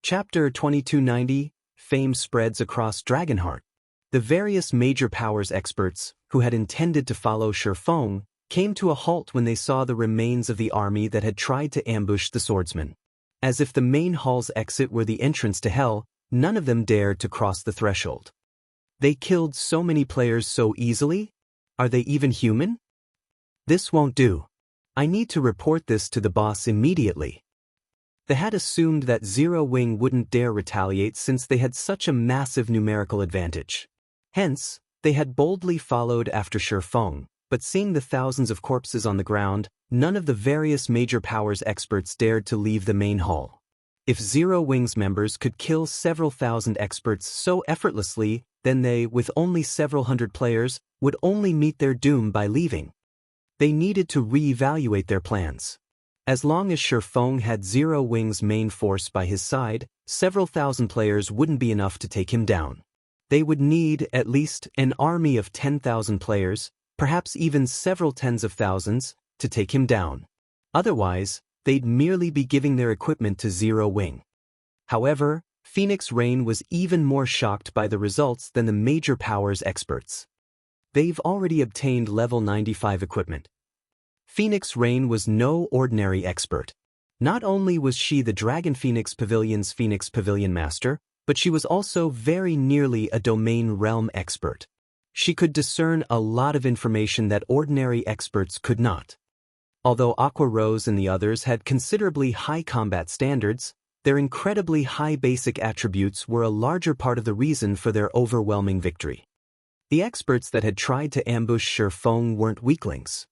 Chapter 2290, Fame Spreads Across Dragonheart. The various major powers experts, who had intended to follow Shifeng, came to a halt when they saw the remains of the army that had tried to ambush the swordsman. As if the main hall's exit were the entrance to hell, none of them dared to cross the threshold. They killed so many players so easily? Are they even human? This won't do. I need to report this to the boss immediately. They had assumed that Zero Wing wouldn't dare retaliate since they had such a massive numerical advantage. Hence, they had boldly followed after Shifeng, but seeing the thousands of corpses on the ground, none of the various major powers experts dared to leave the main hall. If Zero Wing's members could kill several thousand experts so effortlessly, then they, with only several hundred players, would only meet their doom by leaving. They needed to re-evaluate their plans. As long as Shifeng had Zero Wing's main force by his side, several thousand players wouldn't be enough to take him down. They would need, at least, an army of 10,000 players, perhaps even several tens of thousands, to take him down. Otherwise, they'd merely be giving their equipment to Zero Wing. However, Phoenix Rain was even more shocked by the results than the major powers experts. They've already obtained level 95 equipment. Phoenix Rain was no ordinary expert. Not only was she the Dragon Phoenix Pavilion's Phoenix Pavilion Master, but she was also very nearly a domain realm expert. She could discern a lot of information that ordinary experts could not. Although Aqua Rose and the others had considerably high combat standards, their incredibly high basic attributes were a larger part of the reason for their overwhelming victory. The experts that had tried to ambush Shifeng weren't weaklings.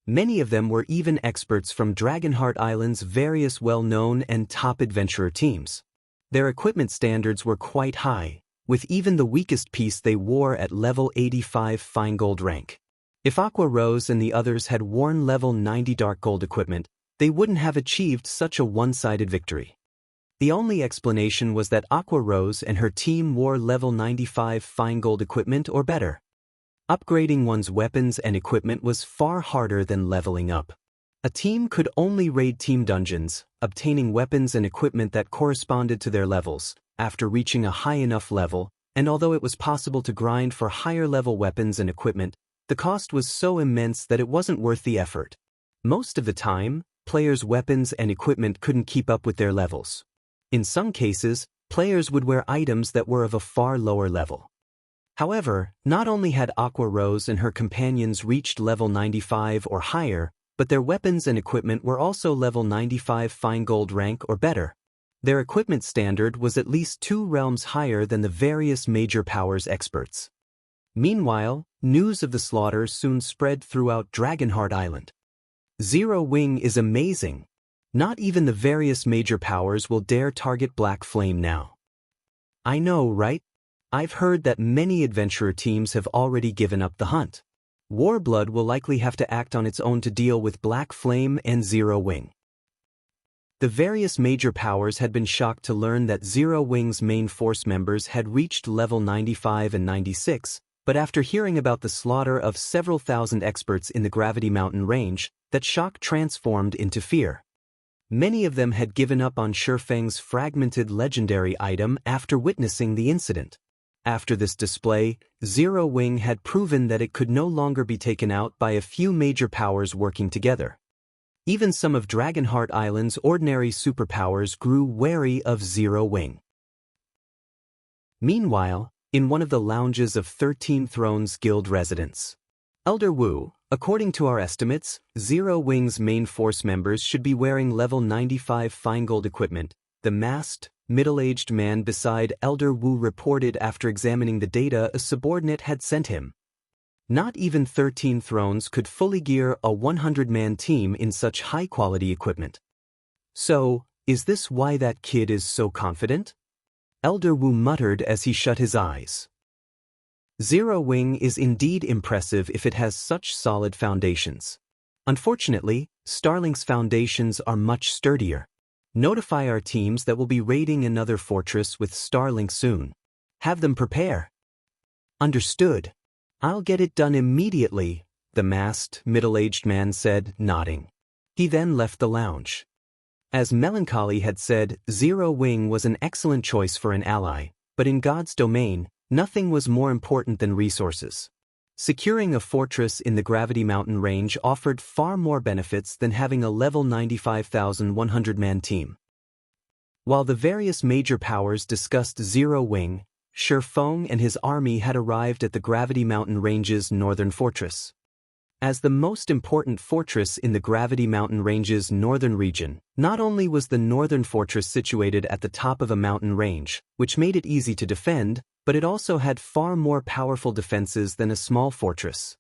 Many of them were even experts from Dragonheart Island's various well-known and top adventurer teams. Their equipment standards were quite high, with even the weakest piece they wore at level 85 fine gold rank. If Aqua Rose and the others had worn level 90 dark gold equipment, they wouldn't have achieved such a one-sided victory. The only explanation was that Aqua Rose and her team wore level 95 fine gold equipment or better. Upgrading one's weapons and equipment was far harder than leveling up. A team could only raid team dungeons, obtaining weapons and equipment that corresponded to their levels, after reaching a high enough level, and although it was possible to grind for higher level weapons and equipment, the cost was so immense that it wasn't worth the effort. Most of the time, players' weapons and equipment couldn't keep up with their levels. In some cases, players would wear items that were of a far lower level. However, not only had Aqua Rose and her companions reached level 95 or higher, but their weapons and equipment were also level 95 fine gold rank or better. Their equipment standard was at least 2 realms higher than the various major powers experts. Meanwhile, news of the slaughter soon spread throughout Dragonheart Island. Zero Wing is amazing. Not even the various major powers will dare target Black Flame now. I know, right? I've heard that many adventurer teams have already given up the hunt. Warblood will likely have to act on its own to deal with Black Flame and Zero Wing. The various major powers had been shocked to learn that Zero Wing's main force members had reached level 95 and 96, but after hearing about the slaughter of several thousand experts in the Gravity Mountain range, that shock transformed into fear. Many of them had given up on Shifeng's fragmented legendary item after witnessing the incident. After this display, Zero Wing had proven that it could no longer be taken out by a few major powers working together. Even some of Dragonheart Island's ordinary superpowers grew wary of Zero Wing. Meanwhile, in one of the lounges of 13 Thrones Guild residents, Elder Wu, according to our estimates, Zero Wing's main force members should be wearing level 95 fine gold equipment. The masked, middle-aged man beside Elder Wu reported after examining the data a subordinate had sent him. Not even 13 Thrones could fully gear a 100-man team in such high-quality equipment. So, is this why that kid is so confident? Elder Wu muttered as he shut his eyes. Zero Wing is indeed impressive if it has such solid foundations. Unfortunately, Starlink's foundations are much sturdier. Notify our teams that we'll be raiding another fortress with Starlink soon. Have them prepare. Understood. I'll get it done immediately, the masked, middle-aged man said, nodding. He then left the lounge. As Melancholy had said, Zero Wing was an excellent choice for an ally, but in God's domain, nothing was more important than resources. Securing a fortress in the Gravity Mountain range offered far more benefits than having a level 95,100-man team. While the various major powers discussed Zero Wing, Shi Feng and his army had arrived at the Gravity Mountain Range's northern fortress. As the most important fortress in the Gravity Mountain Range's northern region, not only was the northern fortress situated at the top of a mountain range, which made it easy to defend, but it also had far more powerful defenses than a small fortress.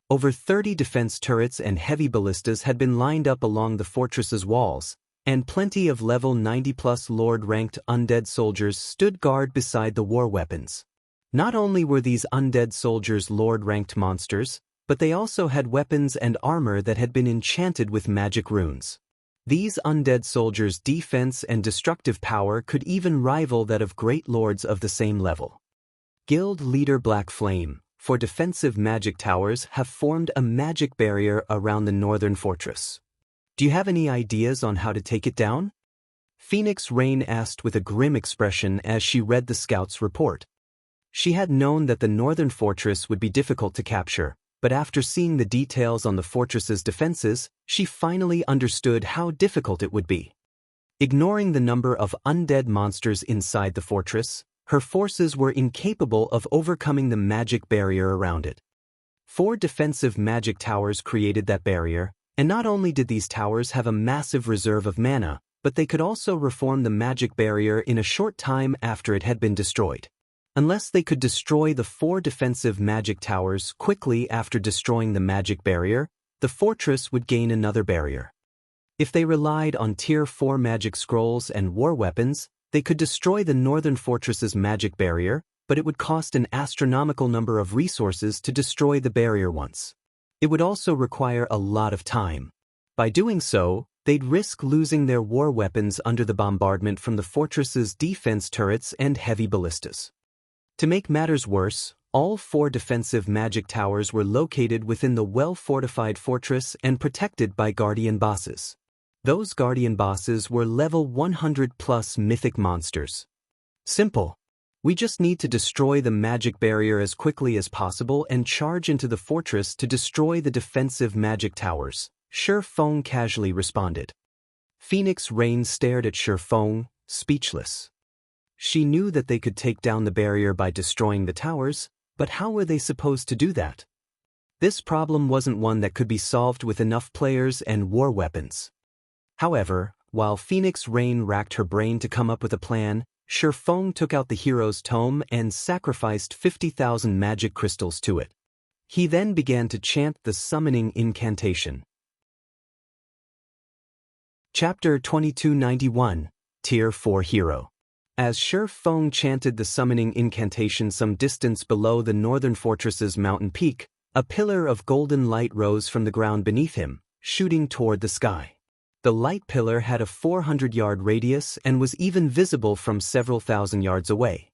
Over 30 defense turrets and heavy ballistas had been lined up along the fortress's walls, and plenty of level 90+ Lord-ranked undead soldiers stood guard beside the war weapons. Not only were these undead soldiers Lord-ranked monsters, but they also had weapons and armor that had been enchanted with magic runes. These undead soldiers' defense and destructive power could even rival that of great lords of the same level. Guild leader Black Flame, for defensive magic towers, have formed a magic barrier around the northern fortress. Do you have any ideas on how to take it down? Phoenix Rain asked with a grim expression as she read the scout's report. She had known that the northern fortress would be difficult to capture, but after seeing the details on the fortress's defenses, she finally understood how difficult it would be. Ignoring the number of undead monsters inside the fortress, her forces were incapable of overcoming the magic barrier around it. 4 defensive magic towers created that barrier, and not only did these towers have a massive reserve of mana, but they could also reform the magic barrier in a short time after it had been destroyed. Unless they could destroy the 4 defensive magic towers quickly after destroying the magic barrier, the fortress would gain another barrier. If they relied on Tier 4 magic scrolls and war weapons, they could destroy the northern fortress's magic barrier, but it would cost an astronomical number of resources to destroy the barrier once. It would also require a lot of time. By doing so, they'd risk losing their war weapons under the bombardment from the fortress's defense turrets and heavy ballistas. To make matters worse, all 4 defensive magic towers were located within the well-fortified fortress and protected by guardian bosses. Those guardian bosses were level 100+ mythic monsters. Simple. We just need to destroy the magic barrier as quickly as possible and charge into the fortress to destroy the defensive magic towers, Shi Feng casually responded. Phoenix Rain stared at Shi Feng, speechless. She knew that they could take down the barrier by destroying the towers, but how were they supposed to do that? This problem wasn't one that could be solved with enough players and war weapons. However, while Phoenix Rain racked her brain to come up with a plan, Shi Feng took out the hero's tome and sacrificed 50,000 magic crystals to it. He then began to chant the summoning incantation. Chapter 2291, Tier 4 Hero. As Shi Feng chanted the summoning incantation some distance below the northern fortress's mountain peak, a pillar of golden light rose from the ground beneath him, shooting toward the sky. The light pillar had a 400-yard radius and was even visible from several thousand yards away.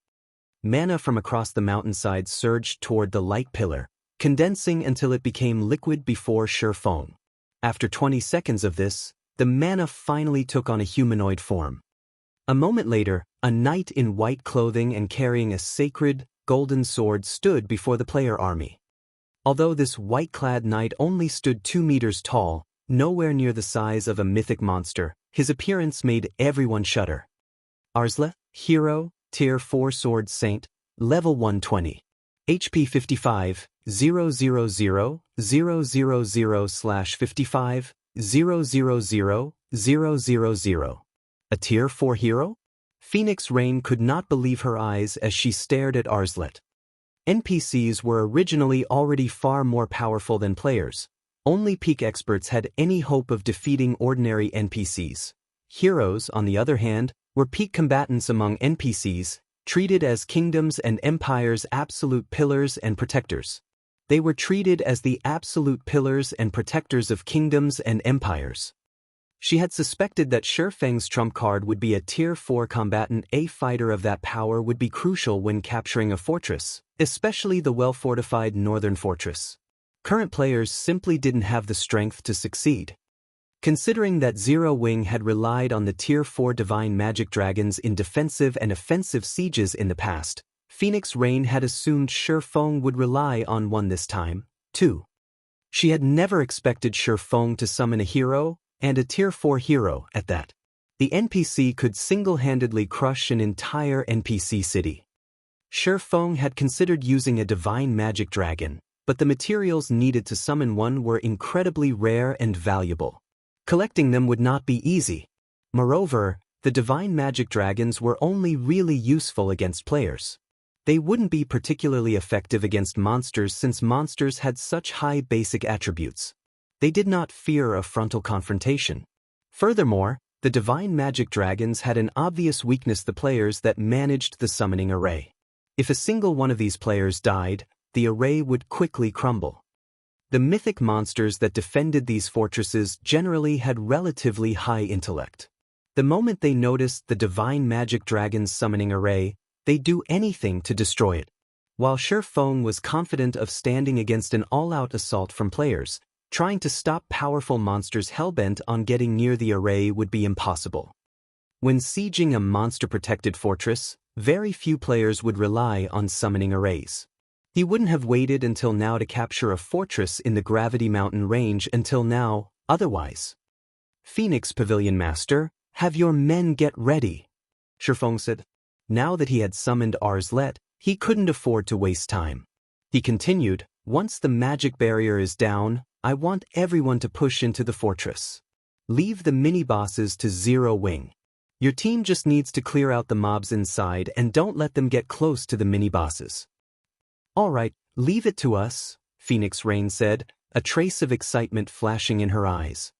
Mana from across the mountainside surged toward the light pillar, condensing until it became liquid before Shi Feng. After 20 seconds of this, the mana finally took on a humanoid form. A moment later, a knight in white clothing and carrying a sacred, golden sword stood before the player army. Although this white-clad knight only stood 2 meters tall, nowhere near the size of a mythic monster, his appearance made everyone shudder. Arsla, Hero, Tier 4 Sword Saint, Level 120. HP 55, 000, 000/55, 000, 000. A Tier 4 hero? Phoenix Rain could not believe her eyes as she stared at Arslet. NPCs were originally already far more powerful than players. Only peak experts had any hope of defeating ordinary NPCs. Heroes, on the other hand, were peak combatants among NPCs, treated as kingdoms and empires' absolute pillars and protectors. They were treated as the absolute pillars and protectors of kingdoms and empires. She had suspected that Shi Feng's trump card would be a Tier 4 combatant. A fighter of that power would be crucial when capturing a fortress, especially the well-fortified northern fortress. Current players simply didn't have the strength to succeed. Considering that Zero Wing had relied on the Tier 4 Divine Magic Dragons in defensive and offensive sieges in the past, Phoenix Rain had assumed Shi Feng would rely on one this time, too. She had never expected Shi Feng to summon a hero, and a Tier 4 hero at that. The NPC could single-handedly crush an entire NPC city. Shi Feng had considered using a Divine Magic Dragon, but the materials needed to summon one were incredibly rare and valuable. Collecting them would not be easy. Moreover, the Divine Magic Dragons were only really useful against players. They wouldn't be particularly effective against monsters since monsters had such high basic attributes. They did not fear a frontal confrontation. Furthermore, the Divine Magic Dragons had an obvious weakness: the players that managed the summoning array. If a single one of these players died, the array would quickly crumble. The mythic monsters that defended these fortresses generally had relatively high intellect. The moment they noticed the Divine Magic Dragon's summoning array, they'd do anything to destroy it. While Shi Feng was confident of standing against an all-out assault from players, trying to stop powerful monsters hellbent on getting near the array would be impossible. When sieging a monster-protected fortress, very few players would rely on summoning arrays. He wouldn't have waited until now to capture a fortress in the Gravity Mountain range until now, otherwise. "Phoenix Pavilion Master, have your men get ready," Shi Feng said. Now that he had summoned Arslet, he couldn't afford to waste time. He continued, "Once the magic barrier is down, I want everyone to push into the fortress. Leave the mini-bosses to Zero Wing. Your team just needs to clear out the mobs inside and don't let them get close to the mini-bosses." "All right, leave it to us," Phoenix Rain said, a trace of excitement flashing in her eyes.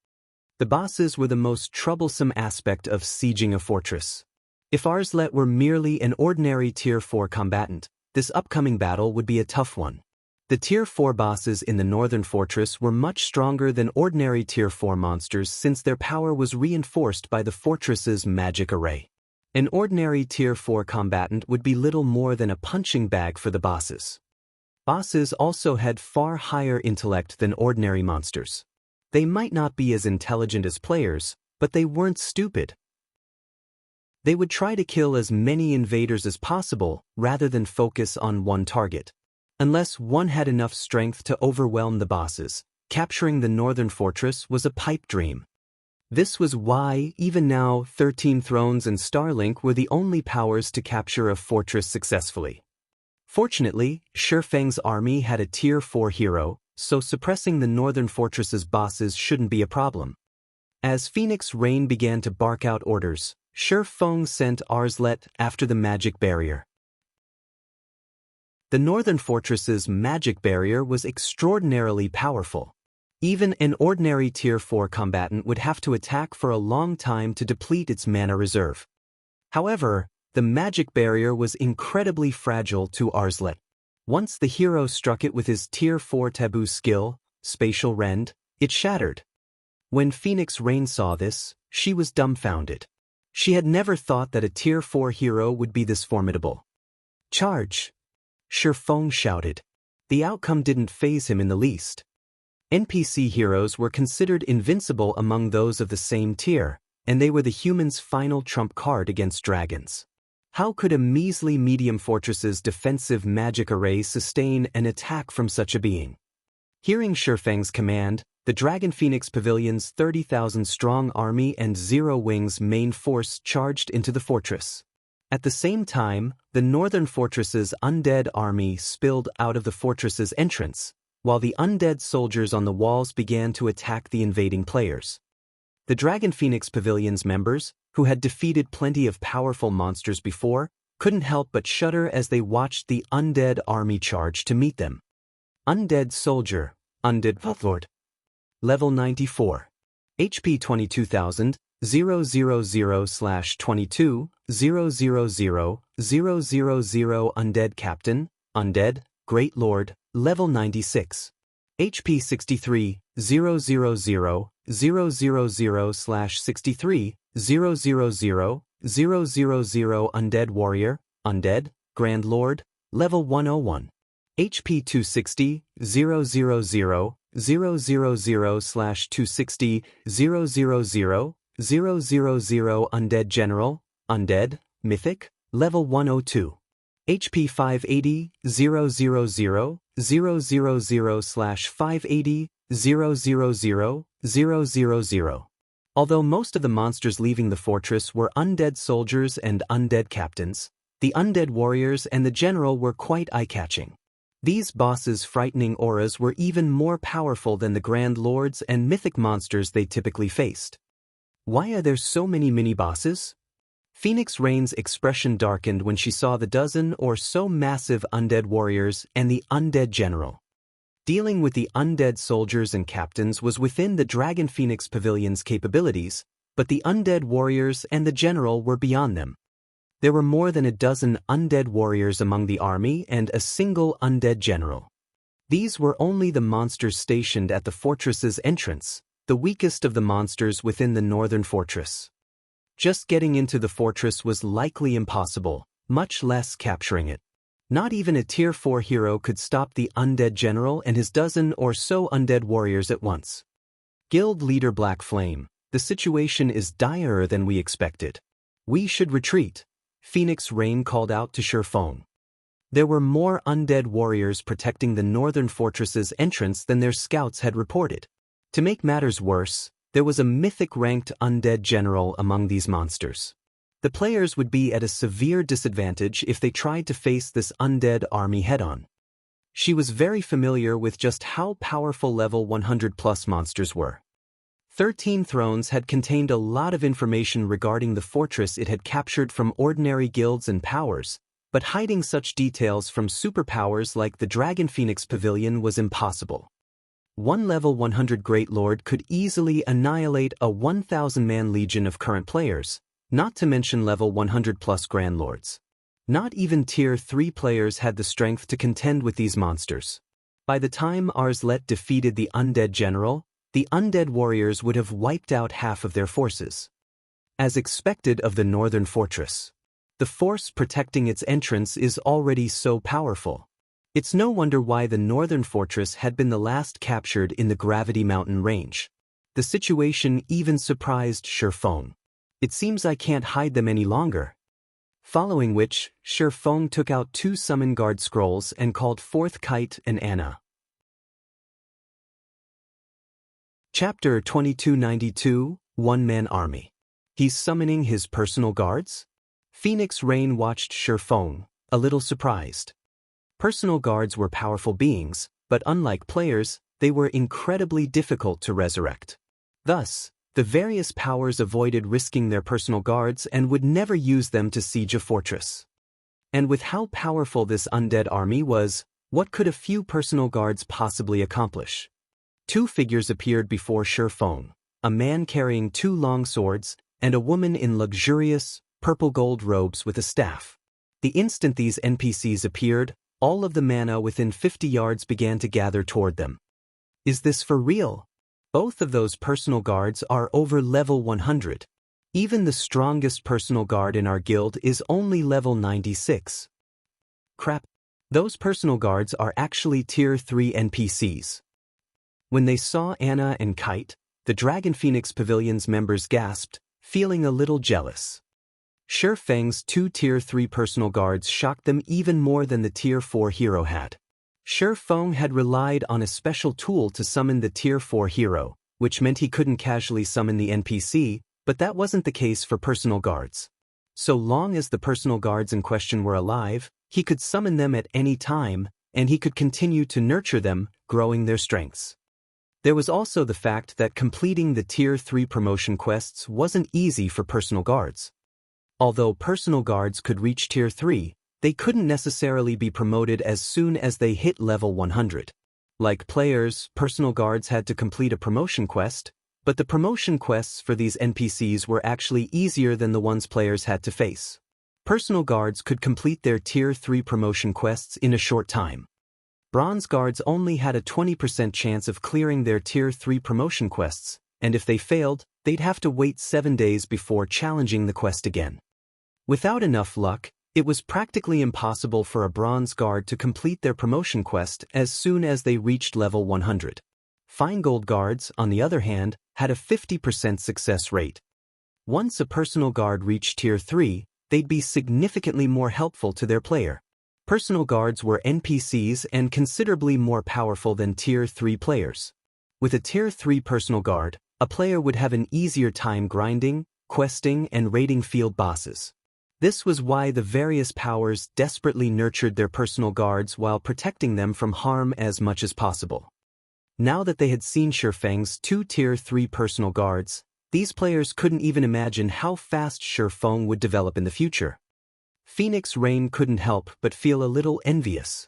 The bosses were the most troublesome aspect of sieging a fortress. If Arslet were merely an ordinary Tier 4 combatant, this upcoming battle would be a tough one. The Tier 4 bosses in the Northern Fortress were much stronger than ordinary Tier 4 monsters since their power was reinforced by the fortress's magic array. An ordinary Tier 4 combatant would be little more than a punching bag for the bosses. Bosses also had far higher intellect than ordinary monsters. They might not be as intelligent as players, but they weren't stupid. They would try to kill as many invaders as possible rather than focus on one target. Unless one had enough strength to overwhelm the bosses, capturing the Northern Fortress was a pipe dream. This was why, even now, 13 Thrones and Starlink were the only powers to capture a fortress successfully. Fortunately, Shi Feng's army had a Tier 4 hero, so suppressing the Northern Fortress's bosses shouldn't be a problem. As Phoenix Rain began to bark out orders, Shi Feng sent Arslet after the magic barrier. The Northern Fortress's magic barrier was extraordinarily powerful. Even an ordinary Tier 4 combatant would have to attack for a long time to deplete its mana reserve. However, the magic barrier was incredibly fragile to Arslet. Once the hero struck it with his Tier 4 taboo skill, Spatial Rend, it shattered. When Phoenix Rain saw this, she was dumbfounded. She had never thought that a Tier 4 hero would be this formidable. "Charge!" Shi Feng shouted. The outcome didn't faze him in the least. NPC heroes were considered invincible among those of the same tier, and they were the human's final trump card against dragons. How could a measly medium fortress's defensive magic array sustain an attack from such a being? Hearing Shi Feng's command, the Dragon Phoenix Pavilion's 30,000-strong army and Zero Wing's main force charged into the fortress. At the same time, the Northern Fortress's undead army spilled out of the fortress's entrance, while the undead soldiers on the walls began to attack the invading players. The Dragon Phoenix Pavilion's members, who had defeated plenty of powerful monsters before, couldn't help but shudder as they watched the undead army charge to meet them. Undead Soldier, Undead Lord. Level 94. HP 22,000, 000/22, 000, 000 Undead Captain, Undead, Great Lord, Level 96. HP 63, 000, 000/63, 000, 000 Undead Warrior, Undead, Grand Lord, Level 101. HP 260, 000, 000/260, 000, 000 Undead General, Undead, Mythic, Level 102. HP 580, 000, 000/580, 000, 000. Although most of the monsters leaving the fortress were undead soldiers and undead captains, the undead warriors and the general were quite eye-catching. These bosses' frightening auras were even more powerful than the Grand Lords and mythic monsters they typically faced. Why are there so many mini-bosses? Phoenix Rain's expression darkened when she saw the dozen or so massive undead warriors and the undead general. Dealing with the undead soldiers and captains was within the Dragon Phoenix Pavilion's capabilities, but the undead warriors and the general were beyond them. There were more than a dozen undead warriors among the army and a single undead general. These were only the monsters stationed at the fortress's entrance, the weakest of the monsters within the northern fortress. Just getting into the fortress was likely impossible, much less capturing it. Not even a Tier 4 hero could stop the undead general and his dozen or so undead warriors at once. Guild leader Black Flame, the situation is direr than we expected. We should retreat, Phoenix Rain called out to Shurfeng. There were more undead warriors protecting the northern fortress's entrance than their scouts had reported. To make matters worse, there was a mythic-ranked undead general among these monsters. The players would be at a severe disadvantage if they tried to face this undead army head-on. She was very familiar with just how powerful level 100+ monsters were. 13 Thrones had contained a lot of information regarding the fortress it had captured from ordinary guilds and powers, but hiding such details from superpowers like the Dragon Phoenix Pavilion was impossible. One level 100 Great Lord could easily annihilate a 1,000-man legion of current players, not to mention level 100+ Grand Lords. Not even Tier 3 players had the strength to contend with these monsters. By the time Arslet defeated the undead general, the undead warriors would have wiped out half of their forces. As expected of the northern fortress, the force protecting its entrance is already so powerful. It's no wonder why the northern fortress had been the last captured in the Gravity Mountain range. The situation even surprised Shurfeng. It seems I can't hide them any longer. Following which, Shurfeng took out 2 Summon Guard scrolls and called forth Kite and Anna. Chapter 2292, One-Man Army. He's summoning his personal guards? Phoenix Rain watched Shurfeng, a little surprised. Personal guards were powerful beings, but unlike players, they were incredibly difficult to resurrect. Thus, the various powers avoided risking their personal guards and would never use them to siege a fortress. And with how powerful this undead army was, what could a few personal guards possibly accomplish? 2 figures appeared before Shurfeng, a man carrying 2 long swords, and a woman in luxurious, purple-gold robes with a staff. The instant these NPCs appeared, all of the mana within 50 yards began to gather toward them. Is this for real? Both of those personal guards are over level 100. Even the strongest personal guard in our guild is only level 96. Crap. Those personal guards are actually Tier 3 NPCs. When they saw Anna and Kite, the Dragon Phoenix Pavilion's members gasped, feeling a little jealous. Shurfeng's 2 Tier 3 personal guards shocked them even more than the Tier 4 hero had. Shurfeng had relied on a special tool to summon the Tier 4 hero, which meant he couldn't casually summon the NPC, but that wasn't the case for personal guards. So long as the personal guards in question were alive, he could summon them at any time, and he could continue to nurture them, growing their strengths. There was also the fact that completing the Tier 3 promotion quests wasn't easy for personal guards. Although personal guards could reach Tier 3, they couldn't necessarily be promoted as soon as they hit level 100. Like players, personal guards had to complete a promotion quest, but the promotion quests for these NPCs were actually easier than the ones players had to face. Personal guards could complete their Tier 3 promotion quests in a short time. Bronze guards only had a 20% chance of clearing their Tier 3 promotion quests, and if they failed, they'd have to wait 7 days before challenging the quest again. Without enough luck, It was practically impossible for a bronze guard to complete their promotion quest as soon as they reached level 100. Fine gold guards, on the other hand, had a 50% success rate. Once a personal guard reached tier 3, they'd be significantly more helpful to their player. Personal guards were NPCs and considerably more powerful than tier 3 players. With a tier 3 personal guard, a player would have an easier time grinding, questing, and raiding field bosses. This was why the various powers desperately nurtured their personal guards while protecting them from harm as much as possible. Now that they had seen Shifeng's 2 tier 3 personal guards, these players couldn't even imagine how fast Shifeng would develop in the future. Phoenix Rain couldn't help but feel a little envious.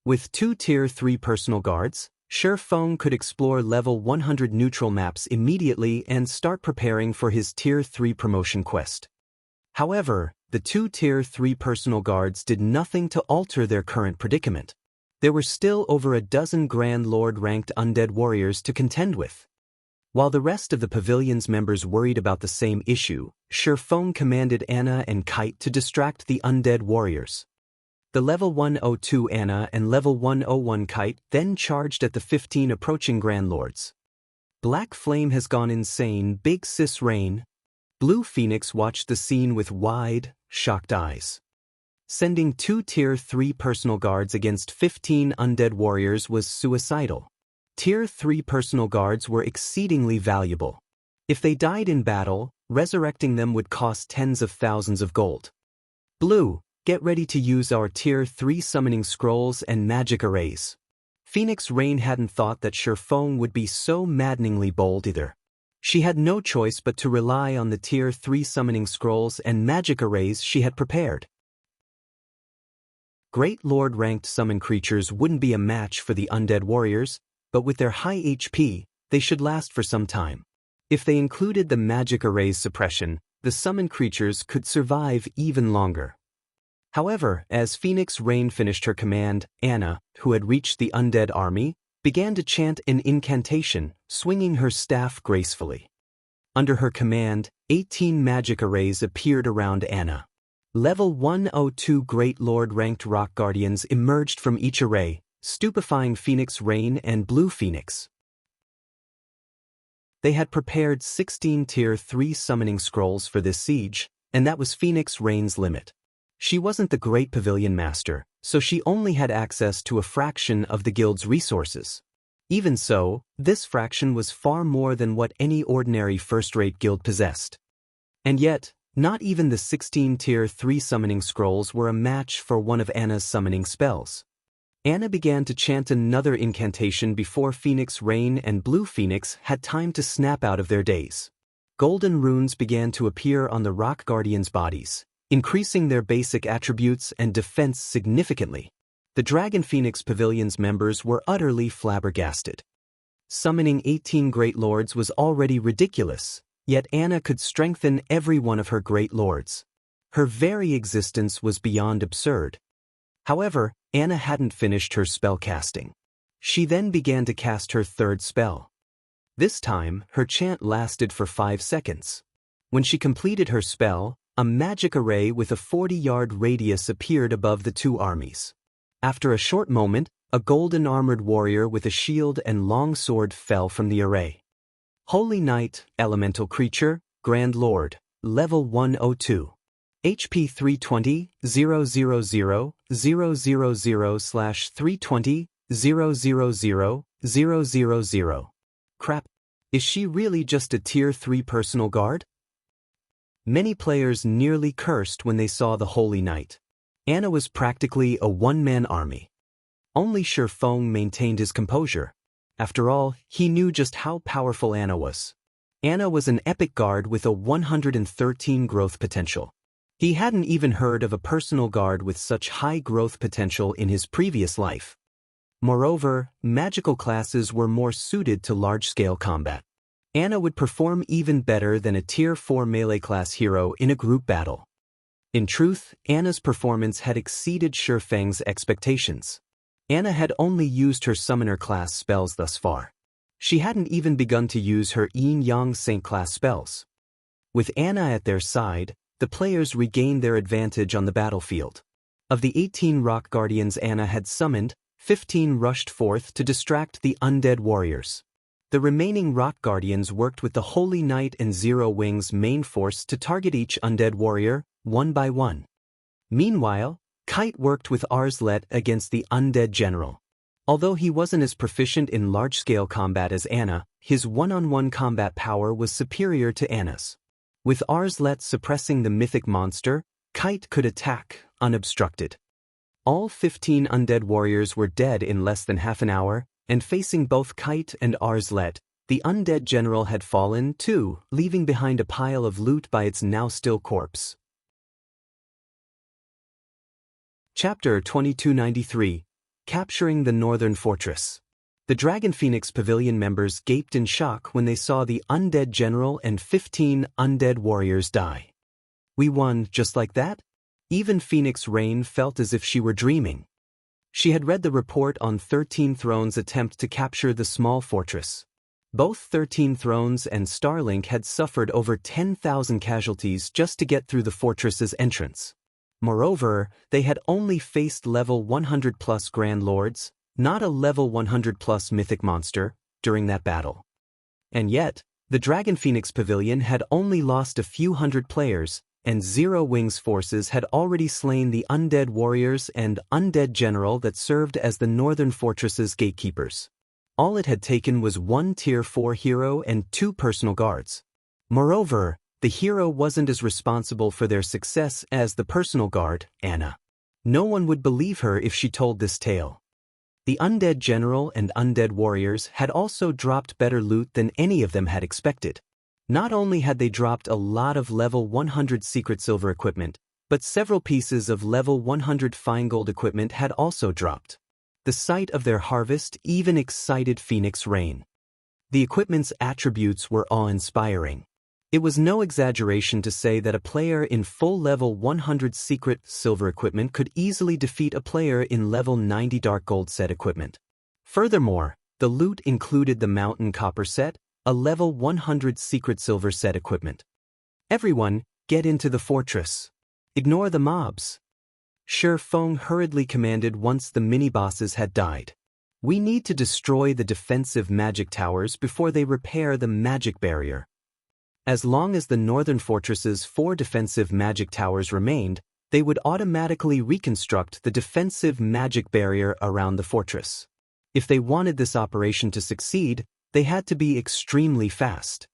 With 2 tier 3 personal guards, Shifeng could explore level 100 neutral maps immediately and start preparing for his tier 3 promotion quest. However, the 2 tier 3 personal guards did nothing to alter their current predicament. There were still over a dozen Grand Lord ranked undead warriors to contend with. While the rest of the pavilion's members worried about the same issue, Shifeng commanded Anna and Kite to distract the undead warriors. The level 102 Anna and level 101 Kite then charged at the 15 approaching Grand Lords. Black Flame has gone insane, Big Sis Rain. Blue Phoenix watched the scene with wide, shocked eyes. Sending 2 tier 3 personal guards against 15 undead warriors was suicidal. Tier 3 personal guards were exceedingly valuable. If they died in battle, resurrecting them would cost tens of thousands of gold. Blue, get ready to use our tier 3 summoning scrolls and magic arrays. Phoenix Rain hadn't thought that Shifeng would be so maddeningly bold either. She had no choice but to rely on the tier 3 summoning scrolls and magic arrays she had prepared. Great Lord ranked summon creatures wouldn't be a match for the undead warriors, but with their high HP, they should last for some time. If they included the magic array's suppression, the summoned creatures could survive even longer. However, as Phoenix Rain finished her command, Anna, who had reached the undead army, began to chant an incantation, swinging her staff gracefully. Under her command, 18 magic arrays appeared around Anna. Level 102 Great Lord ranked rock guardians emerged from each array, stupefying Phoenix Rain and Blue Phoenix. They had prepared 16 tier 3 summoning scrolls for this siege, and that was Phoenix Rain's limit. She wasn't the great pavilion master, so she only had access to a fraction of the guild's resources. Even so, this fraction was far more than what any ordinary first-rate guild possessed. And yet, not even the 16 tier 3 summoning scrolls were a match for one of Anna's summoning spells. Anna began to chant another incantation before Phoenix Rain and Blue Phoenix had time to snap out of their daze. Golden runes began to appear on the rock guardians' bodies, increasing their basic attributes and defense significantly. The Dragon Phoenix Pavilion's members were utterly flabbergasted. Summoning 18 Great Lords was already ridiculous, yet Anna could strengthen every one of her Great Lords. Her very existence was beyond absurd. However, Anna hadn't finished her spell casting. She then began to cast her third spell. This time, her chant lasted for 5 seconds. When she completed her spell, a magic array with a 40-yard radius appeared above the 2 armies. After a short moment, a golden armored warrior with a shield and long sword fell from the array. Holy Knight, Elemental Creature, Grand Lord, Level 102. HP 320, 000, 000/320, 000, 000. Crap. Is she really just a tier 3 personal guard? Many players nearly cursed when they saw the Holy Knight. Anna was practically a one-man army. Only Shifeng maintained his composure. After all, he knew just how powerful Anna was. Anna was an epic guard with a 113 growth potential. He hadn't even heard of a personal guard with such high growth potential in his previous life. Moreover, magical classes were more suited to large-scale combat. Anna would perform even better than a Tier 4 melee class hero in a group battle. In truth, Anna's performance had exceeded Shifeng's expectations. Anna had only used her summoner class spells thus far. She hadn't even begun to use her Yin Yang Saint class spells. With Anna at their side, the players regained their advantage on the battlefield. Of the 18 rock guardians Anna had summoned, 15 rushed forth to distract the undead warriors. The remaining rock guardians worked with the Holy Knight and Zero Wings main force to target each undead warrior, one by one. Meanwhile, Kite worked with Arslet against the undead general. Although he wasn't as proficient in large-scale combat as Anna, his one-on-one combat power was superior to Anna's. With Arslet suppressing the mythic monster, Kite could attack, unobstructed. All 15 undead warriors were dead in less than half an hour, and facing both Kite and Arslet, the undead general had fallen too, leaving behind a pile of loot by its now-still corpse. Chapter 2293, Capturing the Northern Fortress. The Dragon Phoenix Pavilion members gaped in shock when they saw the undead general and 15 undead warriors die. We won just like that? Even Phoenix Rain felt as if she were dreaming. She had read the report on 13 Thrones' attempt to capture the small fortress. Both 13 Thrones and Starlink had suffered over 10,000 casualties just to get through the fortress's entrance. Moreover, they had only faced level 100+ Grand Lords, not a level 100+ mythic monster, during that battle. And yet, the Dragon Phoenix Pavilion had only lost a few hundred players, and Zero Wings forces had already slain the undead warriors and undead general that served as the northern fortress's gatekeepers. All it had taken was one Tier 4 hero and 2 personal guards. Moreover, the hero wasn't as responsible for their success as the personal guard, Anna. No one would believe her if she told this tale. The undead general and undead warriors had also dropped better loot than any of them had expected. Not only had they dropped a lot of level 100 secret silver equipment, but several pieces of level 100 fine gold equipment had also dropped. The sight of their harvest even excited Phoenix Rain. The equipment's attributes were awe-inspiring. It was no exaggeration to say that a player in full level 100 secret silver equipment could easily defeat a player in level 90 dark gold set equipment. Furthermore, the loot included the Mountain Copper set, a level 100 secret silver set equipment. Everyone, get into the fortress. Ignore the mobs. Shi Feng hurriedly commanded once the mini-bosses had died. We need to destroy the defensive magic towers before they repair the magic barrier. As long as the northern fortress's 4 defensive magic towers remained, they would automatically reconstruct the defensive magic barrier around the fortress. If they wanted this operation to succeed, they had to be extremely fast.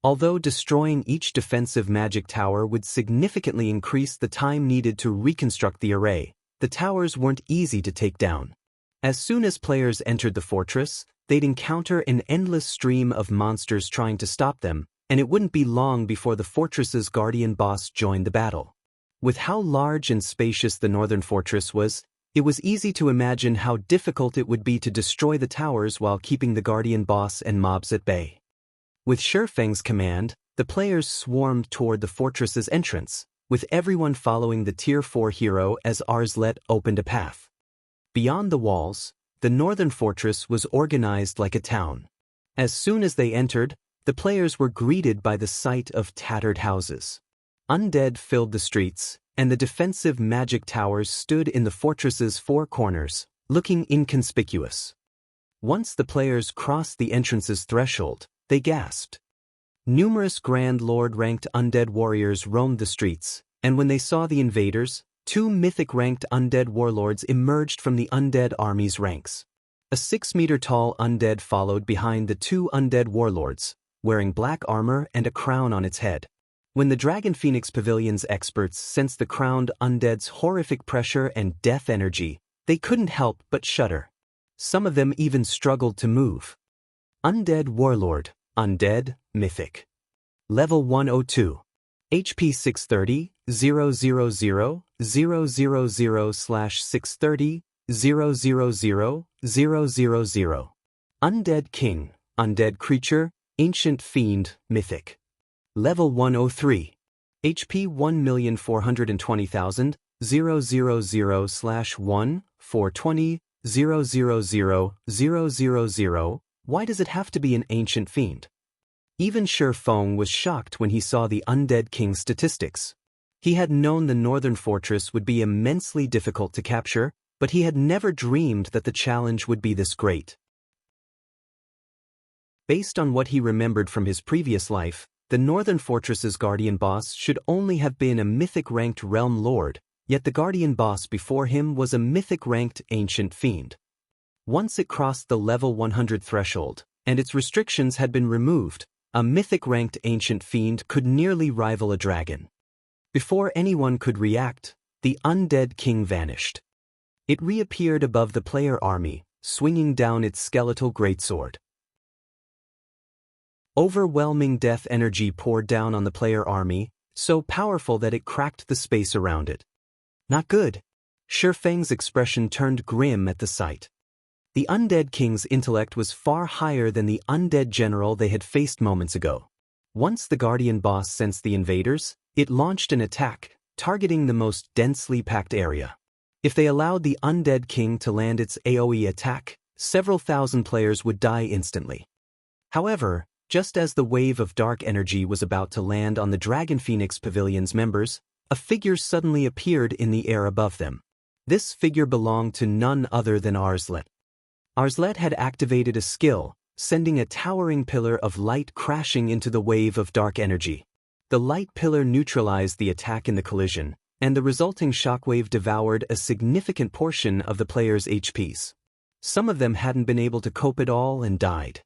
Although destroying each defensive magic tower would significantly increase the time needed to reconstruct the array, the towers weren't easy to take down. As soon as players entered the fortress, they'd encounter an endless stream of monsters trying to stop them, and it wouldn't be long before the fortress's guardian boss joined the battle. With how large and spacious the northern fortress was, it was easy to imagine how difficult it would be to destroy the towers while keeping the guardian boss and mobs at bay. With Shi Feng's command, the players swarmed toward the fortress's entrance, with everyone following the Tier 4 hero as Arslet opened a path. Beyond the walls, the northern fortress was organized like a town. As soon as they entered, the players were greeted by the sight of tattered houses. Undead filled the streets, and the defensive magic towers stood in the fortress's 4 corners, looking inconspicuous. Once the players crossed the entrance's threshold, they gasped. Numerous Grand Lord-ranked undead warriors roamed the streets, and when they saw the invaders, 2 mythic-ranked undead warlords emerged from the undead army's ranks. A 6-meter-tall undead followed behind the 2 undead warlords, wearing black armor and a crown on its head. When the Dragon Phoenix Pavilion's experts sensed the crowned undead's horrific pressure and death energy, they couldn't help but shudder. Some of them even struggled to move. Undead Warlord, Undead, Mythic. Level 102. HP 630, 000, 000/630, 000, 000. Undead King, Undead Creature, Ancient Fiend, Mythic. Level 103. HP 1,420,000, 000/1, 420, 000, 000. Why does it have to be an Ancient Fiend? Even Shi Feng was shocked when he saw the Undead King's statistics. He had known the northern fortress would be immensely difficult to capture, but he had never dreamed that the challenge would be this great. Based on what he remembered from his previous life, the northern fortress's guardian boss should only have been a mythic-ranked realm lord, yet the guardian boss before him was a mythic-ranked ancient fiend. Once it crossed the level 100 threshold, and its restrictions had been removed, a mythic-ranked ancient fiend could nearly rival a dragon. Before anyone could react, the undead king vanished. It reappeared above the player army, swinging down its skeletal greatsword. Overwhelming death energy poured down on the player army, so powerful that it cracked the space around it. Not good. Shifeng's expression turned grim at the sight. The undead king's intellect was far higher than the undead general they had faced moments ago. Once the guardian boss sensed the invaders, it launched an attack, targeting the most densely packed area. If they allowed the undead king to land its AoE attack, several thousand players would die instantly. However, just as the wave of dark energy was about to land on the Dragon Phoenix Pavilion's members, a figure suddenly appeared in the air above them. This figure belonged to none other than Arslet. Arslet had activated a skill, sending a towering pillar of light crashing into the wave of dark energy. The light pillar neutralized the attack in the collision, and the resulting shockwave devoured a significant portion of the players' HPs. Some of them hadn't been able to cope at all and died.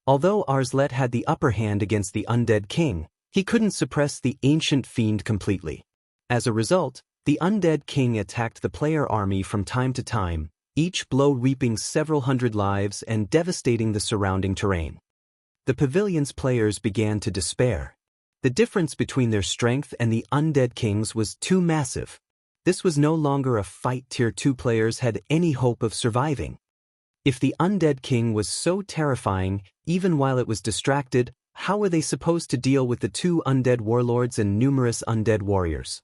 Although Arslet had the upper hand against the undead king, he couldn't suppress the ancient fiend completely. As a result, the undead king attacked the player army from time to time, each blow reaping several hundred lives and devastating the surrounding terrain. The pavilion's players began to despair. The difference between their strength and the undead king's was too massive. This was no longer a fight Tier 2 players had any hope of surviving. If the undead king was so terrifying, even while it was distracted, how were they supposed to deal with the 2 undead warlords and numerous undead warriors?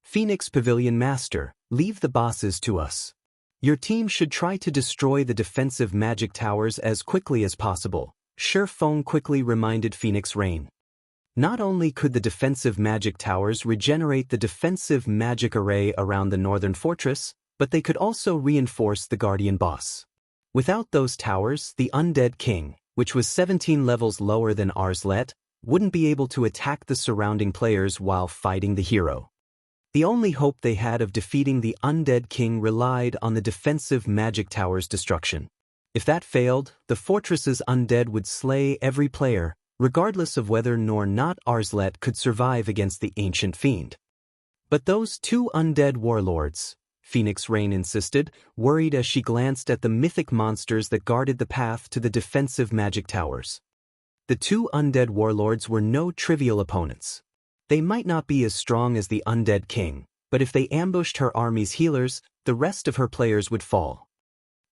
Phoenix Pavilion Master, leave the bosses to us. Your team should try to destroy the defensive magic towers as quickly as possible, Shifeng quickly reminded Phoenix Rain. Not only could the defensive magic towers regenerate the defensive magic array around the northern fortress, but they could also reinforce the guardian boss. Without those towers, the undead king, which was 17 levels lower than Arslet, wouldn't be able to attack the surrounding players while fighting the hero. The only hope they had of defeating the undead king relied on the defensive magic tower's destruction. If that failed, the fortress's undead would slay every player, regardless of whether or not Arslet could survive against the ancient fiend. But those 2 undead warlords, Phoenix Rain insisted, worried as she glanced at the mythic monsters that guarded the path to the defensive magic towers. The 2 undead warlords were no trivial opponents. They might not be as strong as the undead king, but if they ambushed her army's healers, the rest of her players would fall.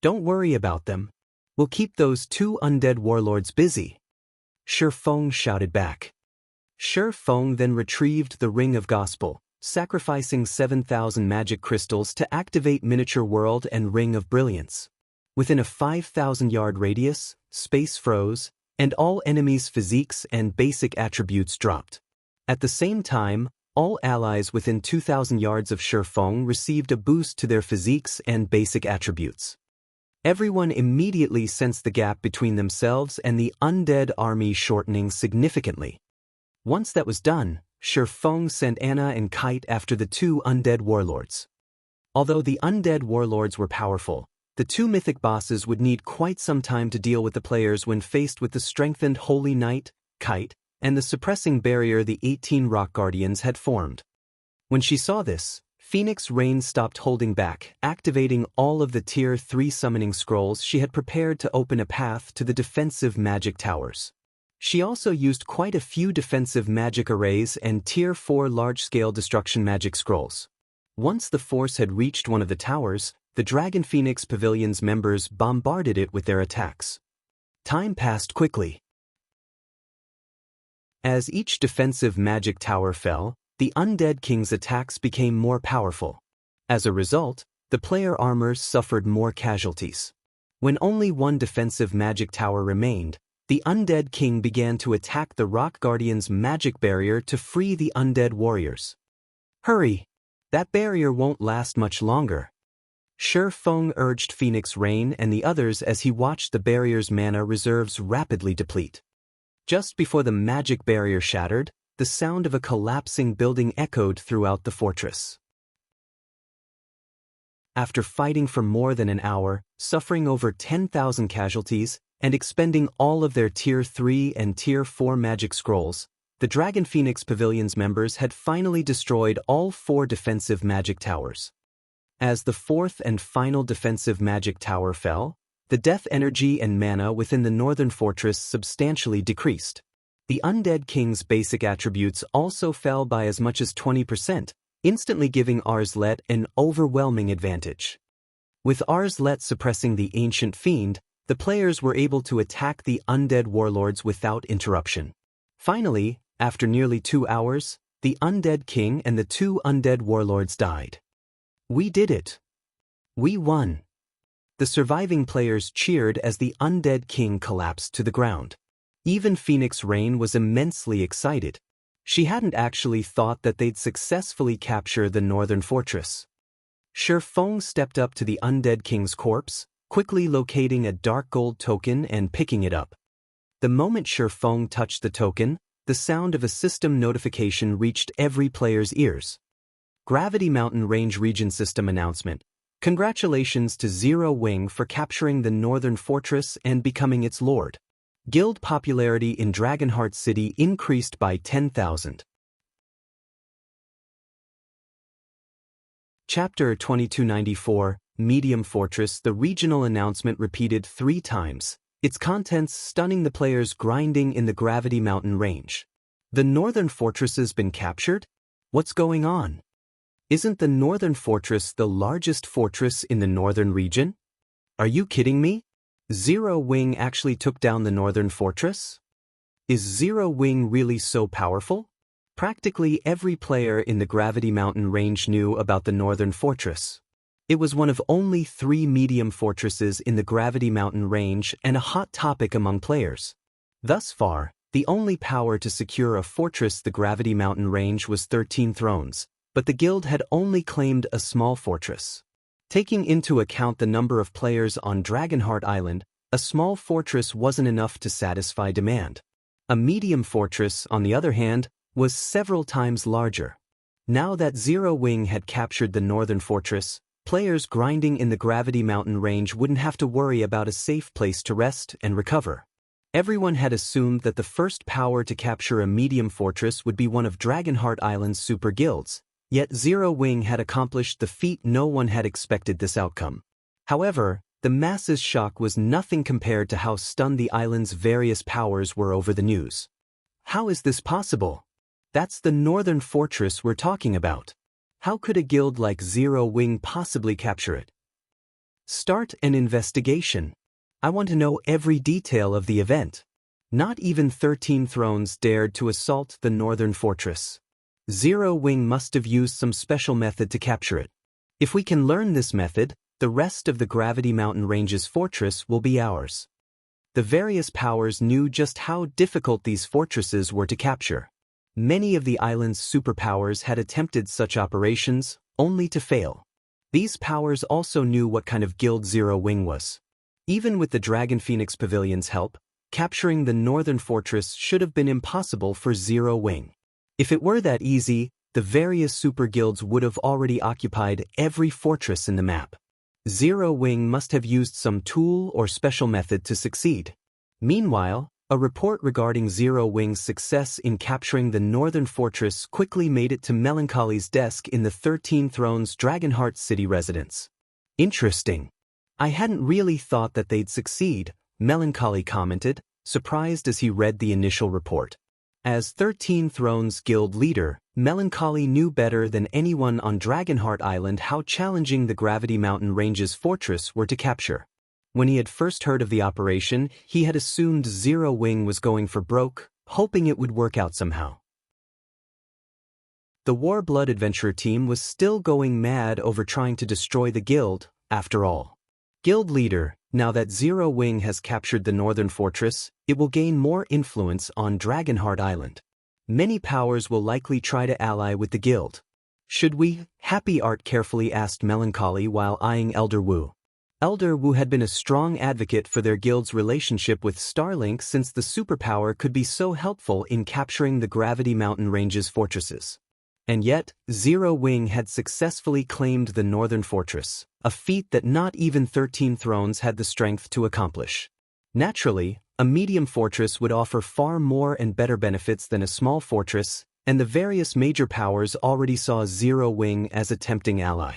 Don't worry about them. We'll keep those 2 undead warlords busy. Shifeng shouted back. Shifeng then retrieved the Ring of Gospel, sacrificing 7,000 magic crystals to activate Miniature World and Ring of Brilliance. Within a 5,000-yard radius, space froze, and all enemies' physiques and basic attributes dropped. At the same time, all allies within 2,000 yards of Shifeng received a boost to their physiques and basic attributes. Everyone immediately sensed the gap between themselves and the undead army shortening significantly. Once that was done, Shifeng sent Anna and Kite after the 2 undead warlords. Although the undead warlords were powerful, the 2 mythic bosses would need quite some time to deal with the players when faced with the strengthened Holy Knight, Kite, and the suppressing barrier the 18 Rock Guardians had formed. When she saw this, Phoenix Rain stopped holding back, activating all of the Tier 3 summoning scrolls she had prepared to open a path to the defensive magic towers. She also used quite a few defensive magic arrays and Tier 4 large-scale destruction magic scrolls. Once the force had reached one of the towers, the Dragon Phoenix Pavilion's members bombarded it with their attacks. Time passed quickly. As each defensive magic tower fell, the undead king's attacks became more powerful. As a result, the player armors suffered more casualties. When only one defensive magic tower remained, the undead king began to attack the Rock Guardian's magic barrier to free the undead warriors. Hurry! That barrier won't last much longer. Shi Feng urged Phoenix Rain and the others as he watched the barrier's mana reserves rapidly deplete. Just before the magic barrier shattered, the sound of a collapsing building echoed throughout the fortress. After fighting for more than an hour, suffering over 10,000 casualties, and expending all of their Tier 3 and Tier 4 magic scrolls, the Dragon Phoenix Pavilion's members had finally destroyed all 4 defensive magic towers. As the 4th and final defensive magic tower fell, the death energy and mana within the northern fortress substantially decreased. The Undead King's basic attributes also fell by as much as 20%, instantly giving Arslet an overwhelming advantage. With Arslet suppressing the Ancient Fiend, the players were able to attack the undead warlords without interruption. Finally, after nearly 2 hours, the Undead King and the 2 undead warlords died. We did it! We won! The surviving players cheered as the Undead King collapsed to the ground. Even Phoenix Rain was immensely excited. She hadn't actually thought that they'd successfully capture the northern fortress. Shi Feng stepped up to the Undead King's corpse, quickly locating a dark gold token and picking it up. The moment Shi Feng touched the token, the sound of a system notification reached every player's ears. Gravity Mountain Range Region System announcement. Congratulations to Zero Wing for capturing the northern fortress and becoming its lord. Guild popularity in Dragonheart City increased by 10,000. Chapter 2294, Medium Fortress. The regional announcement repeated 3 times, its contents stunning the players grinding in the Gravity Mountain range. The northern fortress has been captured? What's going on? Isn't the northern fortress the largest fortress in the northern region? Are you kidding me? Zero Wing actually took down the northern fortress? Is Zero Wing really so powerful? Practically every player in the Gravity Mountain range knew about the northern fortress. It was one of only 3 medium fortresses in the Gravity Mountain range and a hot topic among players. Thus far, the only power to secure a fortress the Gravity Mountain range was 13 thrones, but the guild had only claimed a small fortress. Taking into account the number of players on Dragonheart Island, a small fortress wasn't enough to satisfy demand. A medium fortress, on the other hand, was several times larger. Now that Zero Wing had captured the northern fortress, players grinding in the Gravity Mountain range wouldn't have to worry about a safe place to rest and recover. Everyone had assumed that the first power to capture a medium fortress would be one of Dragonheart Island's super guilds, yet Zero Wing had accomplished the feat. No one had expected this outcome. However, the masses' shock was nothing compared to how stunned the island's various powers were over the news. How is this possible? That's the northern fortress we're talking about. How could a guild like Zero Wing possibly capture it? Start an investigation. I want to know every detail of the event. Not even 13 thrones dared to assault the northern fortress. Zero Wing must have used some special method to capture it. If we can learn this method, the rest of the Gravity Mountain Range's fortress will be ours. The various powers knew just how difficult these fortresses were to capture. Many of the island's superpowers had attempted such operations, only to fail. These powers also knew what kind of guild Zero Wing was. Even with the Dragon Phoenix Pavilion's help, capturing the northern fortress should have been impossible for Zero Wing. If it were that easy, the various super guilds would have already occupied every fortress in the map. Zero Wing must have used some tool or special method to succeed. Meanwhile, a report regarding Zero Wing's success in capturing the northern fortress quickly made it to Melancholy's desk in the 13 Thrones Dragonheart City residence. Interesting. I hadn't really thought that they'd succeed, Melancholy commented, surprised as he read the initial report. As 13 Thrones Guild leader, Melancholy knew better than anyone on Dragonheart Island how challenging the Gravity Mountain Range's fortress were to capture. When he had first heard of the operation, he had assumed Zero Wing was going for broke, hoping it would work out somehow. The Warblood adventurer team was still going mad over trying to destroy the guild, after all. Guild leader, now that Zero Wing has captured the northern fortress, it will gain more influence on Dragonheart Island. Many powers will likely try to ally with the guild. Should we? Happy Art carefully asked Melancholy while eyeing Elder Wu. Elder Wu had been a strong advocate for their guild's relationship with Starlink since the superpower could be so helpful in capturing the Gravity Mountain Range's fortresses. And yet, Zero Wing had successfully claimed the Northern Fortress, a feat that not even 13 Thrones had the strength to accomplish. Naturally, a medium fortress would offer far more and better benefits than a small fortress, and the various major powers already saw Zero Wing as a tempting ally.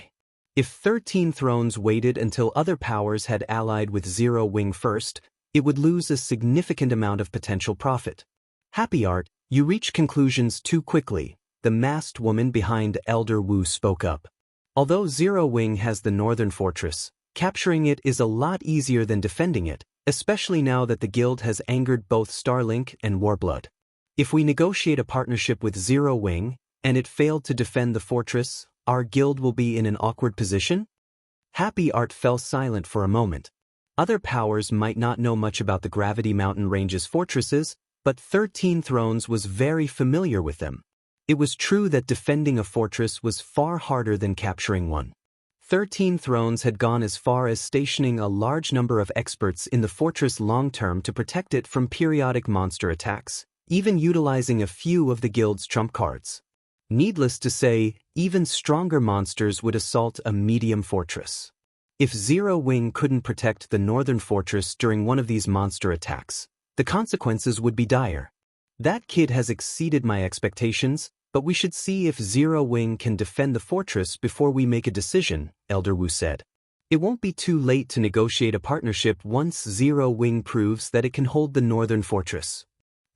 If 13 Thrones waited until other powers had allied with Zero Wing first, it would lose a significant amount of potential profit. Happy Art, you reach conclusions too quickly, the masked woman behind Elder Wu spoke up. Although Zero Wing has the Northern Fortress, capturing it is a lot easier than defending it, especially now that the guild has angered both Starlink and Warblood. If we negotiate a partnership with Zero Wing, and it failed to defend the fortress, our guild will be in an awkward position? Happy Art fell silent for a moment. Other powers might not know much about the Gravity Mountain Range's fortresses, but 13 Thrones was very familiar with them. It was true that defending a fortress was far harder than capturing one. 13 Thrones had gone as far as stationing a large number of experts in the fortress long-term to protect it from periodic monster attacks, even utilizing a few of the guild's trump cards. Needless to say, even stronger monsters would assault a medium fortress. If Zero Wing couldn't protect the Northern Fortress during one of these monster attacks, the consequences would be dire. That kid has exceeded my expectations, but we should see if Zero Wing can defend the fortress before we make a decision, Elder Wu said. It won't be too late to negotiate a partnership once Zero Wing proves that it can hold the Northern Fortress.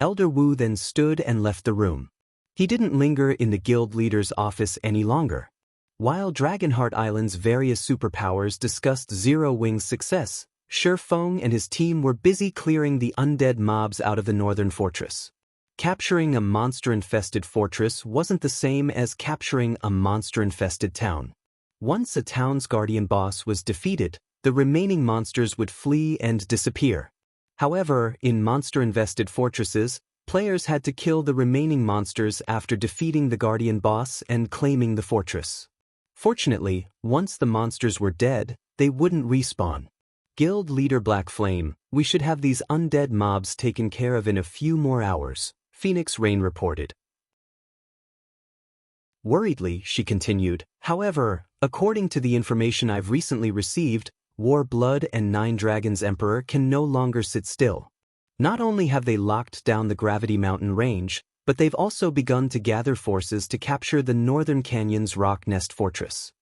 Elder Wu then stood and left the room. He didn't linger in the guild leader's office any longer. While Dragonheart Island's various superpowers discussed Zero Wing's success, Shifeng and his team were busy clearing the undead mobs out of the Northern Fortress. Capturing a monster-infested fortress wasn't the same as capturing a monster-infested town. Once a town's guardian boss was defeated, the remaining monsters would flee and disappear. However, in monster-infested fortresses, players had to kill the remaining monsters after defeating the guardian boss and claiming the fortress. Fortunately, once the monsters were dead, they wouldn't respawn. Guild leader Black Flame, we should have these undead mobs taken care of in a few more hours, Phoenix Rain reported. Worriedly, she continued, however, according to the information I've recently received, Warblood and Nine Dragons Emperor can no longer sit still. Not only have they locked down the Gravity Mountain Range, but they've also begun to gather forces to capture the Northern Canyon's Rock Nest Fortress.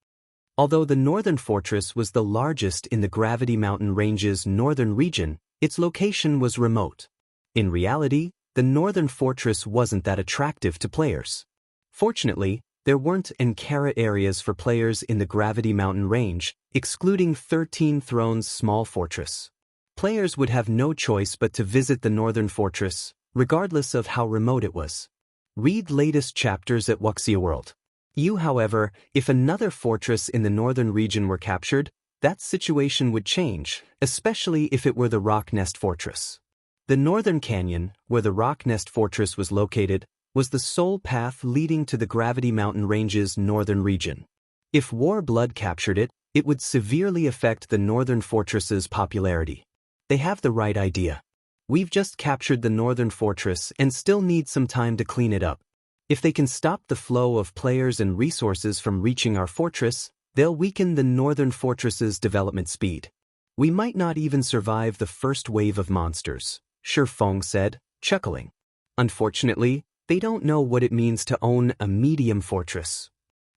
Although the Northern Fortress was the largest in the Gravity Mountain Range's northern region, its location was remote. In reality, the Northern Fortress wasn't that attractive to players. Fortunately, there weren't carrot areas for players in the Gravity Mountain Range, excluding 13 Thrones' small fortress. Players would have no choice but to visit the Northern Fortress, regardless of how remote it was. Read latest chapters at Wuxia World. However, if another fortress in the northern region were captured, that situation would change, especially if it were the Rock Nest Fortress. The Northern Canyon, where the Rock Nest Fortress was located, was the sole path leading to the Gravity Mountain Range's northern region. If Warblood captured it, it would severely affect the Northern Fortress's popularity. They have the right idea. We've just captured the Northern Fortress and still need some time to clean it up. If they can stop the flow of players and resources from reaching our fortress, they'll weaken the Northern Fortress's development speed. We might not even survive the first wave of monsters, Shifeng said, chuckling. Unfortunately, they don't know what it means to own a medium fortress.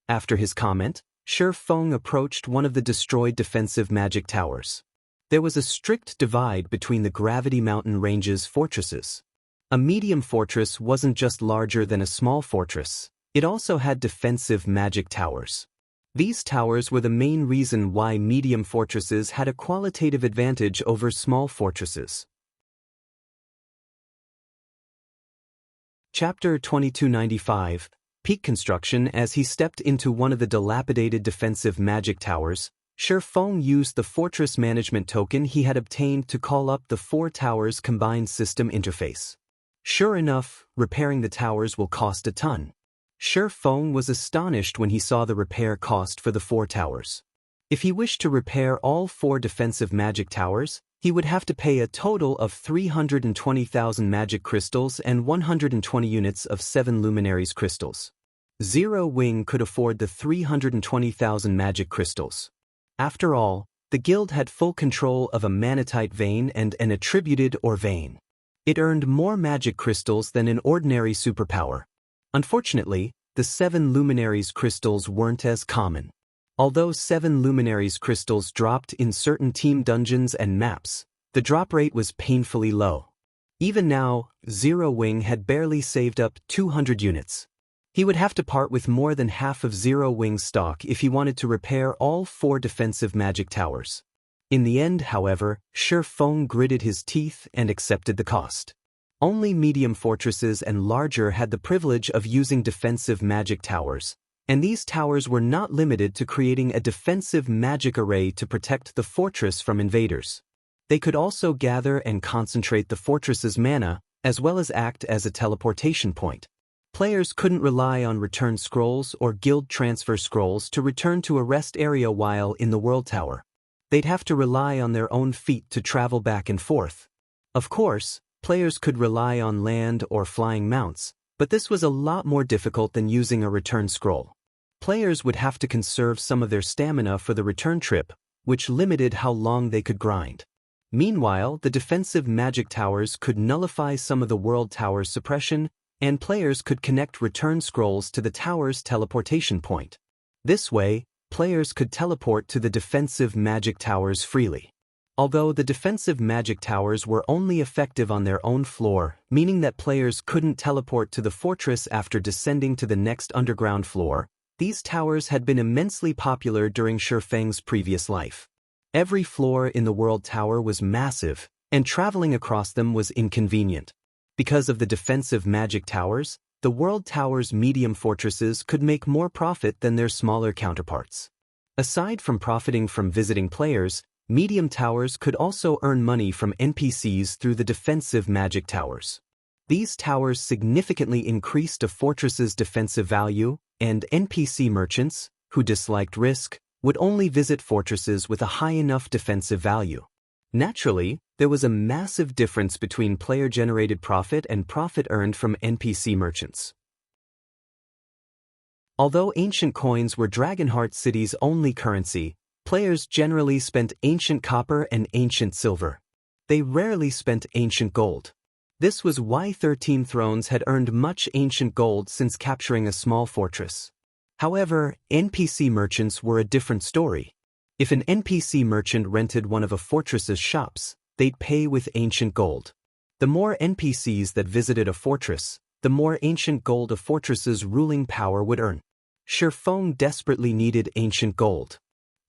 After his comment, Shifeng approached one of the destroyed defensive magic towers. There was a strict divide between the Gravity Mountain Range's fortresses. A medium fortress wasn't just larger than a small fortress, it also had defensive magic towers. These towers were the main reason why medium fortresses had a qualitative advantage over small fortresses. Chapter 2295, Peak Construction. As he stepped into one of the dilapidated defensive magic towers, Shifeng used the fortress management token he had obtained to call up the 4 towers' combined system interface. Sure enough, repairing the towers will cost a ton. Shi Feng was astonished when he saw the repair cost for the 4 towers. If he wished to repair all 4 defensive magic towers, he would have to pay a total of 320,000 magic crystals and 120 units of 7 luminaries crystals. Zero Wing could afford the 320,000 magic crystals. After all, the guild had full control of a manatite vein and an attributed ore vein. It earned more magic crystals than an ordinary superpower. Unfortunately, the 7 luminaries crystals weren't as common. Although 7 luminaries crystals dropped in certain team dungeons and maps, the drop rate was painfully low. Even now, Zero Wing had barely saved up 200 units. He would have to part with more than half of Zero Wing's stock if he wanted to repair all 4 defensive magic towers. In the end, however, Shi Feng gritted his teeth and accepted the cost. Only medium fortresses and larger had the privilege of using defensive magic towers, and these towers were not limited to creating a defensive magic array to protect the fortress from invaders. They could also gather and concentrate the fortress's mana, as well as act as a teleportation point. Players couldn't rely on return scrolls or guild transfer scrolls to return to a rest area while in the World Tower. They'd have to rely on their own feet to travel back and forth. Of course, players could rely on land or flying mounts, but this was a lot more difficult than using a return scroll. Players would have to conserve some of their stamina for the return trip, which limited how long they could grind. Meanwhile, the defensive magic towers could nullify some of the World Tower's suppression, and players could connect return scrolls to the tower's teleportation point. This way, players could teleport to the defensive magic towers freely. Although the defensive magic towers were only effective on their own floor, meaning that players couldn't teleport to the fortress after descending to the next underground floor, these towers had been immensely popular during Shi Feng's previous life. Every floor in the World Tower was massive, and traveling across them was inconvenient. Because of the defensive magic towers, the World Tower's medium fortresses could make more profit than their smaller counterparts. Aside from profiting from visiting players, medium towers could also earn money from NPCs through the defensive magic towers. These towers significantly increased a fortress's defensive value, and NPC merchants, who disliked risk, would only visit fortresses with a high enough defensive value. Naturally, there was a massive difference between player-generated profit and profit earned from NPC merchants. Although ancient coins were Dragonheart City's only currency, players generally spent ancient copper and ancient silver. They rarely spent ancient gold. This was why 13 Thrones had earned much ancient gold since capturing a small fortress. However, NPC merchants were a different story. If an NPC merchant rented one of a fortress's shops, they'd pay with ancient gold. The more NPCs that visited a fortress, the more ancient gold a fortress's ruling power would earn. Shi Feng desperately needed ancient gold.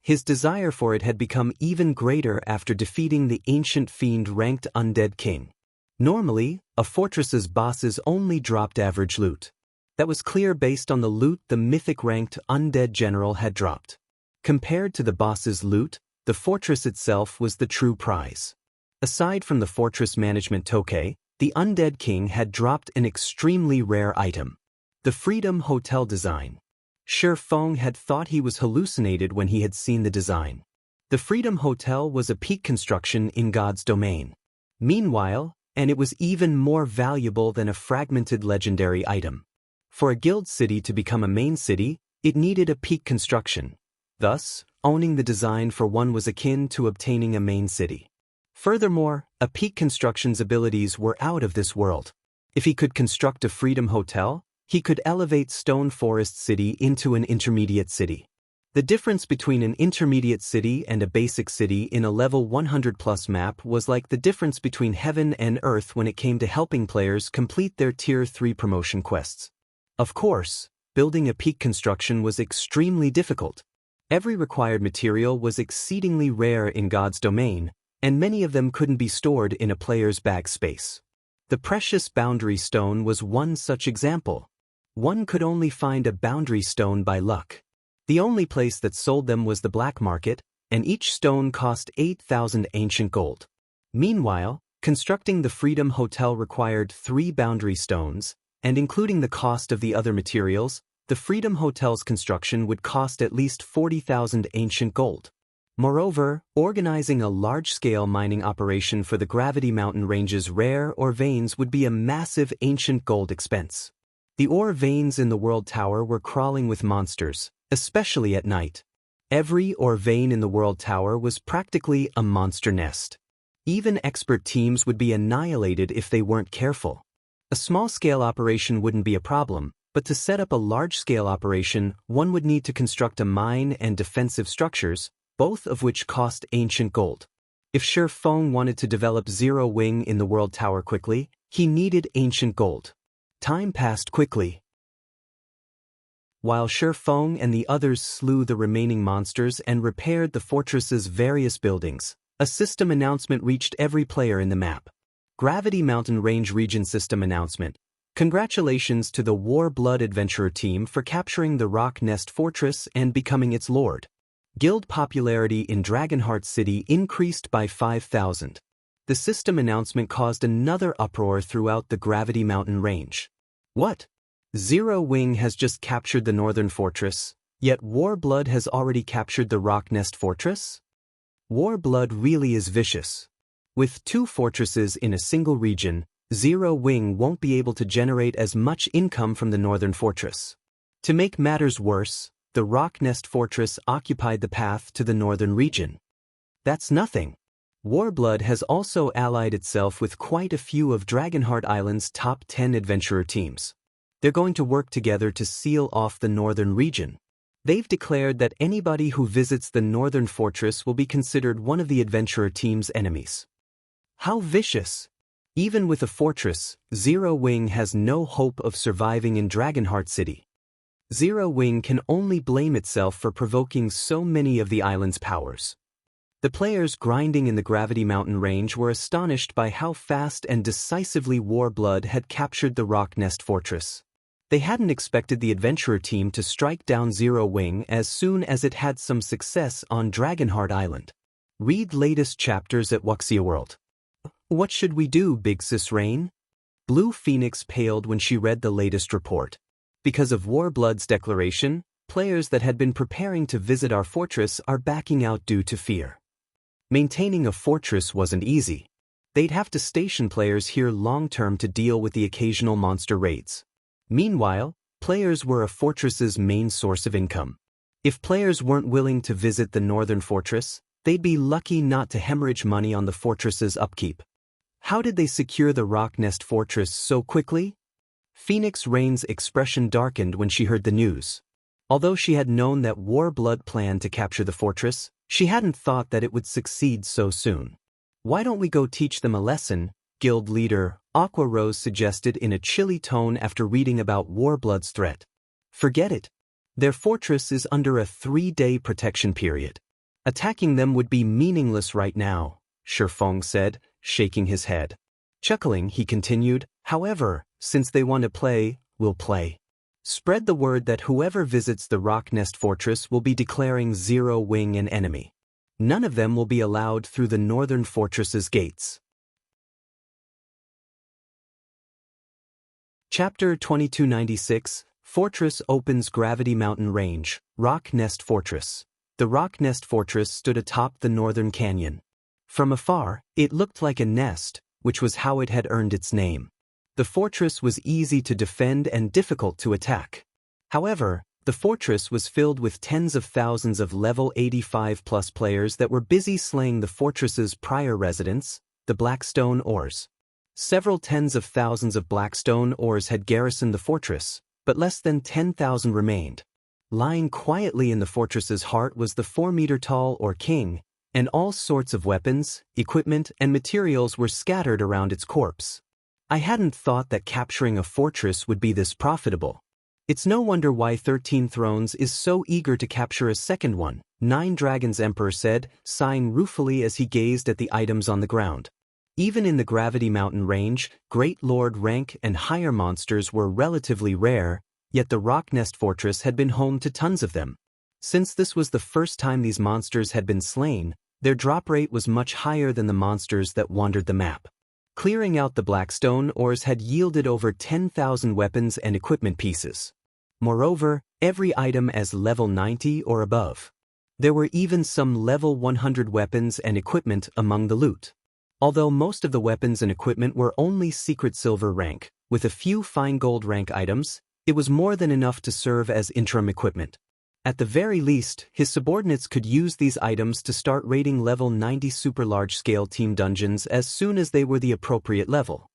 His desire for it had become even greater after defeating the ancient fiend-ranked undead king. Normally, a fortress's bosses only dropped average loot. That was clear based on the loot the mythic-ranked undead general had dropped. Compared to the boss's loot, the fortress itself was the true prize. Aside from the fortress management toke, the undead king had dropped an extremely rare item: the Freedom Hotel design. Shi Feng had thought he was hallucinated when he had seen the design. The Freedom Hotel was a peak construction in God's domain. Meanwhile, and it was even more valuable than a fragmented legendary item. For a guild city to become a main city, it needed a peak construction. Thus, owning the design for one was akin to obtaining a main city. Furthermore, a peak construction's abilities were out of this world. If he could construct a Freedom Hotel, he could elevate Stone Forest City into an intermediate city. The difference between an intermediate city and a basic city in a level 100+ map was like the difference between heaven and earth when it came to helping players complete their Tier 3 promotion quests. Of course, building a peak construction was extremely difficult. Every required material was exceedingly rare in God's domain, and many of them couldn't be stored in a player's bag space. The precious boundary stone was one such example. One could only find a boundary stone by luck. The only place that sold them was the black market, and each stone cost 8,000 ancient gold. Meanwhile, constructing the Freedom Hotel required 3 boundary stones, and including the cost of the other materials, the Freedom Hotel's construction would cost at least 40,000 ancient gold. Moreover, organizing a large-scale mining operation for the Gravity Mountain Range's rare ore veins would be a massive ancient gold expense. The ore veins in the World Tower were crawling with monsters, especially at night. Every ore vein in the World Tower was practically a monster nest. Even expert teams would be annihilated if they weren't careful. A small-scale operation wouldn't be a problem, but to set up a large-scale operation, one would need to construct a mine and defensive structures, both of which cost ancient gold. If Shi Feng wanted to develop Zero Wing in the World Tower quickly, he needed ancient gold. Time passed quickly. While Shi Feng and the others slew the remaining monsters and repaired the fortress's various buildings, a system announcement reached every player in the map. Gravity Mountain Range Region System Announcement. Congratulations to the War Blood Adventurer team for capturing the Rock Nest Fortress and becoming its lord. Guild popularity in Dragonheart City increased by 5,000. The system announcement caused another uproar throughout the Gravity Mountain Range. What? Zero Wing has just captured the Northern Fortress, yet Warblood has already captured the Rock Nest Fortress? Warblood really is vicious. With 2 fortresses in a single region, Zero Wing won't be able to generate as much income from the Northern Fortress. To make matters worse, the Rock Nest Fortress occupied the path to the northern region. That's nothing. Warblood has also allied itself with quite a few of Dragonheart Island's top 10 adventurer teams. They're going to work together to seal off the northern region. They've declared that anybody who visits the northern fortress will be considered one of the adventurer team's enemies. How vicious! Even with a fortress, Zero Wing has no hope of surviving in Dragonheart City. Zero Wing can only blame itself for provoking so many of the island's powers. The players grinding in the Gravity Mountain Range were astonished by how fast and decisively Warblood had captured the Rock Nest Fortress. They hadn't expected the adventurer team to strike down Zero Wing as soon as it had some success on Dragonheart Island. Read latest chapters at Wuxia World. What should we do, Big Sis Rain? Blue Phoenix paled when she read the latest report. Because of Warblood's declaration, players that had been preparing to visit our fortress are backing out due to fear. Maintaining a fortress wasn't easy. They'd have to station players here long-term to deal with the occasional monster raids. Meanwhile, players were a fortress's main source of income. If players weren't willing to visit the northern fortress, they'd be lucky not to hemorrhage money on the fortress's upkeep. How did they secure the Rock Nest Fortress so quickly? Phoenix Rain's expression darkened when she heard the news. Although she had known that Warblood planned to capture the fortress, she hadn't thought that it would succeed so soon. Why don't we go teach them a lesson? Guild leader Aqua Rose suggested in a chilly tone after reading about Warblood's threat. Forget it. Their fortress is under a 3-day protection period. Attacking them would be meaningless right now, Shi Feng said, shaking his head. Chuckling, he continued, however, since they want to play, we'll play. Spread the word that whoever visits the Rock Nest Fortress will be declaring Zero Wing an enemy. None of them will be allowed through the northern fortress's gates. Chapter 2296, Fortress opens Gravity Mountain Range, Rock Nest Fortress. The Rock Nest Fortress stood atop the northern canyon. From afar, it looked like a nest, which was how it had earned its name. The fortress was easy to defend and difficult to attack. However, the fortress was filled with tens of thousands of level 85+ players that were busy slaying the fortress's prior residents, the Blackstone Ores. Several tens of thousands of Blackstone Ores had garrisoned the fortress, but less than 10,000 remained. Lying quietly in the fortress's heart was the 4-meter-tall Ore King, and all sorts of weapons, equipment, and materials were scattered around its corpse. I hadn't thought that capturing a fortress would be this profitable. It's no wonder why 13 Thrones is so eager to capture a second one, 9 Dragons Emperor said, sighing ruefully as he gazed at the items on the ground. Even in the Gravity Mountain Range, Great Lord rank and higher monsters were relatively rare, yet the Rock Nest Fortress had been home to tons of them. Since this was the first time these monsters had been slain, their drop rate was much higher than the monsters that wandered the map. Clearing out the Blackstone ores had yielded over 10,000 weapons and equipment pieces. Moreover, every item as level 90 or above. There were even some level 100 weapons and equipment among the loot. Although most of the weapons and equipment were only secret silver rank, with a few fine gold rank items, it was more than enough to serve as interim equipment. At the very least, his subordinates could use these items to start raiding level 90 super large-scale team dungeons as soon as they were the appropriate level.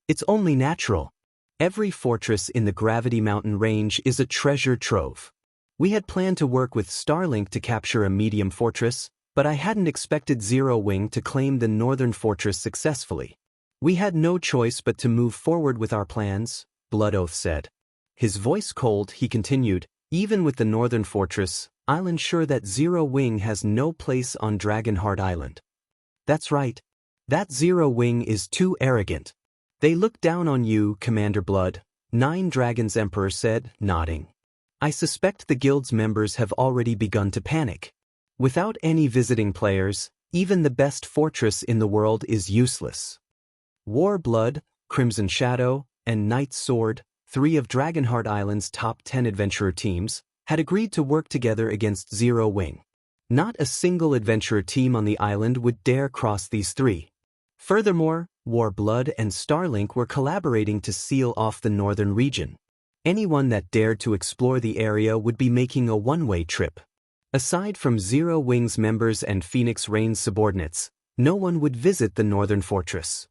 It's only natural. Every fortress in the Gravity Mountain range is a treasure trove. We had planned to work with Starlink to capture a medium fortress, but I hadn't expected Zero Wing to claim the northern fortress successfully. We had no choice but to move forward with our plans, Blood Oath said. His voice cold, he continued, even with the northern fortress, I'll ensure that Zero Wing has no place on Dragonheart Island. That's right. That Zero Wing is too arrogant. They look down on you, Commander Blood, Nine Dragons Emperor said, nodding. I suspect the guild's members have already begun to panic. Without any visiting players, even the best fortress in the world is useless. War Blood, Crimson Shadow, and Knight's Sword, three of Dragonheart Island's top 10 adventurer teams, had agreed to work together against Zero Wing. Not a single adventurer team on the island would dare cross these three. Furthermore, War Blood and Starlink were collaborating to seal off the northern region. Anyone that dared to explore the area would be making a one-way trip. Aside from Zero Wing's members and Phoenix Rain's subordinates, no one would visit the northern fortress.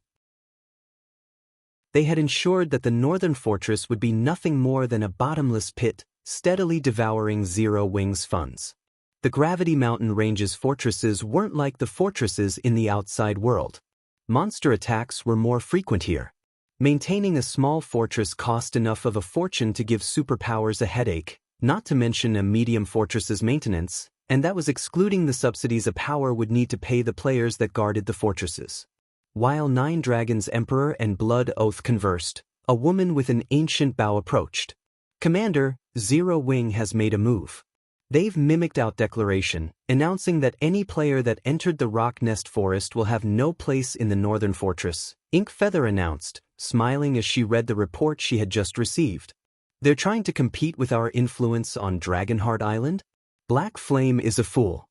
They had ensured that the northern fortress would be nothing more than a bottomless pit, steadily devouring Zero Wing's funds. The Gravity Mountain Range's fortresses weren't like the fortresses in the outside world. Monster attacks were more frequent here. Maintaining a small fortress cost enough of a fortune to give superpowers a headache, not to mention a medium fortress's maintenance, and that was excluding the subsidies a power would need to pay the players that guarded the fortresses. While Nine Dragons Emperor and Blood Oath conversed, a woman with an ancient bow approached. Commander, Zero Wing has made a move. They've mimicked out declaration, announcing that any player that entered the Rock Nest Forest will have no place in the northern fortress, Ink Feather announced, smiling as she read the report she had just received. They're trying to compete with our influence on Dragonheart Island? Black Flame is a fool.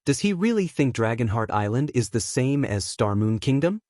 Does he really think Dragonheart Island is the same as Starmoon Kingdom?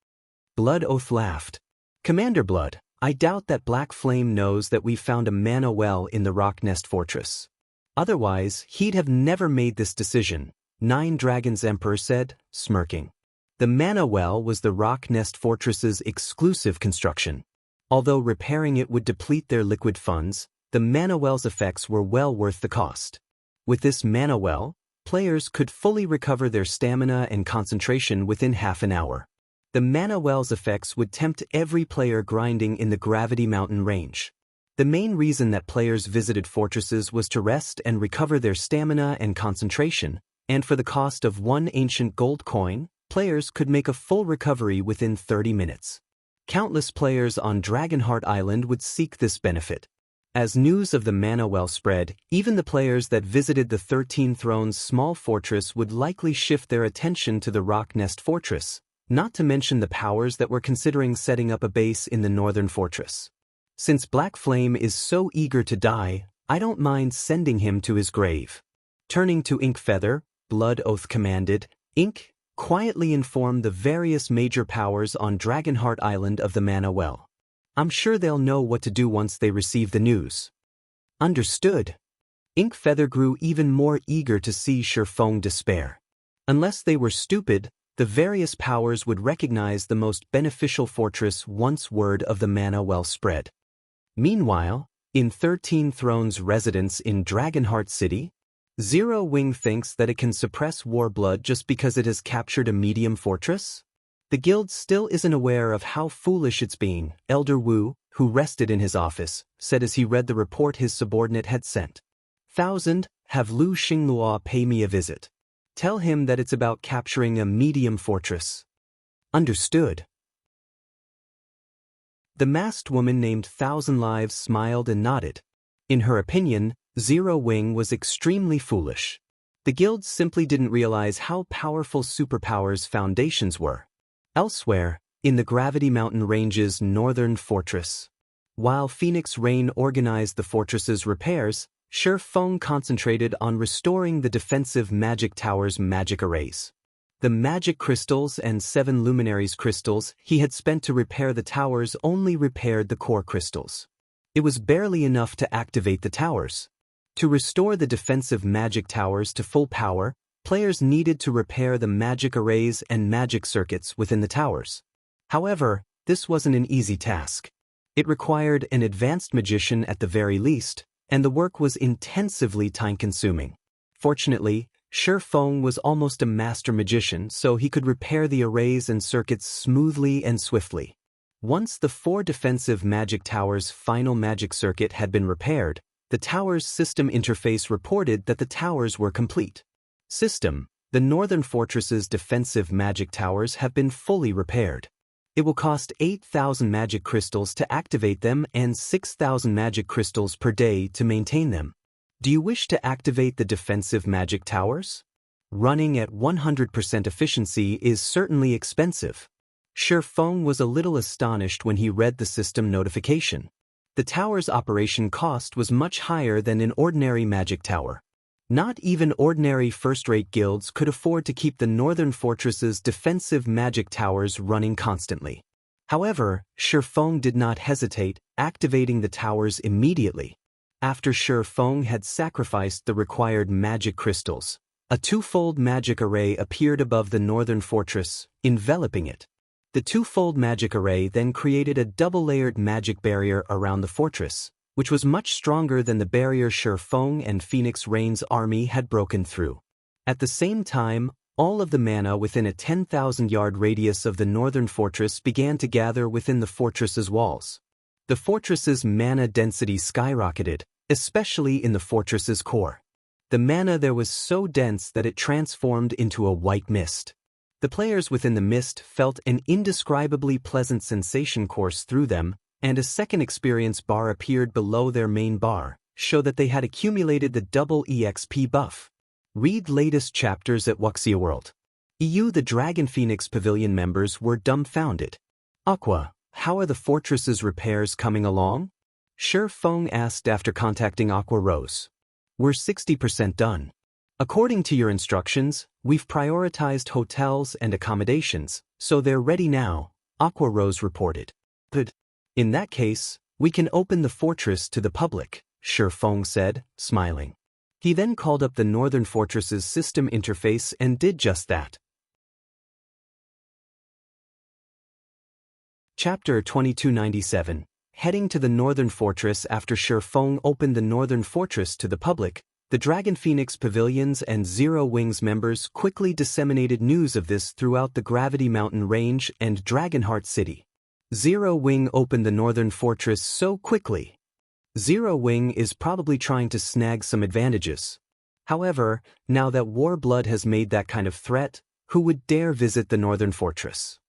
Blood Oath laughed. Commander Blood, I doubt that Black Flame knows that we've found a mana well in the Rock Nest Fortress. Otherwise, he'd have never made this decision, Nine Dragons Emperor said, smirking. The mana well was the Rock Nest Fortress's exclusive construction. Although repairing it would deplete their liquid funds, the mana well's effects were well worth the cost. With this mana well, players could fully recover their stamina and concentration within half an hour. The mana well's effects would tempt every player grinding in the Gravity Mountain range. The main reason that players visited fortresses was to rest and recover their stamina and concentration, and for the cost of one ancient gold coin, players could make a full recovery within 30 minutes. Countless players on Dragonheart Island would seek this benefit. As news of the mana well spread, even the players that visited the 13 Thrones small fortress would likely shift their attention to the Rock Nest Fortress, not to mention the powers that were considering setting up a base in the northern fortress. Since Black Flame is so eager to die, I don't mind sending him to his grave. Turning to Ink Feather, Blood Oath commanded, Ink, quietly inform the various major powers on Dragonheart Island of the mana well. I'm sure they'll know what to do once they receive the news. Understood. Ink Feather grew even more eager to see Shurfeng despair. Unless they were stupid, the various powers would recognize the most beneficial fortress once word of the mana well spread. Meanwhile, in 13 Thrones' residence in Dragonheart City, Zero Wing thinks that it can suppress Warblood just because it has captured a medium fortress? The guild still isn't aware of how foolish it's being, Elder Wu, who rested in his office, said as he read the report his subordinate had sent. 1,000, have Lu Xinglua pay me a visit. Tell him that it's about capturing a medium fortress. Understood. The masked woman named 1,000 Lives smiled and nodded. In her opinion, Zero Wing was extremely foolish. The guild simply didn't realize how powerful superpowers foundations were. Elsewhere, in the Gravity Mountain Range's northern fortress. While Phoenix Rain organized the fortress's repairs, Shi Feng concentrated on restoring the defensive magic tower's magic arrays. The magic crystals and 7 luminaries crystals he had spent to repair the towers only repaired the core crystals. It was barely enough to activate the towers. To restore the defensive magic towers to full power, players needed to repair the magic arrays and magic circuits within the towers. However, this wasn't an easy task. It required an advanced magician at the very least, and the work was intensively time-consuming. Fortunately, Shi Feng was almost a master magician, so he could repair the arrays and circuits smoothly and swiftly. Once the 4 defensive magic towers' final magic circuit had been repaired, the tower's system interface reported that the towers were complete. System: the Northern Fortress's defensive magic towers have been fully repaired. It will cost 8,000 magic crystals to activate them and 6,000 magic crystals per day to maintain them. Do you wish to activate the defensive magic towers? Running at 100% efficiency is certainly expensive. Shi Feng was a little astonished when he read the system notification. The tower's operation cost was much higher than an ordinary magic tower. Not even ordinary first-rate guilds could afford to keep the Northern Fortress's defensive magic towers running constantly. However, Shi Feng did not hesitate, activating the towers immediately. After Shi Feng had sacrificed the required magic crystals, a 2-fold magic array appeared above the Northern Fortress, enveloping it. The 2-fold magic array then created a double-layered magic barrier around the fortress, which was much stronger than the barrier Shi Feng and Phoenix Rain's army had broken through. At the same time, all of the mana within a 10,000-yard radius of the Northern Fortress began to gather within the fortress's walls. The fortress's mana density skyrocketed, especially in the fortress's core. The mana there was so dense that it transformed into a white mist. The players within the mist felt an indescribably pleasant sensation course through them, and a second experience bar appeared below their main bar, show that they had accumulated the double EXP buff. Read latest chapters at Wuxia World. EU. The Dragon Phoenix Pavilion members were dumbfounded. Aqua, how are the fortress's repairs coming along? Shi Feng asked after contacting Aqua Rose. We're 60% done. According to your instructions, we've prioritized hotels and accommodations, so they're ready now, Aqua Rose reported. Good. In that case, we can open the fortress to the public, Shi Feng said, smiling. He then called up the Northern Fortress's system interface and did just that. Chapter 2297. Heading to the Northern Fortress. After Shi Feng opened the Northern Fortress to the public, the Dragon Phoenix Pavilions and Zero Wings members quickly disseminated news of this throughout the Gravity Mountain Range and Dragonheart City. Zero Wing opened the Northern Fortress so quickly. Zero Wing is probably trying to snag some advantages. However, now that Warblood has made that kind of threat, who would dare visit the Northern Fortress?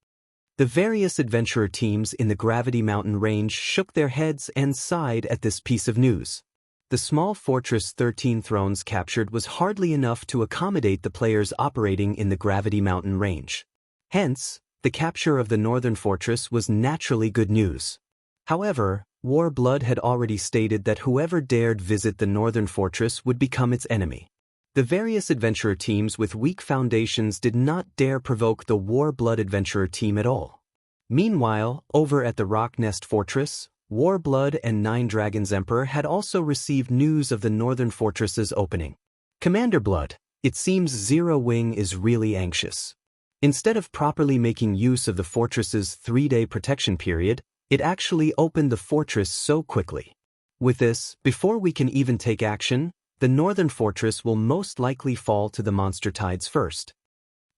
The various adventurer teams in the Gravity Mountain Range shook their heads and sighed at this piece of news. The small fortress 13 thrones captured was hardly enough to accommodate the players operating in the Gravity Mountain Range. Hence, the capture of the Northern Fortress was naturally good news. However, Warblood had already stated that whoever dared visit the Northern Fortress would become its enemy. The various adventurer teams with weak foundations did not dare provoke the Warblood adventurer team at all. Meanwhile, over at the Rock Nest Fortress, Warblood and 9 Dragons Emperor had also received news of the Northern Fortress's opening. Commander Blood, it seems Zero Wing is really anxious. Instead of properly making use of the fortress's 3-day protection period, it actually opened the fortress so quickly. With this, before we can even take action, the Northern Fortress will most likely fall to the monster tides first.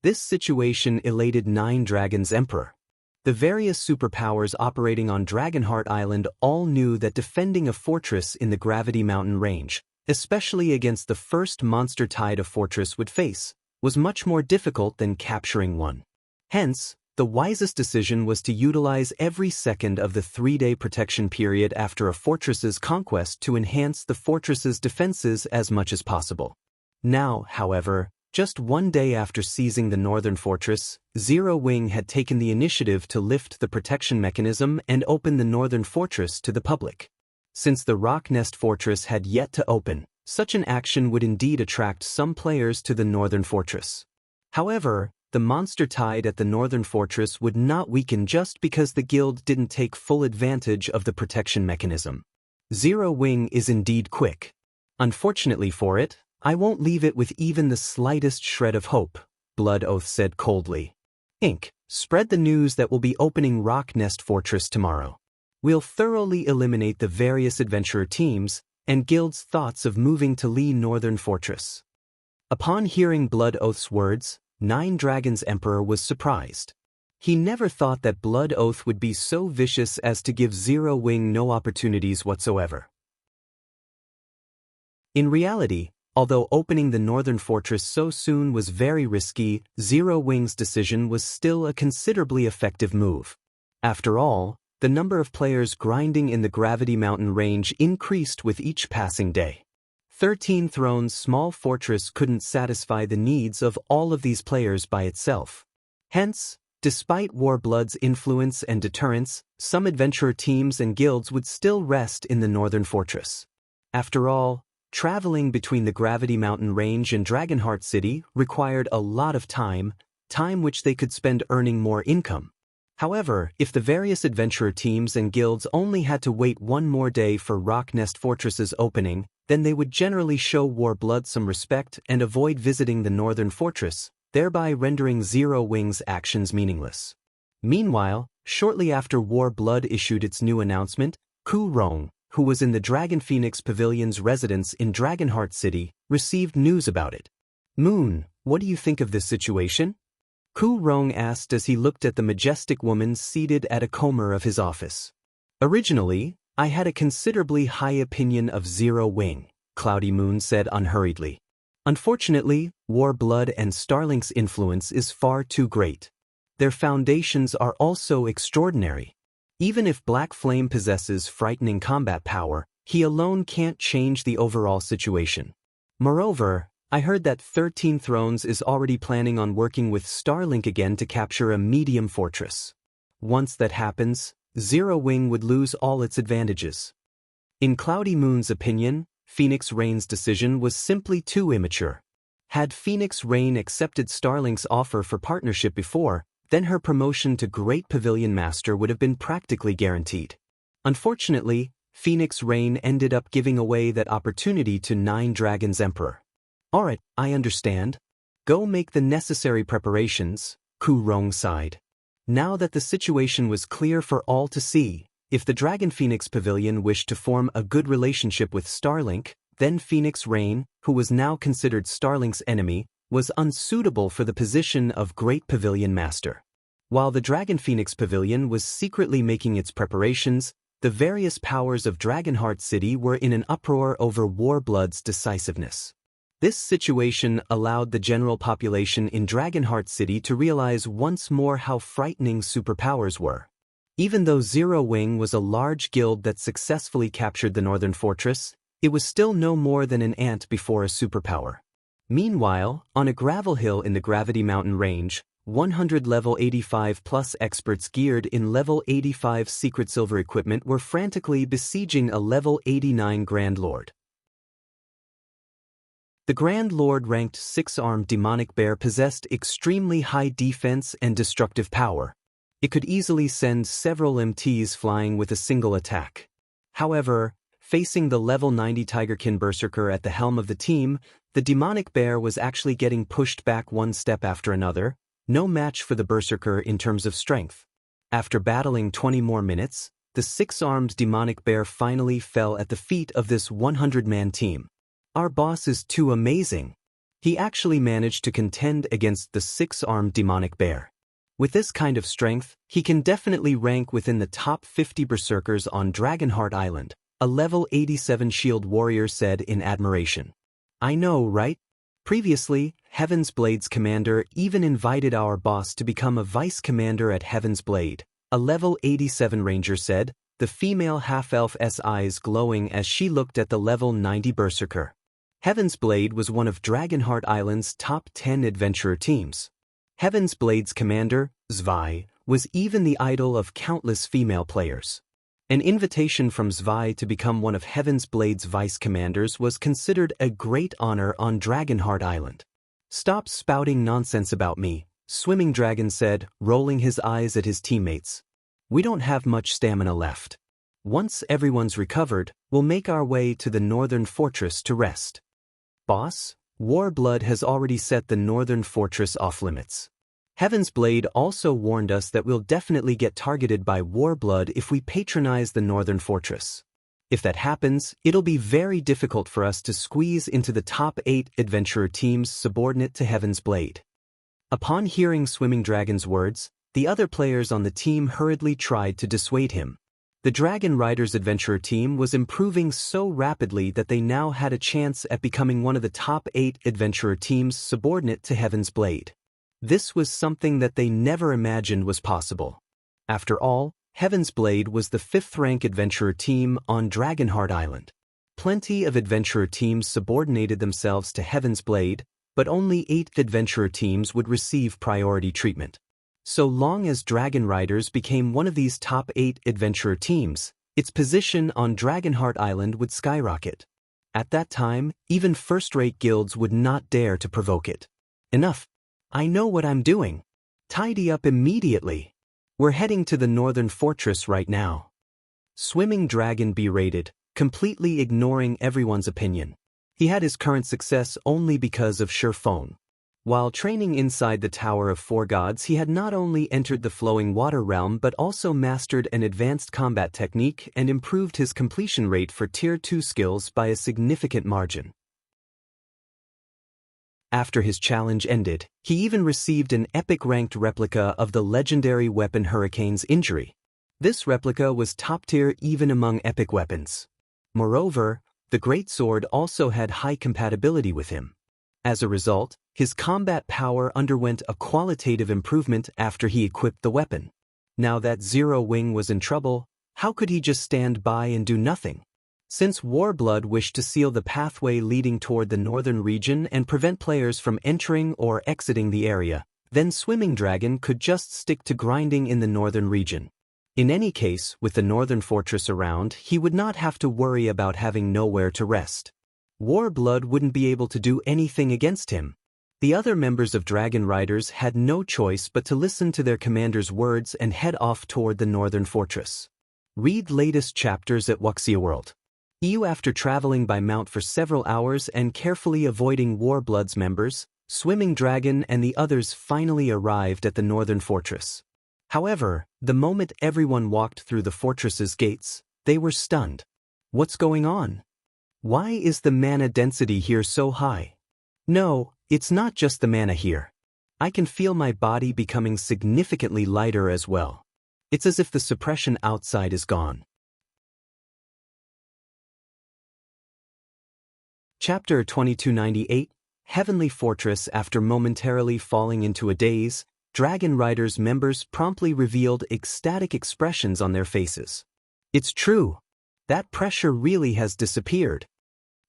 This situation elated 9 Dragons Emperor. The various superpowers operating on Dragonheart Island all knew that defending a fortress in the Gravity Mountain Range, especially against the first monster tide a fortress would face, was much more difficult than capturing one. Hence, the wisest decision was to utilize every second of the 3-day protection period after a fortress's conquest to enhance the fortress's defenses as much as possible. Now, however, Just one day after seizing the northern fortress, Zero Wing had taken the initiative to lift the protection mechanism and open the northern fortress to the public. Since the Rock Nest fortress had yet to open, such an action would indeed attract some players to the northern fortress. However, the monster tide at the northern fortress would not weaken just because the guild didn't take full advantage of the protection mechanism. Zero Wing is indeed quick. Unfortunately for it, I won't leave it with even the slightest shred of hope, Blood Oath said coldly. Inc. Spread the news that we'll be opening Rock Nest Fortress tomorrow. We'll thoroughly eliminate the various adventurer teams and guilds' thoughts of moving to Lee Northern Fortress. Upon hearing Blood Oath's words, Nine Dragons Emperor was surprised. He never thought that Blood Oath would be so vicious as to give Zero Wing no opportunities whatsoever. In reality, although opening the northern fortress so soon was very risky, Zero Wing's decision was still a considerably effective move. After all, the number of players grinding in the Gravity Mountain range increased with each passing day. 13 Thrones' small fortress couldn't satisfy the needs of all of these players by itself. Hence, despite Warblood's influence and deterrence, some adventurer teams and guilds would still rest in the northern fortress. After all, traveling between the Gravity Mountain range and Dragonheart City required a lot of time which they could spend earning more income. However, if the various adventurer teams and guilds only had to wait one more day for Rock Nest Fortress's opening, then they would generally show Warblood some respect and avoid visiting the northern fortress, thereby rendering Zero Wing's actions meaningless. Meanwhile, shortly after Warblood issued its new announcement, Ku Rong, who was in the Dragon Phoenix Pavilion's residence in Dragonheart City, received news about it. Moon, what do you think of this situation? Ku Rong asked as he looked at the majestic woman seated at a corner of his office. Originally, I had a considerably high opinion of Zero Wing, Cloudy Moon said unhurriedly. Unfortunately, Warblood and Starlink's influence is far too great. Their foundations are also extraordinary. Even if Black Flame possesses frightening combat power, he alone can't change the overall situation. Moreover, I heard that 13 Thrones is already planning on working with Starlink again to capture a medium fortress. Once that happens, Zero Wing would lose all its advantages. In Cloudy Moon's opinion, Phoenix Rain's decision was simply too immature. Had Phoenix Rain accepted Starlink's offer for partnership before, then her promotion to Great Pavilion Master would have been practically guaranteed. Unfortunately, Phoenix Rain ended up giving away that opportunity to Nine Dragons Emperor. Alright, I understand. Go make the necessary preparations, Ku Rong sighed. Now that the situation was clear for all to see, if the Dragon Phoenix Pavilion wished to form a good relationship with Starlink, then Phoenix Rain, who was now considered Starlink's enemy, was unsuitable for the position of Great Pavilion Master. While the Dragon Phoenix Pavilion was secretly making its preparations, the various powers of Dragonheart City were in an uproar over Warblood's decisiveness. This situation allowed the general population in Dragonheart City to realize once more how frightening superpowers were. Even though Zero Wing was a large guild that successfully captured the northern fortress, it was still no more than an ant before a superpower. Meanwhile, on a gravel hill in the Gravity Mountain range, 100 level 85 plus experts geared in level 85 secret silver equipment were frantically besieging a level 89 Grand Lord. The Grand Lord ranked 6-armed demonic bear possessed extremely high defense and destructive power. It could easily send several MTs flying with a single attack. However, facing the level 90 Tigerkin Berserker at the helm of the team, the demonic bear was actually getting pushed back one step after another, no match for the Berserker in terms of strength. After battling 20 more minutes, the 6-armed demonic bear finally fell at the feet of this 100-man team. Our boss is too amazing. He actually managed to contend against the 6-armed demonic bear. With this kind of strength, he can definitely rank within the top 50 Berserkers on Dragonheart Island, a level 87 shield warrior said in admiration. I know, right? Previously, Heaven's Blade's commander even invited our boss to become a vice commander at Heaven's Blade, a level 87 ranger said, the female half-elf's eyes glowing as she looked at the level 90 Berserker. Heaven's Blade was one of Dragonheart Island's top 10 adventurer teams. Heaven's Blade's commander, Zwei, was even the idol of countless female players. An invitation from Zwei to become one of Heaven's Blade's vice-commanders was considered a great honor on Dragonheart Island. "Stop spouting nonsense about me," Swimming Dragon said, rolling his eyes at his teammates. "We don't have much stamina left. Once everyone's recovered, we'll make our way to the northern fortress to rest." "Boss, Warblood has already set the northern fortress off-limits. Heaven's Blade also warned us that we'll definitely get targeted by Warblood if we patronize the northern fortress. If that happens, it'll be very difficult for us to squeeze into the top 8 adventurer teams subordinate to Heaven's Blade." Upon hearing Swimming Dragon's words, the other players on the team hurriedly tried to dissuade him. The Dragon Riders adventurer team was improving so rapidly that they now had a chance at becoming one of the top 8 adventurer teams subordinate to Heaven's Blade. This was something that they never imagined was possible. After all, Heaven's Blade was the 5th-rank adventurer team on Dragonheart Island. Plenty of adventurer teams subordinated themselves to Heaven's Blade, but only 8 adventurer teams would receive priority treatment. So long as Dragon Riders became one of these top 8 adventurer teams, its position on Dragonheart Island would skyrocket. At that time, even first-rate guilds would not dare to provoke it. "Enough. I know what I'm doing. Tidy up immediately. We're heading to the northern fortress right now." Swimming Dragon berated, completely ignoring everyone's opinion. He had his current success only because of sure phone. While training inside the Tower of Four Gods, he had not only entered the flowing water realm but also mastered an advanced combat technique and improved his completion rate for Tier 2 skills by a significant margin. After his challenge ended, he even received an epic-ranked replica of the legendary weapon Hurricane's Injury. This replica was top-tier even among epic weapons. Moreover, the Greatsword also had high compatibility with him. As a result, his combat power underwent a qualitative improvement after he equipped the weapon. Now that Zero Wing was in trouble, how could he just stand by and do nothing? Since Warblood wished to seal the pathway leading toward the northern region and prevent players from entering or exiting the area, then Swimming Dragon could just stick to grinding in the northern region. In any case, with the northern fortress around, he would not have to worry about having nowhere to rest. Warblood wouldn't be able to do anything against him. The other members of Dragon Riders had no choice but to listen to their commander's words and head off toward the northern fortress. Read latest chapters at Wuxia World. After traveling by mount for several hours and carefully avoiding Warblood's members, Swimming Dragon and the others finally arrived at the northern fortress. However, the moment everyone walked through the fortress's gates, they were stunned. What's going on? Why is the mana density here so high? No, it's not just the mana here. I can feel my body becoming significantly lighter as well. It's as if the suppression outside is gone. Chapter 2298, Heavenly Fortress. After momentarily falling into a daze, Dragon Riders members promptly revealed ecstatic expressions on their faces. "It's true. That pressure really has disappeared.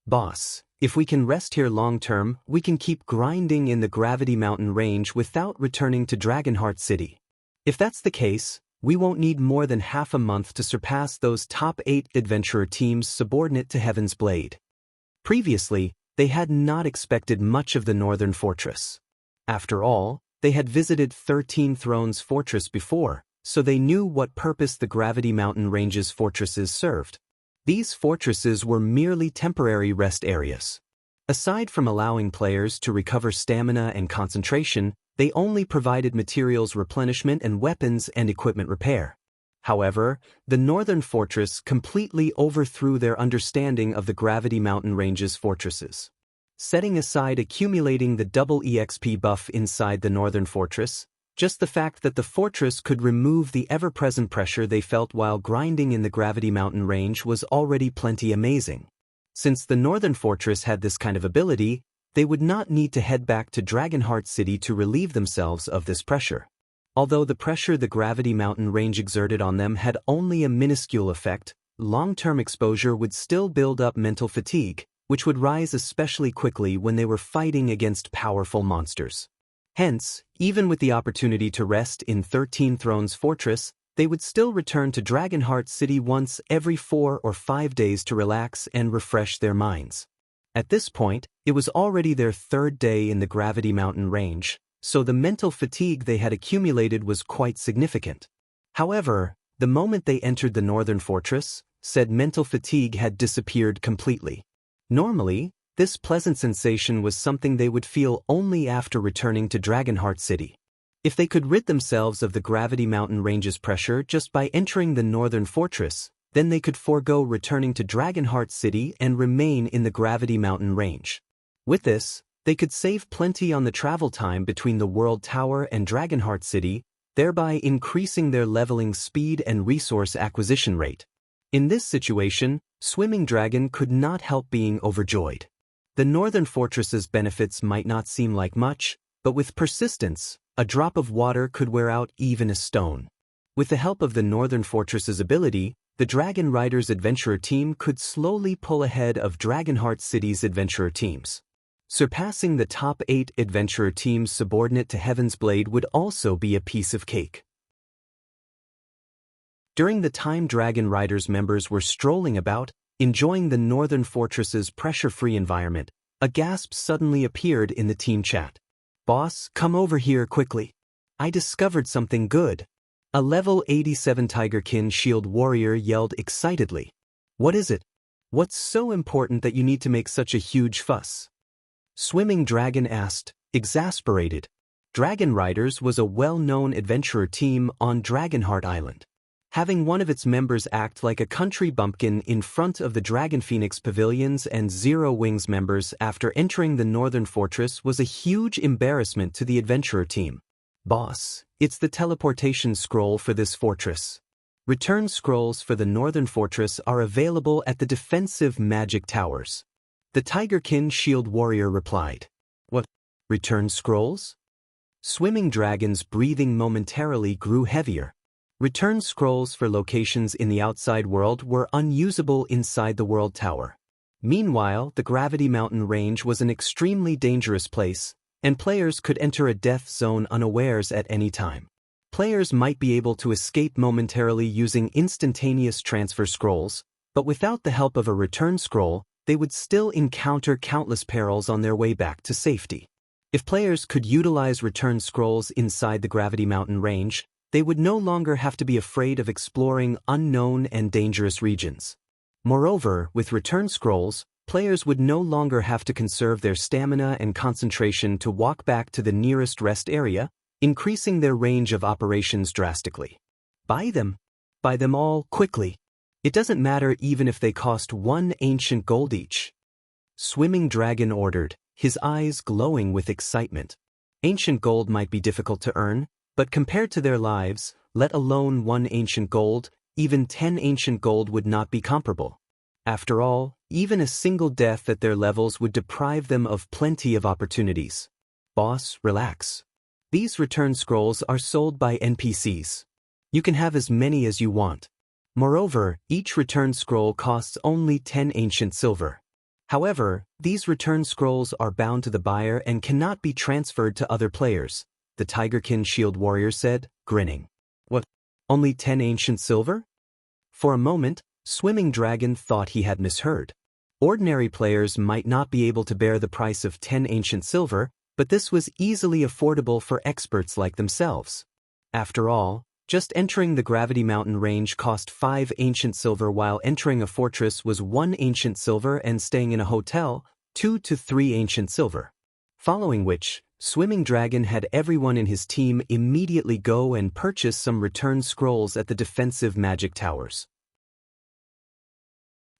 Boss, if we can rest here long-term, we can keep grinding in the Gravity Mountain range without returning to Dragonheart City. If that's the case, we won't need more than half a month to surpass those top 8 adventurer teams subordinate to Heaven's Blade." Previously, they had not expected much of the northern fortress. After all, they had visited 13 Thrones Fortress before, so they knew what purpose the Gravity Mountain Range's fortresses served. These fortresses were merely temporary rest areas. Aside from allowing players to recover stamina and concentration, they only provided materials replenishment and weapons and equipment repair. However, the northern fortress completely overthrew their understanding of the Gravity Mountain Range's fortresses. Setting aside accumulating the double EXP buff inside the northern fortress, just the fact that the fortress could remove the ever-present pressure they felt while grinding in the Gravity Mountain Range was already plenty amazing. Since the northern fortress had this kind of ability, they would not need to head back to Dragonheart City to relieve themselves of this pressure. Although the pressure the Gravity Mountain Range exerted on them had only a minuscule effect, long-term exposure would still build up mental fatigue, which would rise especially quickly when they were fighting against powerful monsters. Hence, even with the opportunity to rest in 13 Thrones Fortress, they would still return to Dragonheart City once every 4 or 5 days to relax and refresh their minds. At this point, it was already their 3rd day in the Gravity Mountain range, so the mental fatigue they had accumulated was quite significant. However, the moment they entered the Northern Fortress, said mental fatigue had disappeared completely. Normally, this pleasant sensation was something they would feel only after returning to Dragonheart City. If they could rid themselves of the Gravity Mountain range's pressure just by entering the Northern Fortress, then they could forego returning to Dragonheart City and remain in the Gravity Mountain range. With this, they could save plenty on the travel time between the World Tower and Dragonheart City, thereby increasing their leveling speed and resource acquisition rate. In this situation, Swimming Dragon could not help being overjoyed. The Northern Fortress's benefits might not seem like much, but with persistence, a drop of water could wear out even a stone. With the help of the Northern Fortress's ability, the Dragon Riders Adventurer team could slowly pull ahead of Dragonheart City's adventurer teams. Surpassing the top 8 adventurer teams subordinate to Heaven's Blade would also be a piece of cake. During the time Dragon Riders members were strolling about, enjoying the Northern Fortress's pressure-free environment, a gasp suddenly appeared in the team chat. "Boss, come over here quickly. I discovered something good." A level 87 Tigerkin Shield warrior yelled excitedly. "What is it? What's so important that you need to make such a huge fuss?" Swimming Dragon asked, exasperated. Dragon Riders was a well-known adventurer team on Dragonheart Island. Having one of its members act like a country bumpkin in front of the Dragon Phoenix pavilions and Zero Wings members after entering the Northern Fortress was a huge embarrassment to the adventurer team. "Boss, it's the teleportation scroll for this fortress. Return scrolls for the Northern Fortress are available at the defensive magic towers." The Tigerkin Shield warrior replied. "What? Return scrolls?" Swimming Dragon's breathing momentarily grew heavier. Return scrolls for locations in the outside world were unusable inside the World Tower. Meanwhile, the Gravity Mountain range was an extremely dangerous place, and players could enter a death zone unawares at any time. Players might be able to escape momentarily using instantaneous transfer scrolls, but without the help of a return scroll, they would still encounter countless perils on their way back to safety. If players could utilize return scrolls inside the Gravity Mountain range, they would no longer have to be afraid of exploring unknown and dangerous regions. Moreover, with return scrolls, players would no longer have to conserve their stamina and concentration to walk back to the nearest rest area, increasing their range of operations drastically. Buy them. Buy them all, quickly. It doesn't matter even if they cost 1 ancient gold each. Swimming Dragon ordered, his eyes glowing with excitement. Ancient gold might be difficult to earn, but compared to their lives, let alone 1 ancient gold, even 10 ancient gold would not be comparable. After all, even a single death at their levels would deprive them of plenty of opportunities. Boss, relax. These return scrolls are sold by NPCs. You can have as many as you want. Moreover, each return scroll costs only 10 ancient silver. However, these return scrolls are bound to the buyer and cannot be transferred to other players, the Tigerkin Shield warrior said, grinning. "What? Only 10 ancient silver?" For a moment, Swimming Dragon thought he had misheard. Ordinary players might not be able to bear the price of 10 ancient silver, but this was easily affordable for experts like themselves. After all, just entering the Gravity Mountain range cost 5 ancient silver, while entering a fortress was 1 ancient silver and staying in a hotel, 2 to 3 ancient silver. Following which, Swimming Dragon had everyone in his team immediately go and purchase some return scrolls at the defensive magic towers.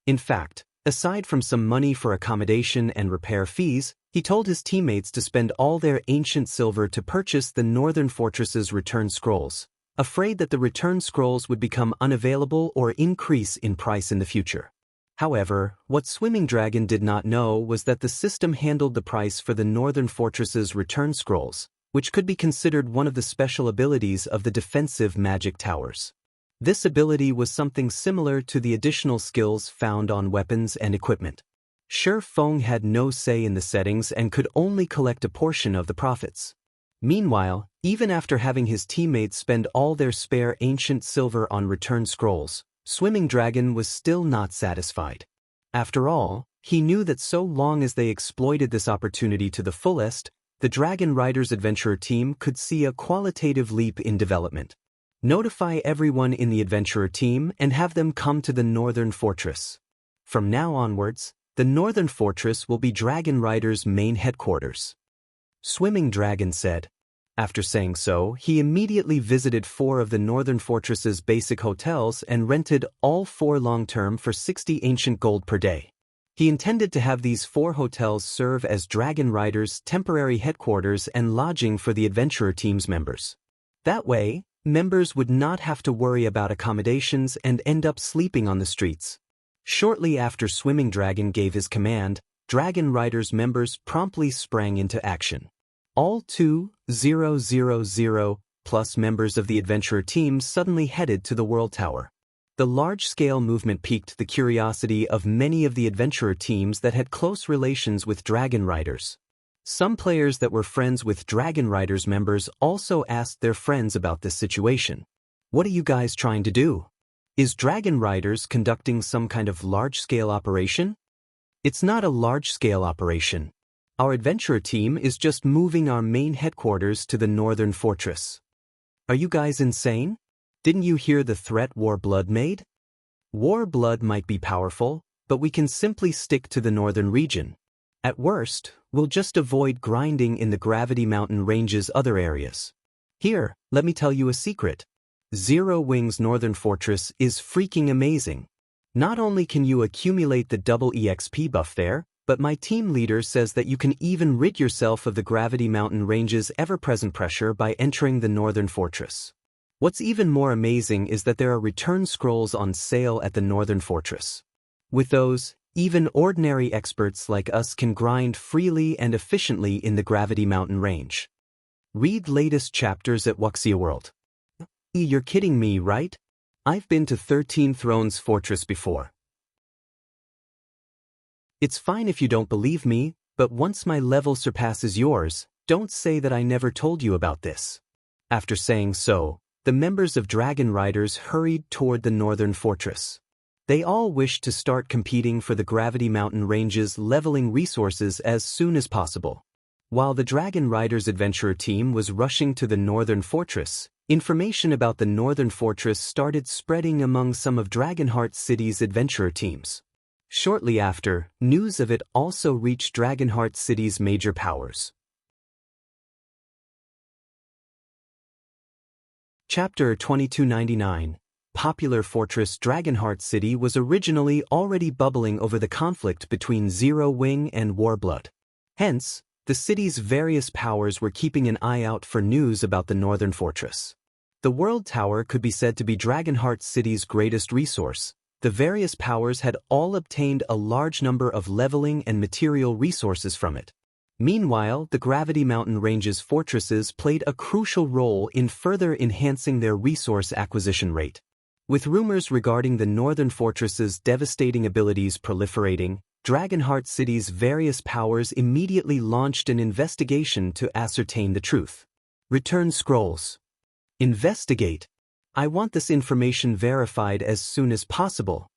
In fact, aside from some money for accommodation and repair fees, he told his teammates to spend all their ancient silver to purchase the Northern Fortress's return scrolls, afraid that the return scrolls would become unavailable or increase in price in the future. However, what Swimming Dragon did not know was that the system handled the price for the Northern Fortress's return scrolls, which could be considered one of the special abilities of the defensive magic towers. This ability was something similar to the additional skills found on weapons and equipment. Shi Feng had no say in the settings and could only collect a portion of the profits. Meanwhile, even after having his teammates spend all their spare ancient silver on return scrolls, Swimming Dragon was still not satisfied. After all, he knew that so long as they exploited this opportunity to the fullest, the Dragon Riders Adventurer team could see a qualitative leap in development. Notify everyone in the Adventurer team and have them come to the Northern Fortress. From now onwards, the Northern Fortress will be Dragon Riders' main headquarters. Swimming Dragon said. After saying so, he immediately visited 4 of the Northern Fortress's basic hotels and rented all 4 long-term for 60 ancient gold per day. He intended to have these 4 hotels serve as Dragon Riders' temporary headquarters and lodging for the Adventurer team's members. That way, members would not have to worry about accommodations and end up sleeping on the streets. Shortly after Swimming Dragon gave his command, Dragon Riders members promptly sprang into action. All 2,000 plus members of the Adventurer team suddenly headed to the World Tower. The large-scale movement piqued the curiosity of many of the Adventurer teams that had close relations with Dragon Riders. Some players that were friends with Dragon Riders members also asked their friends about this situation. What are you guys trying to do? Is Dragon Riders conducting some kind of large-scale operation? It's not a large-scale operation. Our Adventurer team is just moving our main headquarters to the Northern Fortress. Are you guys insane? Didn't you hear the threat Warblood made? Warblood might be powerful, but we can simply stick to the northern region. At worst, we'll just avoid grinding in the Gravity Mountain Range's other areas. Here, let me tell you a secret. Zero Wing's Northern Fortress is freaking amazing. Not only can you accumulate the double EXP buff there, but my team leader says that you can even rid yourself of the Gravity Mountain Range's ever-present pressure by entering the Northern Fortress. What's even more amazing is that there are return scrolls on sale at the Northern Fortress. With those, even ordinary experts like us can grind freely and efficiently in the Gravity Mountain Range. Read latest chapters at Wuxia World. You're kidding me, right? I've been to 13 Thrones Fortress before. It's fine if you don't believe me, but once my level surpasses yours, don't say that I never told you about this. After saying so, the members of Dragon Riders hurried toward the Northern Fortress. They all wished to start competing for the Gravity Mountain Range's leveling resources as soon as possible. While the Dragon Riders Adventurer team was rushing to the Northern Fortress, information about the Northern Fortress started spreading among some of Dragonheart City's adventurer teams. Shortly after, news of it also reached Dragonheart City's major powers. Chapter 2299. Popular fortress Dragonheart City was originally already bubbling over the conflict between Zero Wing and Warblood. Hence, the city's various powers were keeping an eye out for news about the Northern Fortress. The World Tower could be said to be Dragonheart City's greatest resource. The various powers had all obtained a large number of leveling and material resources from it. Meanwhile, the Gravity Mountain Range's fortresses played a crucial role in further enhancing their resource acquisition rate. With rumors regarding the Northern Fortress's devastating abilities proliferating, Dragonheart City's various powers immediately launched an investigation to ascertain the truth. Return scrolls. Investigate. I want this information verified as soon as possible.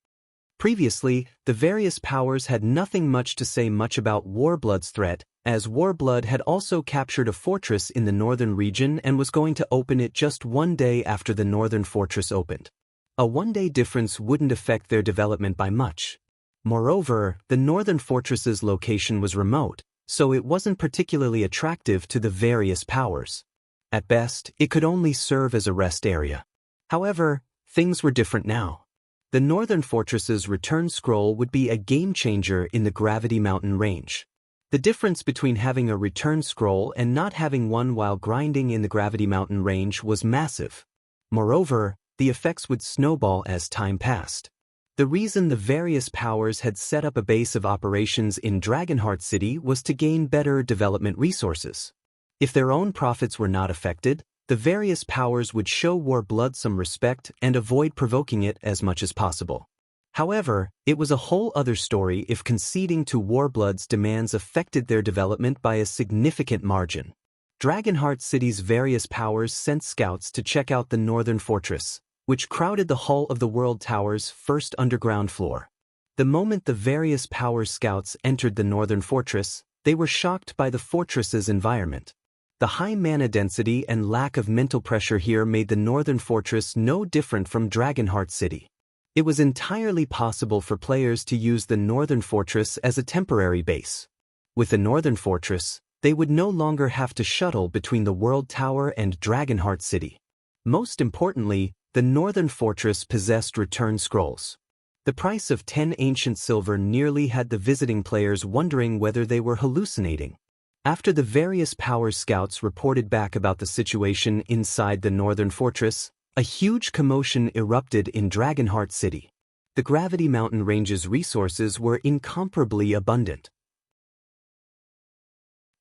Previously, the various powers had nothing much to say about Warblood's threat, as Warblood had also captured a fortress in the northern region and was going to open it just one day after the Northern Fortress opened. A one-day difference wouldn't affect their development by much. Moreover, the Northern Fortress's location was remote, so it wasn't particularly attractive to the various powers. At best, it could only serve as a rest area. However, things were different now. The Northern Fortress's return scroll would be a game-changer in the Gravity Mountain Range. The difference between having a return scroll and not having one while grinding in the Gravity Mountain Range was massive. Moreover, the effects would snowball as time passed. The reason the various powers had set up a base of operations in Dragonheart City was to gain better development resources. If their own profits were not affected, the various powers would show Warblood some respect and avoid provoking it as much as possible. However, it was a whole other story if conceding to Warblood's demands affected their development by a significant margin. Dragonheart City's various powers sent scouts to check out the northern fortress, which crowded the hull of the World Tower's first underground floor. The moment the various powers scouts entered the northern fortress, they were shocked by the fortress's environment. The high mana density and lack of mental pressure here made the northern fortress no different from Dragonheart City. It was entirely possible for players to use the northern fortress as a temporary base. With the northern fortress, they would no longer have to shuttle between the World Tower and Dragonheart City. Most importantly, the northern fortress possessed return scrolls. The price of 10 ancient silver nearly had the visiting players wondering whether they were hallucinating. After the various power scouts reported back about the situation inside the northern fortress, a huge commotion erupted in Dragonheart City. The Gravity Mountain Range's resources were incomparably abundant.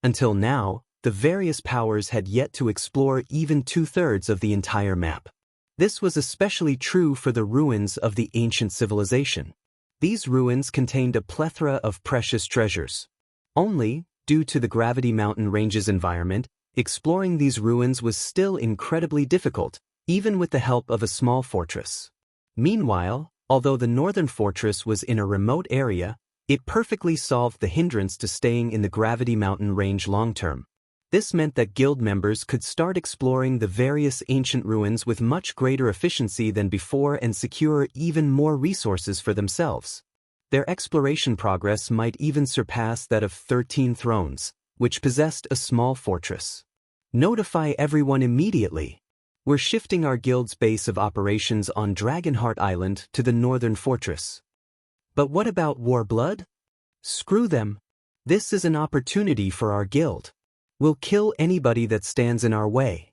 Until now, the various powers had yet to explore even 2/3 of the entire map. This was especially true for the ruins of the ancient civilization. These ruins contained a plethora of precious treasures. Only, due to the Gravity Mountain Range's environment, exploring these ruins was still incredibly difficult, even with the help of a small fortress. Meanwhile, although the northern fortress was in a remote area, it perfectly solved the hindrance to staying in the Gravity Mountain Range long-term. This meant that guild members could start exploring the various ancient ruins with much greater efficiency than before and secure even more resources for themselves. Their exploration progress might even surpass that of 13 Thrones, which possessed a small fortress. Notify everyone immediately. We're shifting our guild's base of operations on Dragonheart Island to the northern fortress. But what about Warblood? Screw them. This is an opportunity for our guild. We'll kill anybody that stands in our way.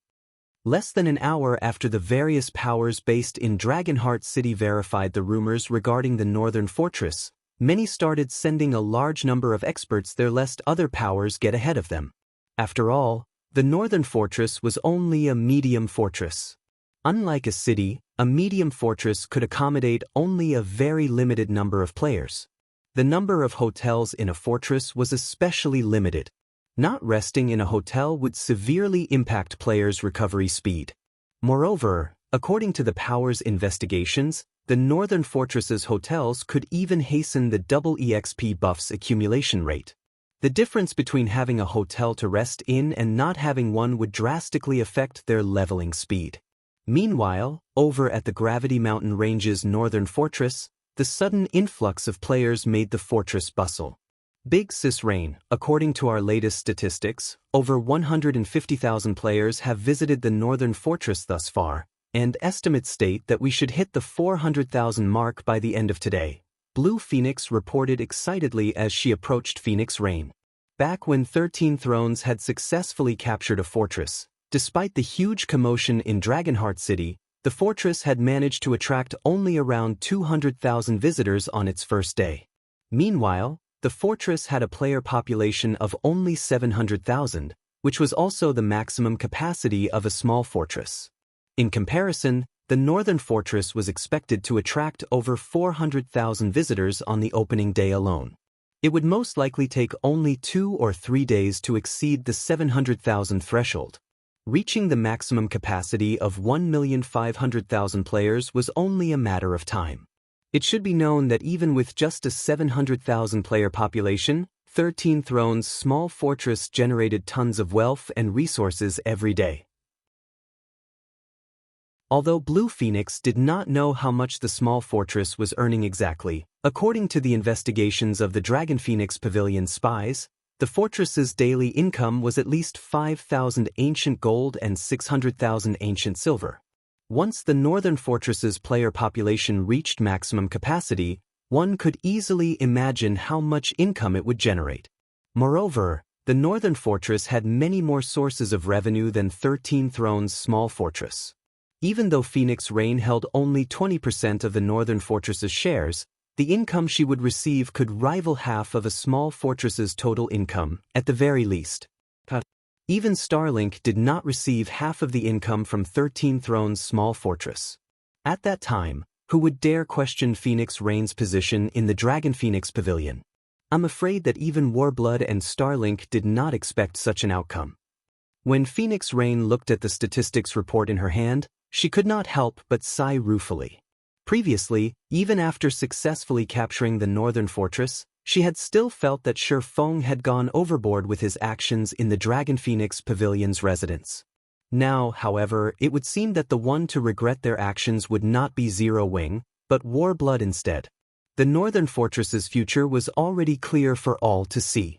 Less than an hour after the various powers based in Dragonheart City verified the rumors regarding the northern fortress, many started sending a large number of experts there lest other powers get ahead of them. After all, the northern fortress was only a medium fortress. Unlike a city, a medium fortress could accommodate only a very limited number of players. The number of hotels in a fortress was especially limited. Not resting in a hotel would severely impact players' recovery speed. Moreover, according to the Power's investigations, the Northern Fortress's hotels could even hasten the double EXP buff's accumulation rate. The difference between having a hotel to rest in and not having one would drastically affect their leveling speed. Meanwhile, over at the Gravity Mountain Range's Northern Fortress, the sudden influx of players made the fortress bustle. Big Sis Rain, according to our latest statistics, over 150,000 players have visited the Northern Fortress thus far, and estimates state that we should hit the 400,000 mark by the end of today. Blue Phoenix reported excitedly as she approached Phoenix Rain. Back when 13 Thrones had successfully captured a fortress, despite the huge commotion in Dragonheart City, the fortress had managed to attract only around 200,000 visitors on its first day. Meanwhile, the fortress had a player population of only 700,000, which was also the maximum capacity of a small fortress. In comparison, the northern fortress was expected to attract over 400,000 visitors on the opening day alone. It would most likely take only 2 or 3 days to exceed the 700,000 threshold. Reaching the maximum capacity of 1,500,000 players was only a matter of time. It should be known that even with just a 700,000 player population, 13 Thrones' small fortress generated tons of wealth and resources every day. Although Blue Phoenix did not know how much the small fortress was earning exactly, according to the investigations of the Dragon Phoenix Pavilion spies, the fortress's daily income was at least 5,000 ancient gold and 600,000 ancient silver. Once the Northern Fortress's player population reached maximum capacity, one could easily imagine how much income it would generate. Moreover, the Northern Fortress had many more sources of revenue than 13 Thrones' small fortress. Even though Phoenix Rain held only 20% of the Northern Fortress's shares, the income she would receive could rival half of a small fortress's total income, at the very least. Even Starlink did not receive half of the income from 13 Thrones' small fortress. At that time, Who would dare question Phoenix Rain's position in the Dragon Phoenix Pavilion? I'm afraid that even Warblood and Starlink did not expect such an outcome. When Phoenix Rain looked at the statistics report in her hand, she could not help but sigh ruefully. Previously, even after successfully capturing the Northern Fortress, she had still felt that Shi Feng had gone overboard with his actions in the Dragon Phoenix Pavilion's residence. Now, however, it would seem that the one to regret their actions would not be Zero Wing, but Warblood instead. The Northern Fortress's future was already clear for all to see.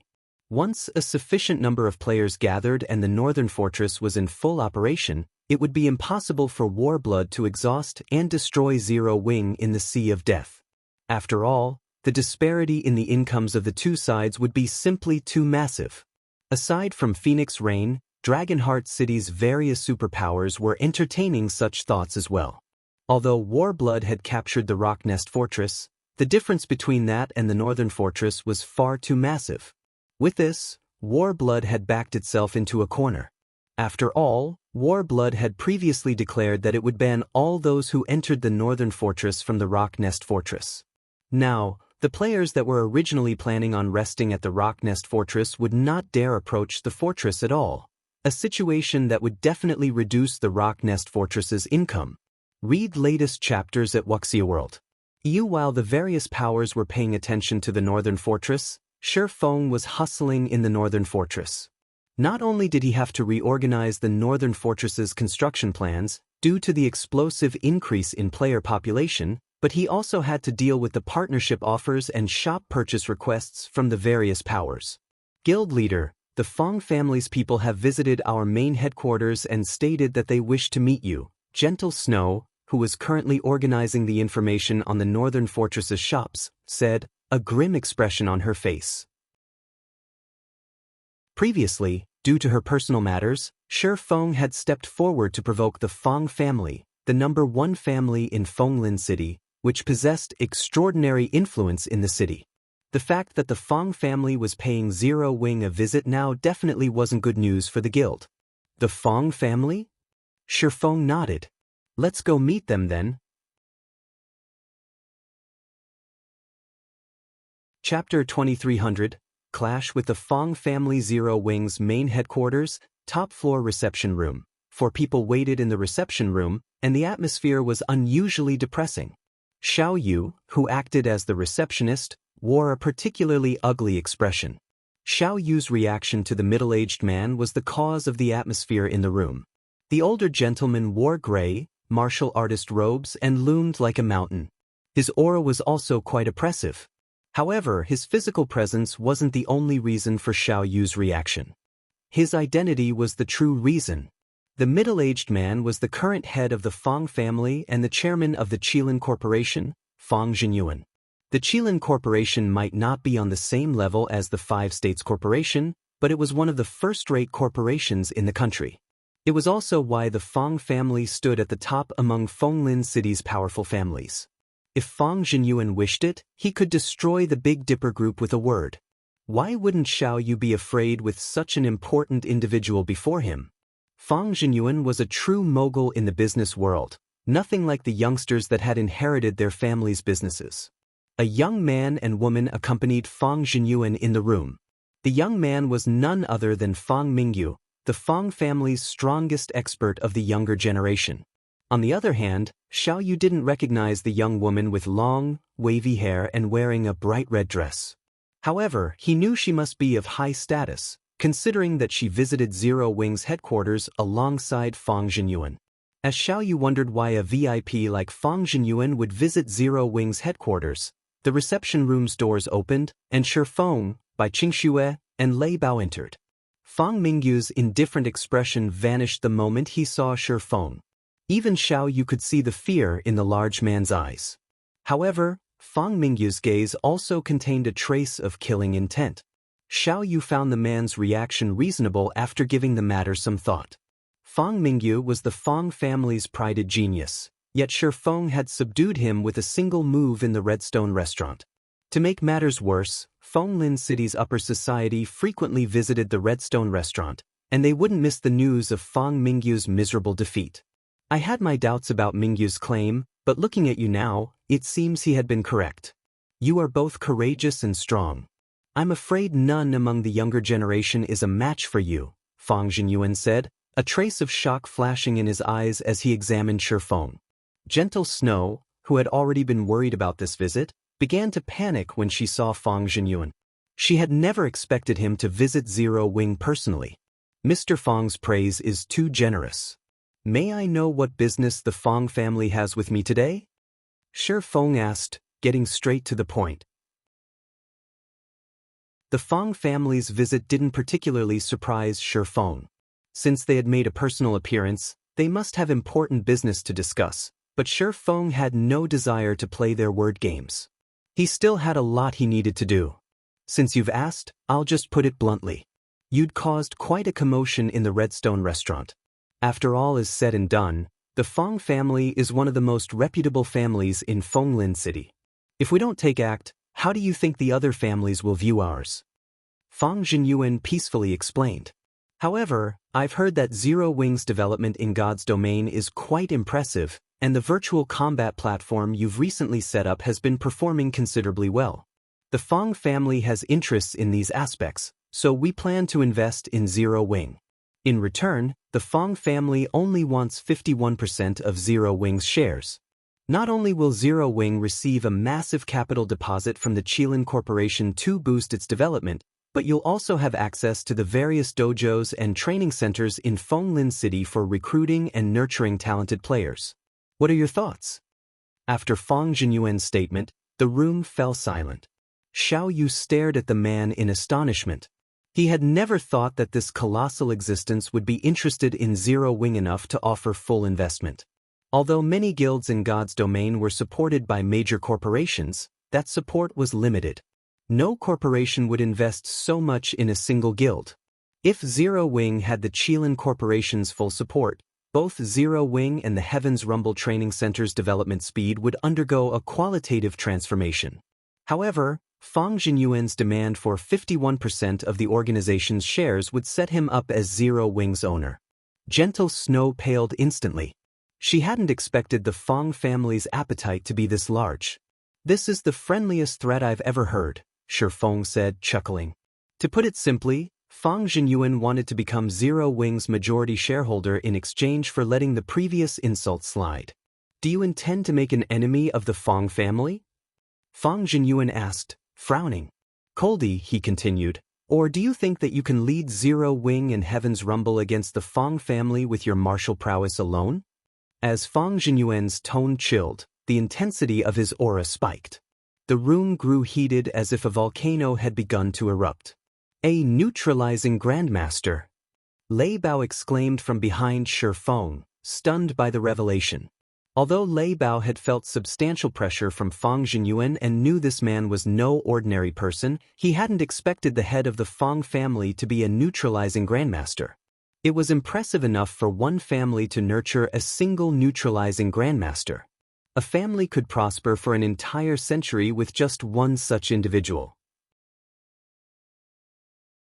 Once a sufficient number of players gathered and the Northern Fortress was in full operation, it would be impossible for Warblood to exhaust and destroy Zero Wing in the Sea of Death. After all, the disparity in the incomes of the two sides would be simply too massive. Aside from Phoenix Rain, Dragonheart City's various superpowers were entertaining such thoughts as well. Although Warblood had captured the Rock Nest Fortress, the difference between that and the Northern Fortress was far too massive. With this, Warblood had backed itself into a corner. After all, Warblood had previously declared that it would ban all those who entered the Northern Fortress from the Rock Nest Fortress. Now, the players that were originally planning on resting at the Rock Nest Fortress would not dare approach the fortress at all. A situation that would definitely reduce the Rock Nest Fortress's income. Read latest chapters at Wuxia World. While the various powers were paying attention to the Northern Fortress, Shi Feng was hustling in the Northern Fortress. Not only did he have to reorganize the Northern Fortress's construction plans due to the explosive increase in player population, but he also had to deal with the partnership offers and shop purchase requests from the various powers. Guild leader, the Feng family's people have visited our main headquarters and stated that they wish to meet you. Gentle Snow, who was currently organizing the information on the Northern Fortress's shops, said, a grim expression on her face. Previously, due to her personal matters, Shi Feng had stepped forward to provoke the Feng family, the #1 family in Fenglin City, which possessed extraordinary influence in the city. The fact that the Feng family was paying Zero Wing a visit now definitely wasn't good news for the guild. The Feng family? Shi Feng nodded. Let's go meet them then. Chapter 2300, Clash with the Feng family. Zero Wing's main headquarters, top floor reception room. 4 people waited in the reception room, and the atmosphere was unusually depressing. Xiao Yu, who acted as the receptionist, wore a particularly ugly expression. Xiao Yu's reaction to the middle-aged man was the cause of the atmosphere in the room. The older gentleman wore gray, martial artist robes and loomed like a mountain. His aura was also quite oppressive. However, his physical presence wasn't the only reason for Xiao Yu's reaction. His identity was the true reason. The middle-aged man was the current head of the Feng family and the chairman of the Qilin Corporation, Feng Jinyuan. The Qilin Corporation might not be on the same level as the Five States Corporation, but it was one of the first-rate corporations in the country. It was also why the Feng family stood at the top among Fenglin City's powerful families. If Feng Jinyuan wished it, he could destroy the Big Dipper group with a word. Why wouldn't Xiao Yu be afraid with such an important individual before him? Feng Jinyuan was a true mogul in the business world, nothing like the youngsters that had inherited their family's businesses. A young man and woman accompanied Feng Jinyuan in the room. The young man was none other than Feng Mingyu, the Feng family's strongest expert of the younger generation. On the other hand, Xiao Yu didn't recognize the young woman with long, wavy hair and wearing a bright red dress. However, he knew she must be of high status, considering that she visited Zero Wing's headquarters alongside Feng Jinyuan. As Xiao Yu wondered why a VIP like Feng Jinyuan would visit Zero Wing's headquarters, the reception room's doors opened, and Shi Feng, Bai Qingxue, and Lei Bao entered. Feng Mingyu's indifferent expression vanished the moment he saw Shi Feng. Even Xiao Yu could see the fear in the large man's eyes. However, Feng Mingyu's gaze also contained a trace of killing intent. Xiao Yu found the man's reaction reasonable after giving the matter some thought. Feng Mingyu was the Feng family's prided genius, yet Shi Feng had subdued him with a single move in the Redstone restaurant. To make matters worse, Fenglin City's upper society frequently visited the Redstone restaurant, and they wouldn't miss the news of Feng Mingyu's miserable defeat. I had my doubts about Mingyu's claim, But looking at you now, it seems he had been correct. You are both courageous and strong. I'm afraid none among the younger generation is a match for you, Fang Jinyuan said, a trace of shock flashing in his eyes as he examined Shifeng. Gentle Snow, who had already been worried about this visit, began to panic when she saw Fang Jinyuan. She had never expected him to visit Zero Wing personally. Mr. Fang's praise is too generous. May I know what business the Fang family has with me today? Shifeng asked, getting straight to the point. The Fang family's visit didn't particularly surprise Shifeng. Since they had made a personal appearance, they must have important business to discuss, but Shifeng had no desire to play their word games. He still had a lot he needed to do. Since you've asked, I'll just put it bluntly. You'd caused quite a commotion in the Redstone restaurant. After all is said and done, the Fang family is one of the most reputable families in Fenglin City. If we don't take act, how do you think the other families will view ours? Fang Jinyuan peacefully explained. However, I've heard that Zero Wing's development in God's domain is quite impressive, and the virtual combat platform you've recently set up has been performing considerably well. The Fang family has interests in these aspects, so we plan to invest in Zero Wing. In return, the Fang family only wants 51% of Zero Wing's shares. Not only will Zero Wing receive a massive capital deposit from the Qilin Corporation to boost its development, but you'll also have access to the various dojos and training centers in Fenglin City for recruiting and nurturing talented players. What are your thoughts? After Fang Jinyuan's statement, the room fell silent. Xiao Yu stared at the man in astonishment. He had never thought that this colossal existence would be interested in Zero Wing enough to offer full investment. Although many guilds in God's domain were supported by major corporations, that support was limited. No corporation would invest so much in a single guild. If Zero Wing had the Qilin Corporation's full support, both Zero Wing and the Heaven's Rumble Training Center's development speed would undergo a qualitative transformation. However, Fang Jinyuan's demand for 51% of the organization's shares would set him up as Zero Wing's owner. Gentle Snow paled instantly. She hadn't expected the Fang family's appetite to be this large. This is the friendliest threat I've ever heard, Shifeng said, chuckling. To put it simply, Fang Jinyuan wanted to become Zero Wing's majority shareholder in exchange for letting the previous insult slide. Do you intend to make an enemy of the Fang family? Fang Jinyuan asked, frowning. Coldly, he continued, or do you think that you can lead Zero Wing and Heaven's Rumble against the Fang family with your martial prowess alone? As Fang Jinyuan's tone chilled, the intensity of his aura spiked. The room grew heated as if a volcano had begun to erupt. A neutralizing grandmaster! Lei Bao exclaimed from behind Shifeng, stunned by the revelation. Although Lei Bao had felt substantial pressure from Fang Jinyuan and knew this man was no ordinary person, he hadn't expected the head of the Fang family to be a neutralizing grandmaster. It was impressive enough for one family to nurture a single neutralizing grandmaster. A family could prosper for an entire century with just one such individual.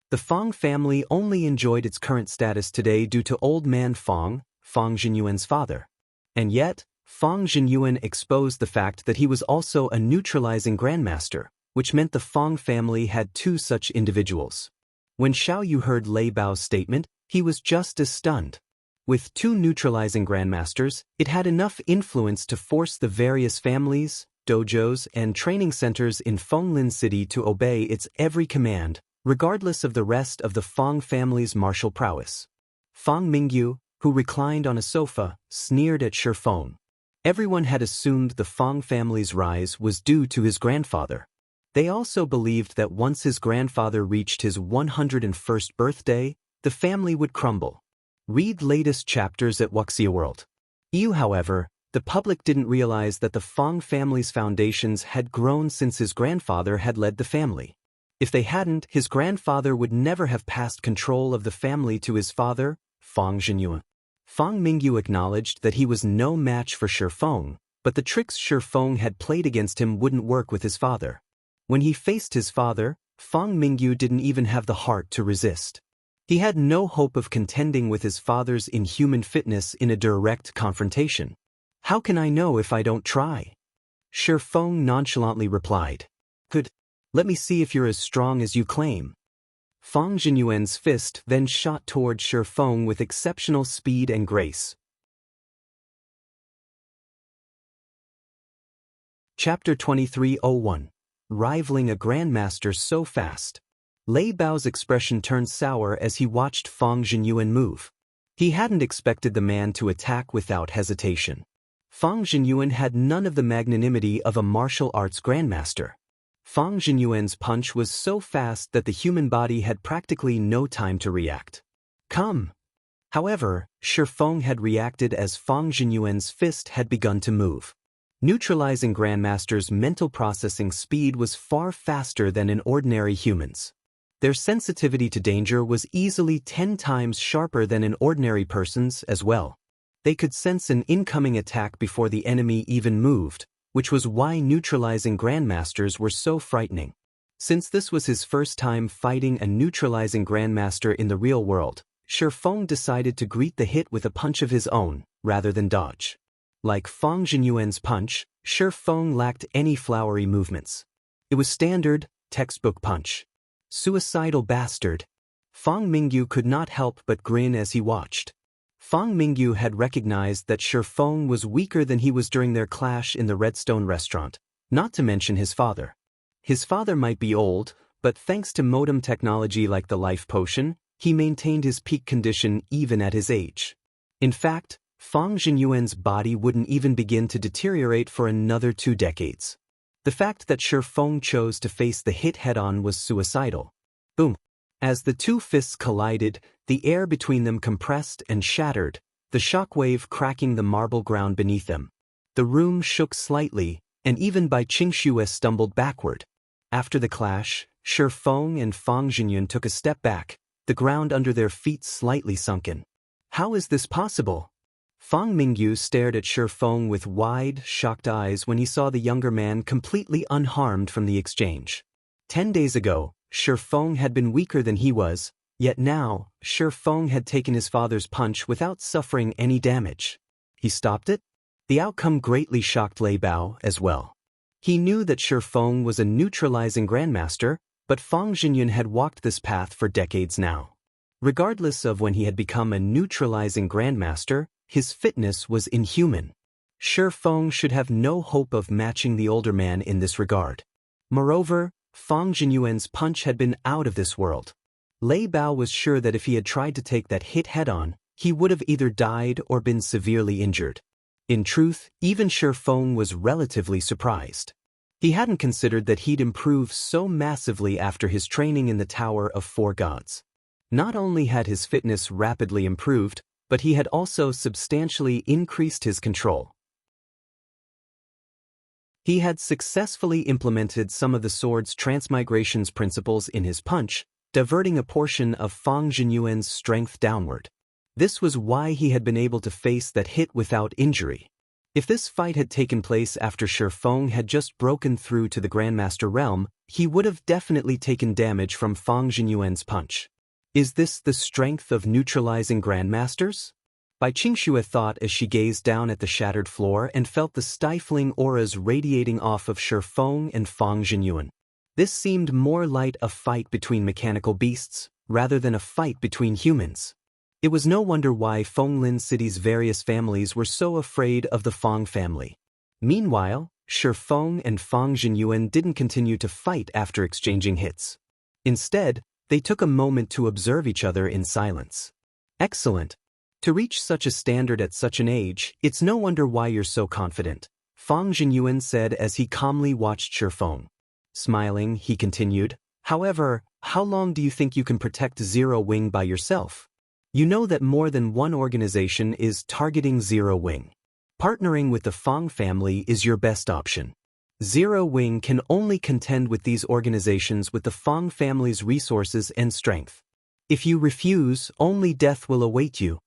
The Fang family only enjoyed its current status today due to Old Man Fang, Fang Jinyuan's father. And yet, Fang Jinyuan exposed the fact that he was also a neutralizing grandmaster, which meant the Fang family had two such individuals. When Xiao Yu heard Lei Bao's statement, he was just as stunned. With two neutralizing grandmasters, it had enough influence to force the various families, dojos, and training centers in Fenglin City to obey its every command, regardless of the rest of the Fang family's martial prowess. Fang Mingyu, who reclined on a sofa, sneered at Shifeng. Everyone had assumed the Fang family's rise was due to his grandfather. They also believed that once his grandfather reached his 101st birthday, the family would crumble. Read latest chapters at Wuxia World. However, the public didn't realize that the Fang family's foundations had grown since his grandfather had led the family. If they hadn't, his grandfather would never have passed control of the family to his father, Fang Jinyuan. Fang Mingyu acknowledged that he was no match for Shifeng, but the tricks Shifeng had played against him wouldn't work with his father. When he faced his father, Fang Mingyu didn't even have the heart to resist. He had no hope of contending with his father's inhuman fitness in a direct confrontation. How can I know if I don't try? Shi Feng nonchalantly replied. Good. Let me see if you're as strong as you claim. Fang Jinyuan's fist then shot toward Shi Feng with exceptional speed and grace. Chapter 2301. Rivaling a Grandmaster so fast. Lei Bao's expression turned sour as he watched Fang Jinyuan move. He hadn't expected the man to attack without hesitation. Fang Jinyuan had none of the magnanimity of a martial arts grandmaster. Fang Jinyuan's punch was so fast that the human body had practically no time to react. Come! However, Shi Feng had reacted as Fang Jinyuan's fist had begun to move. Neutralizing Grandmaster's mental processing speed was far faster than in ordinary humans. Their sensitivity to danger was easily 10 times sharper than an ordinary person's as well. They could sense an incoming attack before the enemy even moved, which was why neutralizing Grandmasters were so frightening. Since this was his first time fighting a neutralizing Grandmaster in the real world, Shi Feng decided to greet the hit with a punch of his own, rather than dodge. Like Fang Jinyuan's punch, Shi Feng lacked any flowery movements. It was standard, textbook punch. Suicidal bastard. Fang Mingyu could not help but grin as he watched. Fang Mingyu had recognized that Shi Feng was weaker than he was during their clash in the Redstone restaurant, not to mention his father. His father might be old, but thanks to modem technology like the life potion, he maintained his peak condition even at his age. In fact, Fang Jinyuan's body wouldn't even begin to deteriorate for another 2 decades. The fact that Shi Feng chose to face the hit head-on was suicidal. Boom! As the two fists collided, the air between them compressed and shattered, the shockwave cracking the marble ground beneath them. The room shook slightly, and even Bai Qingxue stumbled backward. After the clash, Shi Feng and Fang Jinyuan took a step back, the ground under their feet slightly sunken. How is this possible? Fang Mingyu stared at Shi Feng with wide, shocked eyes when he saw the younger man completely unharmed from the exchange. 10 days ago, Shi Feng had been weaker than he was, yet now, Shi Feng had taken his father's punch without suffering any damage. He stopped it? The outcome greatly shocked Lei Bao as well. He knew that Shi Feng was a neutralizing grandmaster, but Fang Jinyuan had walked this path for decades now. Regardless of when he had become a neutralizing grandmaster, his fitness was inhuman. Shi Feng should have no hope of matching the older man in this regard. Moreover, Fang Jinyuan's punch had been out of this world. Lei Bao was sure that if he had tried to take that hit head-on, he would have either died or been severely injured. In truth, even Shi Feng was relatively surprised. He hadn't considered that he'd improve so massively after his training in the Tower of Four Gods. Not only had his fitness rapidly improved, but he had also substantially increased his control. He had successfully implemented some of the sword's transmigration's principles in his punch, diverting a portion of Fang Jinyuan's strength downward. This was why he had been able to face that hit without injury. If this fight had taken place after Shi Feng had just broken through to the Grandmaster realm, he would have definitely taken damage from Fang Jinyuan's punch. Is this the strength of neutralizing Grandmasters? Bai Qingxue thought as she gazed down at the shattered floor and felt the stifling auras radiating off of Shi Feng and Fang Jinyuan. This seemed more like a fight between mechanical beasts, rather than a fight between humans. It was no wonder why Fenglin City's various families were so afraid of the Fang family. Meanwhile, Shi Feng and Fang Jinyuan didn't continue to fight after exchanging hits. Instead, they took a moment to observe each other in silence. Excellent. To reach such a standard at such an age, it's no wonder why you're so confident, Fang Jinyuan said as he calmly watched Shi Feng. Smiling, he continued, however, how long do you think you can protect Zero Wing by yourself? You know that more than one organization is targeting Zero Wing. Partnering with the Fang family is your best option. Zero Wing can only contend with these organizations with the Fang family's resources and strength. If you refuse, only death will await you.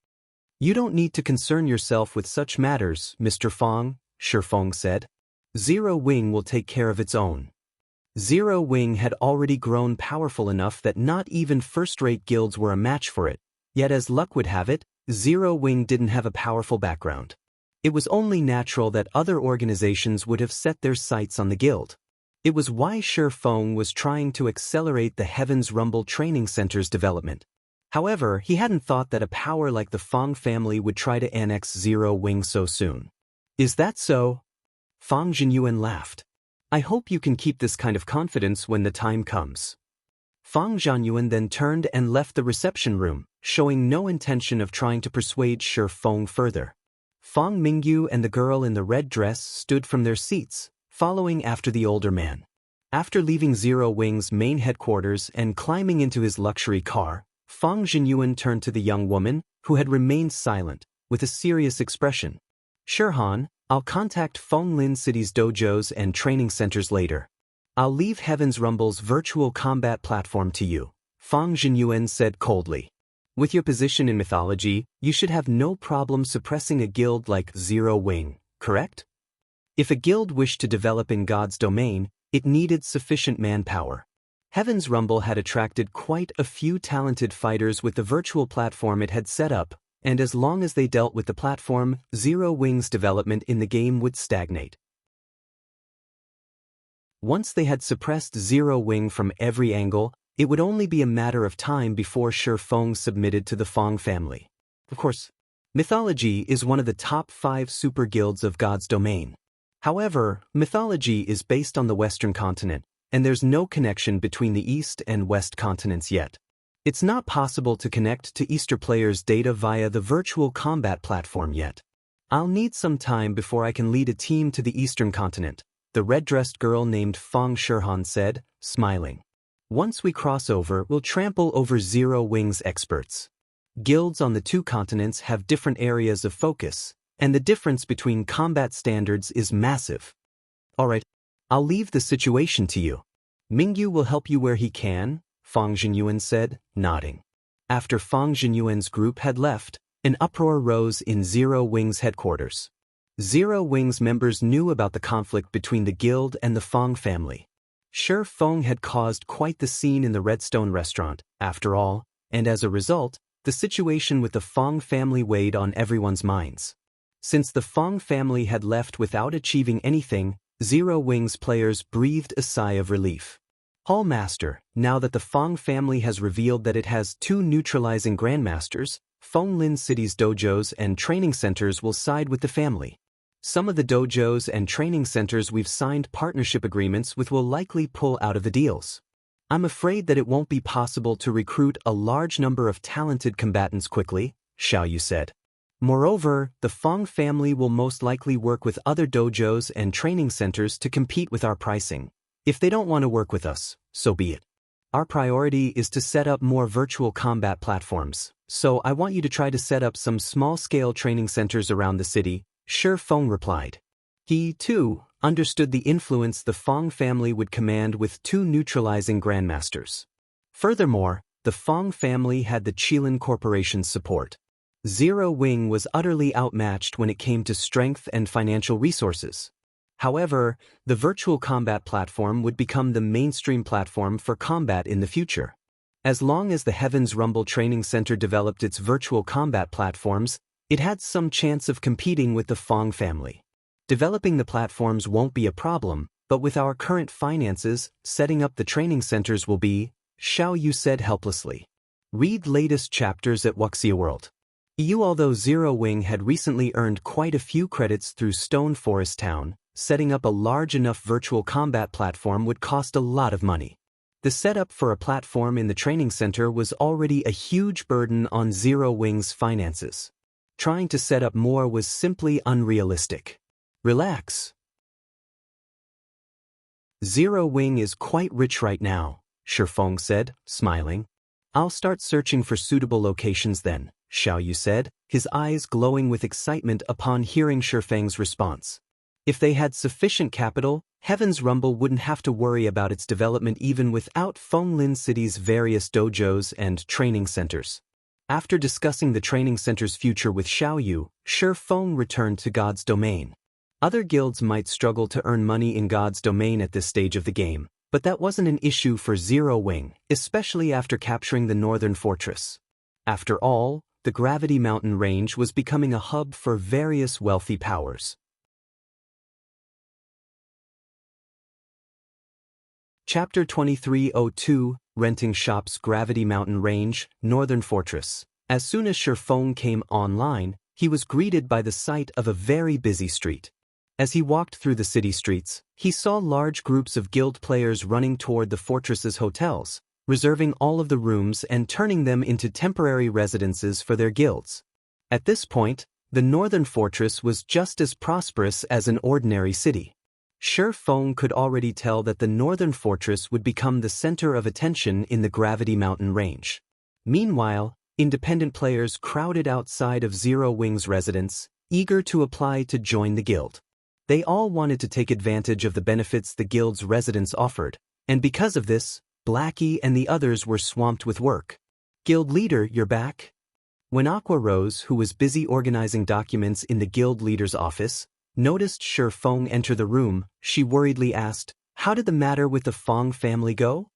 You don't need to concern yourself with such matters, Mr. Fang, Shi Feng said. Zero Wing will take care of its own. Zero Wing had already grown powerful enough that not even first-rate guilds were a match for it, yet as luck would have it, Zero Wing didn't have a powerful background. It was only natural that other organizations would have set their sights on the guild. It was why Shi Feng was trying to accelerate the Heaven's Rumble training center's development. However, he hadn't thought that a power like the Feng family would try to annex Zero Wing so soon. Is that so? Feng Zhenyuan laughed. I hope you can keep this kind of confidence when the time comes. Feng Zhenyuan then turned and left the reception room, showing no intention of trying to persuade Shi Feng further. Feng Mingyu and the girl in the red dress stood from their seats, following after the older man. After leaving Zero Wing's main headquarters and climbing into his luxury car, Feng Zhenyuan turned to the young woman, who had remained silent, with a serious expression. Shirhan, I'll contact Fenglin City's dojos and training centers later. I'll leave Heaven's Rumble's virtual combat platform to you, Feng Zhenyuan said coldly. With your position in mythology, you should have no problem suppressing a guild like Zero Wing, correct? If a guild wished to develop in God's domain, it needed sufficient manpower. Heaven's Rumble had attracted quite a few talented fighters with the virtual platform it had set up, and as long as they dealt with the platform, Zero Wing's development in the game would stagnate. Once they had suppressed Zero Wing from every angle, it would only be a matter of time before Shi Feng submitted to the Feng family. Of course, mythology is one of the top 5 super guilds of God's domain. However, mythology is based on the Western continent, and there's no connection between the East and West continents yet. It's not possible to connect to Easter players' data via the virtual combat platform yet. I'll need some time before I can lead a team to the Eastern continent, the red-dressed girl named Feng Shirhan said, smiling. Once we cross over, we'll trample over Zero Wing's experts. Guilds on the 2 continents have different areas of focus, and the difference between combat standards is massive. Alright, I'll leave the situation to you. Mingyu will help you where he can, Feng Zhenyuan said, nodding. After Feng Zhenyuan's group had left, an uproar rose in Zero Wing's headquarters. Zero Wing's members knew about the conflict between the guild and the Feng family. Shi Feng had caused quite the scene in the Redstone restaurant, after all, and as a result, the situation with the Feng family weighed on everyone's minds. Since the Feng family had left without achieving anything, Zero Wing's players breathed a sigh of relief. Hallmaster, now that the Feng family has revealed that it has 2 neutralizing grandmasters, Fenglin City's dojos and training centers will side with the family. Some of the dojos and training centers we've signed partnership agreements with will likely pull out of the deals. I'm afraid that it won't be possible to recruit a large number of talented combatants quickly, Xiaoyu said. Moreover, the Feng family will most likely work with other dojos and training centers to compete with our pricing. If they don't want to work with us, so be it. Our priority is to set up more virtual combat platforms, so I want you to try to set up some small-scale training centers around the city, Shi Feng replied. He, too, understood the influence the Feng family would command with 2 neutralizing grandmasters. Furthermore, the Feng family had the Qilin Corporation's support. Zero Wing was utterly outmatched when it came to strength and financial resources. However, the virtual combat platform would become the mainstream platform for combat in the future. As long as the Heaven's Rumble Training Center developed its virtual combat platforms, it had some chance of competing with the Feng family. Developing the platforms won't be a problem, but with our current finances, setting up the training centers will be, Xiaoyu said helplessly. Read latest chapters at Wuxia World. Although Zero Wing had recently earned quite a few credits through Stone Forest Town, setting up a large enough virtual combat platform would cost a lot of money. The setup for a platform in the training center was already a huge burden on Zero Wing's finances. Trying to set up more was simply unrealistic. Relax. Zero Wing is quite rich right now, Shi Feng said, smiling. I'll start searching for suitable locations then, Xiaoyu said, his eyes glowing with excitement upon hearing Shi Feng's response. If they had sufficient capital, Heaven's Rumble wouldn't have to worry about its development even without Fenglin City's various dojos and training centers. After discussing the training center's future with Xiaoyu, Shi Feng returned to God's domain. Other guilds might struggle to earn money in God's domain at this stage of the game, but that wasn't an issue for Zero Wing, especially after capturing the Northern Fortress. After all, the Gravity Mountain Range was becoming a hub for various wealthy powers. Chapter 2302, Renting Shops. Gravity Mountain Range, Northern Fortress. As soon as Shifeng came online, he was greeted by the sight of a very busy street. As he walked through the city streets, he saw large groups of guild players running toward the fortress's hotels, reserving all of the rooms and turning them into temporary residences for their guilds. At this point, the Northern Fortress was just as prosperous as an ordinary city. Shifeng could already tell that the Northern Fortress would become the center of attention in the Gravity Mountain Range. Meanwhile, independent players crowded outside of Zero Wing's residence, eager to apply to join the guild. They all wanted to take advantage of the benefits the guild's residence offered, and because of this, Blackie and the others were swamped with work. "Guild leader, you're back?" When Aqua Rose, who was busy organizing documents in the guild leader's office, noticed Shifeng enter the room, she worriedly asked, "How did the matter with the Fong family go?"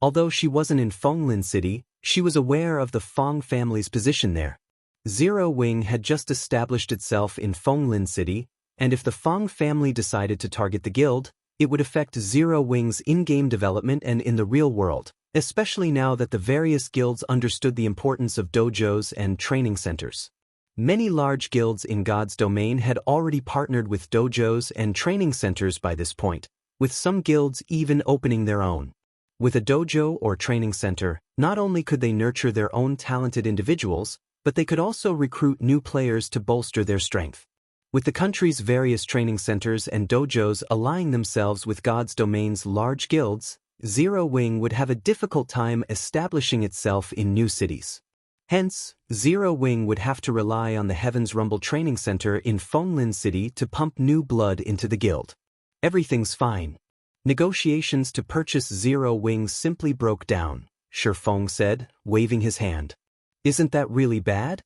Although she wasn't in Fonglin City, she was aware of the Fong family's position there. Zero Wing had just established itself in Fonglin City, and if the Fong family decided to target the guild, it would affect Zero Wing's in-game development and in the real world, especially now that the various guilds understood the importance of dojos and training centers. Many large guilds in God's domain had already partnered with dojos and training centers by this point, with some guilds even opening their own. With a dojo or training center, not only could they nurture their own talented individuals, but they could also recruit new players to bolster their strength. With the country's various training centers and dojos allying themselves with God's domain's large guilds, Zero Wing would have a difficult time establishing itself in new cities. Hence, Zero Wing would have to rely on the Heaven's Rumble Training Center in Fonglin City to pump new blood into the guild. Everything's fine. Negotiations to purchase Zero Wing simply broke down, Shifeng said, waving his hand. "Isn't that really bad?"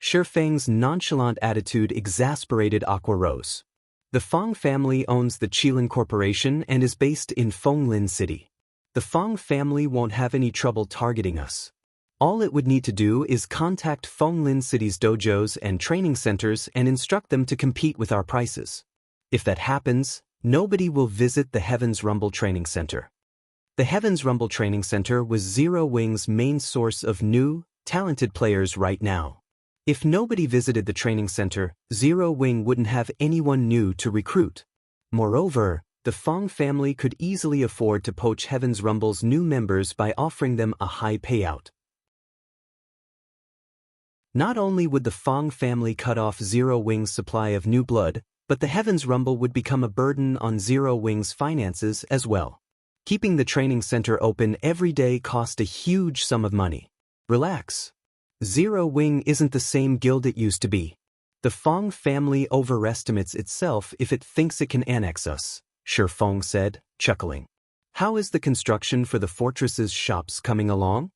Shifeng's nonchalant attitude exasperated Aqua Rose. "The Fong family owns the Qilin Corporation and is based in Fonglin City. The Fong family won't have any trouble targeting us. All it would need to do is contact Fonglin City's dojos and training centers and instruct them to compete with our prices. If that happens, nobody will visit the Heaven's Rumble Training Center." The Heaven's Rumble Training Center was Zero Wing's main source of new, talented players right now. If nobody visited the training center, Zero Wing wouldn't have anyone new to recruit. Moreover, the Fong family could easily afford to poach Heaven's Rumble's new members by offering them a high payout. Not only would the Fong family cut off Zero Wing's supply of new blood, but the Heaven's Rumble would become a burden on Zero Wing's finances as well. Keeping the training center open every day cost a huge sum of money. "Relax. Zero Wing isn't the same guild it used to be. The Fong family overestimates itself if it thinks it can annex us," Shifeng said, chuckling. "How is the construction for the fortress's shops coming along?"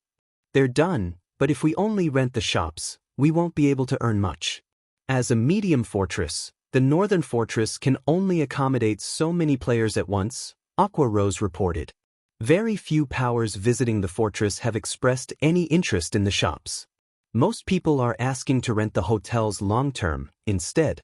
"They're done, but if we only rent the shops, we won't be able to earn much. As a medium fortress, the Northern Fortress can only accommodate so many players at once," Aqua Rose reported. "Very few powers visiting the fortress have expressed any interest in the shops. Most people are asking to rent the hotels long-term, instead."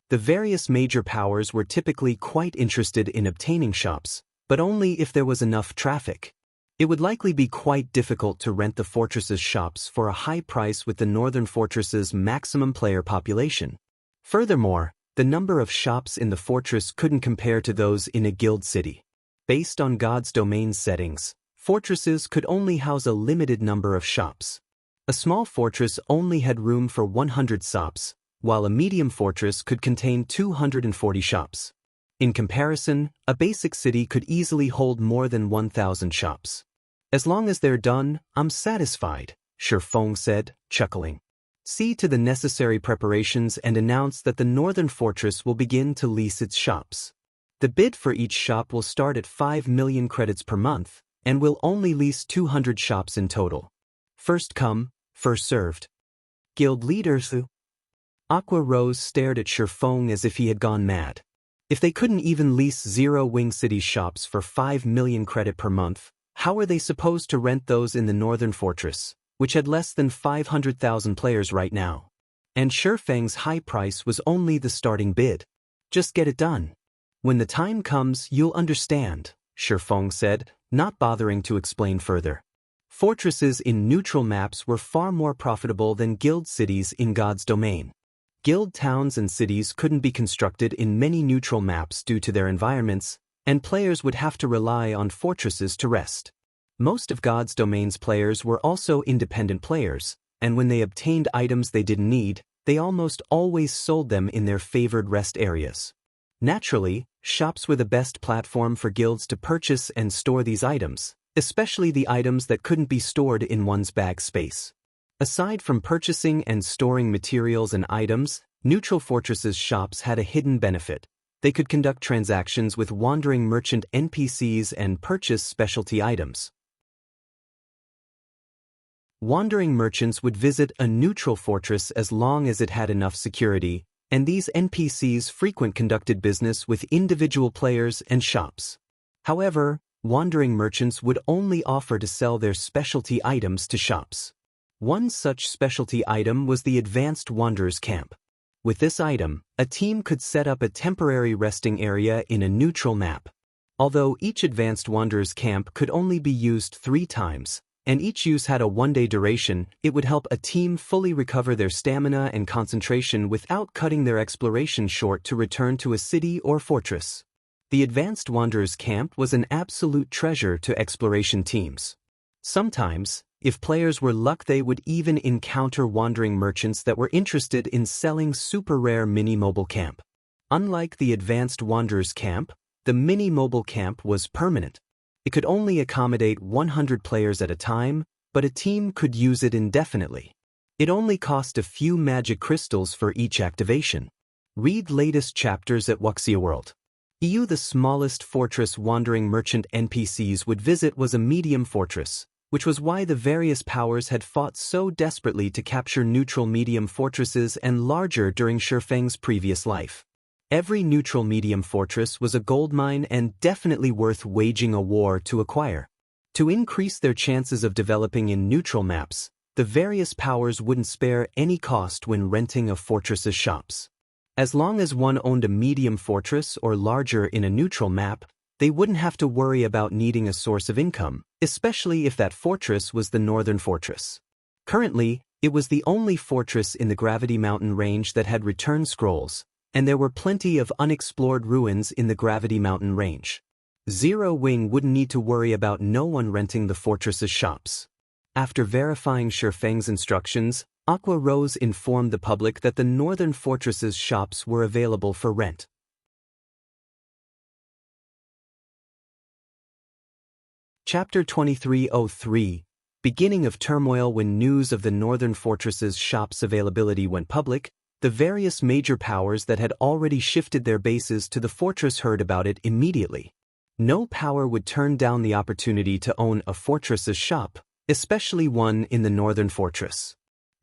The various major powers were typically quite interested in obtaining shops, but only if there was enough traffic. It would likely be quite difficult to rent the fortress's shops for a high price with the Northern Fortress's maximum player population. Furthermore, the number of shops in the fortress couldn't compare to those in a guild city. Based on God's domain settings, fortresses could only house a limited number of shops. A small fortress only had room for 100 shops, while a medium fortress could contain 240 shops. In comparison, a basic city could easily hold more than 1,000 shops. "As long as they're done, I'm satisfied," Shifeng said, chuckling. "See to the necessary preparations and announce that the Northern Fortress will begin to lease its shops. The bid for each shop will start at 5 million credits per month, and will only lease 200 shops in total. First come, first served." "Guild leaders?" Aqua Rose stared at Shifeng as if he had gone mad. If they couldn't even lease Zero Wing City's shops for 5 million credit per month, how were they supposed to rent those in the Northern Fortress? which had less than 500,000 players right now. And Shifeng's high price was only the starting bid. Just get it done. When the time comes, you'll understand, Shifeng said, not bothering to explain further. Fortresses in neutral maps were far more profitable than guild cities in God's domain. Guild towns and cities couldn't be constructed in many neutral maps due to their environments, and players would have to rely on fortresses to rest. Most of God's domain's players were also independent players, and when they obtained items they didn't need, they almost always sold them in their favored rest areas. Naturally, shops were the best platform for guilds to purchase and store these items, especially the items that couldn't be stored in one's bag space. Aside from purchasing and storing materials and items, neutral fortresses shops had a hidden benefit. They could conduct transactions with wandering merchant NPCs and purchase specialty items. Wandering merchants would visit a neutral fortress as long as it had enough security, and these NPCs frequently conducted business with individual players and shops. However, wandering merchants would only offer to sell their specialty items to shops. One such specialty item was the Advanced Wanderer's Camp. With this item, a team could set up a temporary resting area in a neutral map. Although each Advanced Wanderer's Camp could only be used 3 times, and each use had a 1-day duration, it would help a team fully recover their stamina and concentration without cutting their exploration short to return to a city or fortress. The Advanced Wanderer's Camp was an absolute treasure to exploration teams. Sometimes, if players were lucky, they would even encounter wandering merchants that were interested in selling super rare mini mobile camp. Unlike the Advanced Wanderer's Camp, the mini mobile camp was permanent. It could only accommodate 100 players at a time, but a team could use it indefinitely. It only cost a few magic crystals for each activation. Read latest chapters at Wuxia World. The smallest fortress wandering merchant NPCs would visit was a medium fortress, which was why the various powers had fought so desperately to capture neutral medium fortresses and larger during Shifeng's previous life. Every neutral medium fortress was a goldmine and definitely worth waging a war to acquire. To increase their chances of developing in neutral maps, the various powers wouldn't spare any cost when renting a fortress's shops. As long as one owned a medium fortress or larger in a neutral map, they wouldn't have to worry about needing a source of income, especially if that fortress was the Northern Fortress. Currently, it was the only fortress in the Gravity Mountain range that had return scrolls, and there were plenty of unexplored ruins in the Gravity Mountain range. Zero Wing wouldn't need to worry about no one renting the fortress's shops. After verifying Shifeng's instructions, Aqua Rose informed the public that the Northern Fortress's shops were available for rent. Chapter 2303, Beginning of Turmoil. When news of the Northern Fortress's shops availability went public, the various major powers that had already shifted their bases to the fortress heard about it immediately. No power would turn down the opportunity to own a fortress's shop, especially one in the Northern Fortress.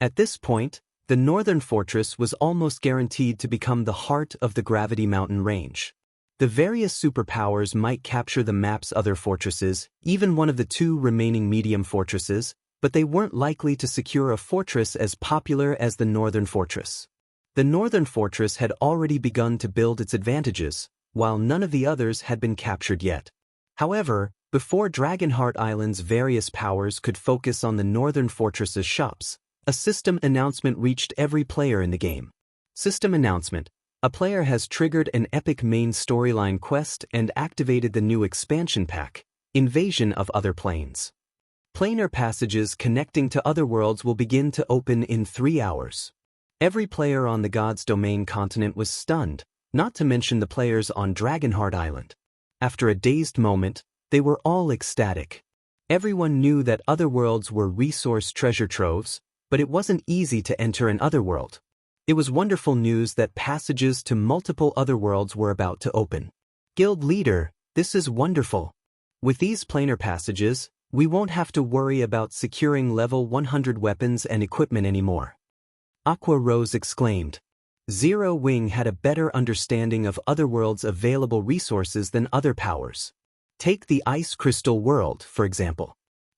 At this point, the Northern Fortress was almost guaranteed to become the heart of the Gravity Mountain range. The various superpowers might capture the map's other fortresses, even one of the 2 remaining medium fortresses, but they weren't likely to secure a fortress as popular as the Northern Fortress. The Northern Fortress had already begun to build its advantages, while none of the others had been captured yet. However, before Dragonheart Island's various powers could focus on the Northern Fortress's shops, a system announcement reached every player in the game. System announcement. A player has triggered an epic main storyline quest and activated the new expansion pack, Invasion of Other Planes. Planar passages connecting to other worlds will begin to open in 3 hours. Every player on the God's Domain continent was stunned, not to mention the players on Dragonheart Island. After a dazed moment, they were all ecstatic. Everyone knew that other worlds were resource treasure troves, but it wasn't easy to enter an otherworld. It was wonderful news that passages to multiple other worlds were about to open. Guild leader, this is wonderful. With these planar passages, we won't have to worry about securing level 100 weapons and equipment anymore. Aqua Rose exclaimed. Zero Wing had a better understanding of otherworlds' available resources than other powers. Take the Ice Crystal World, for example.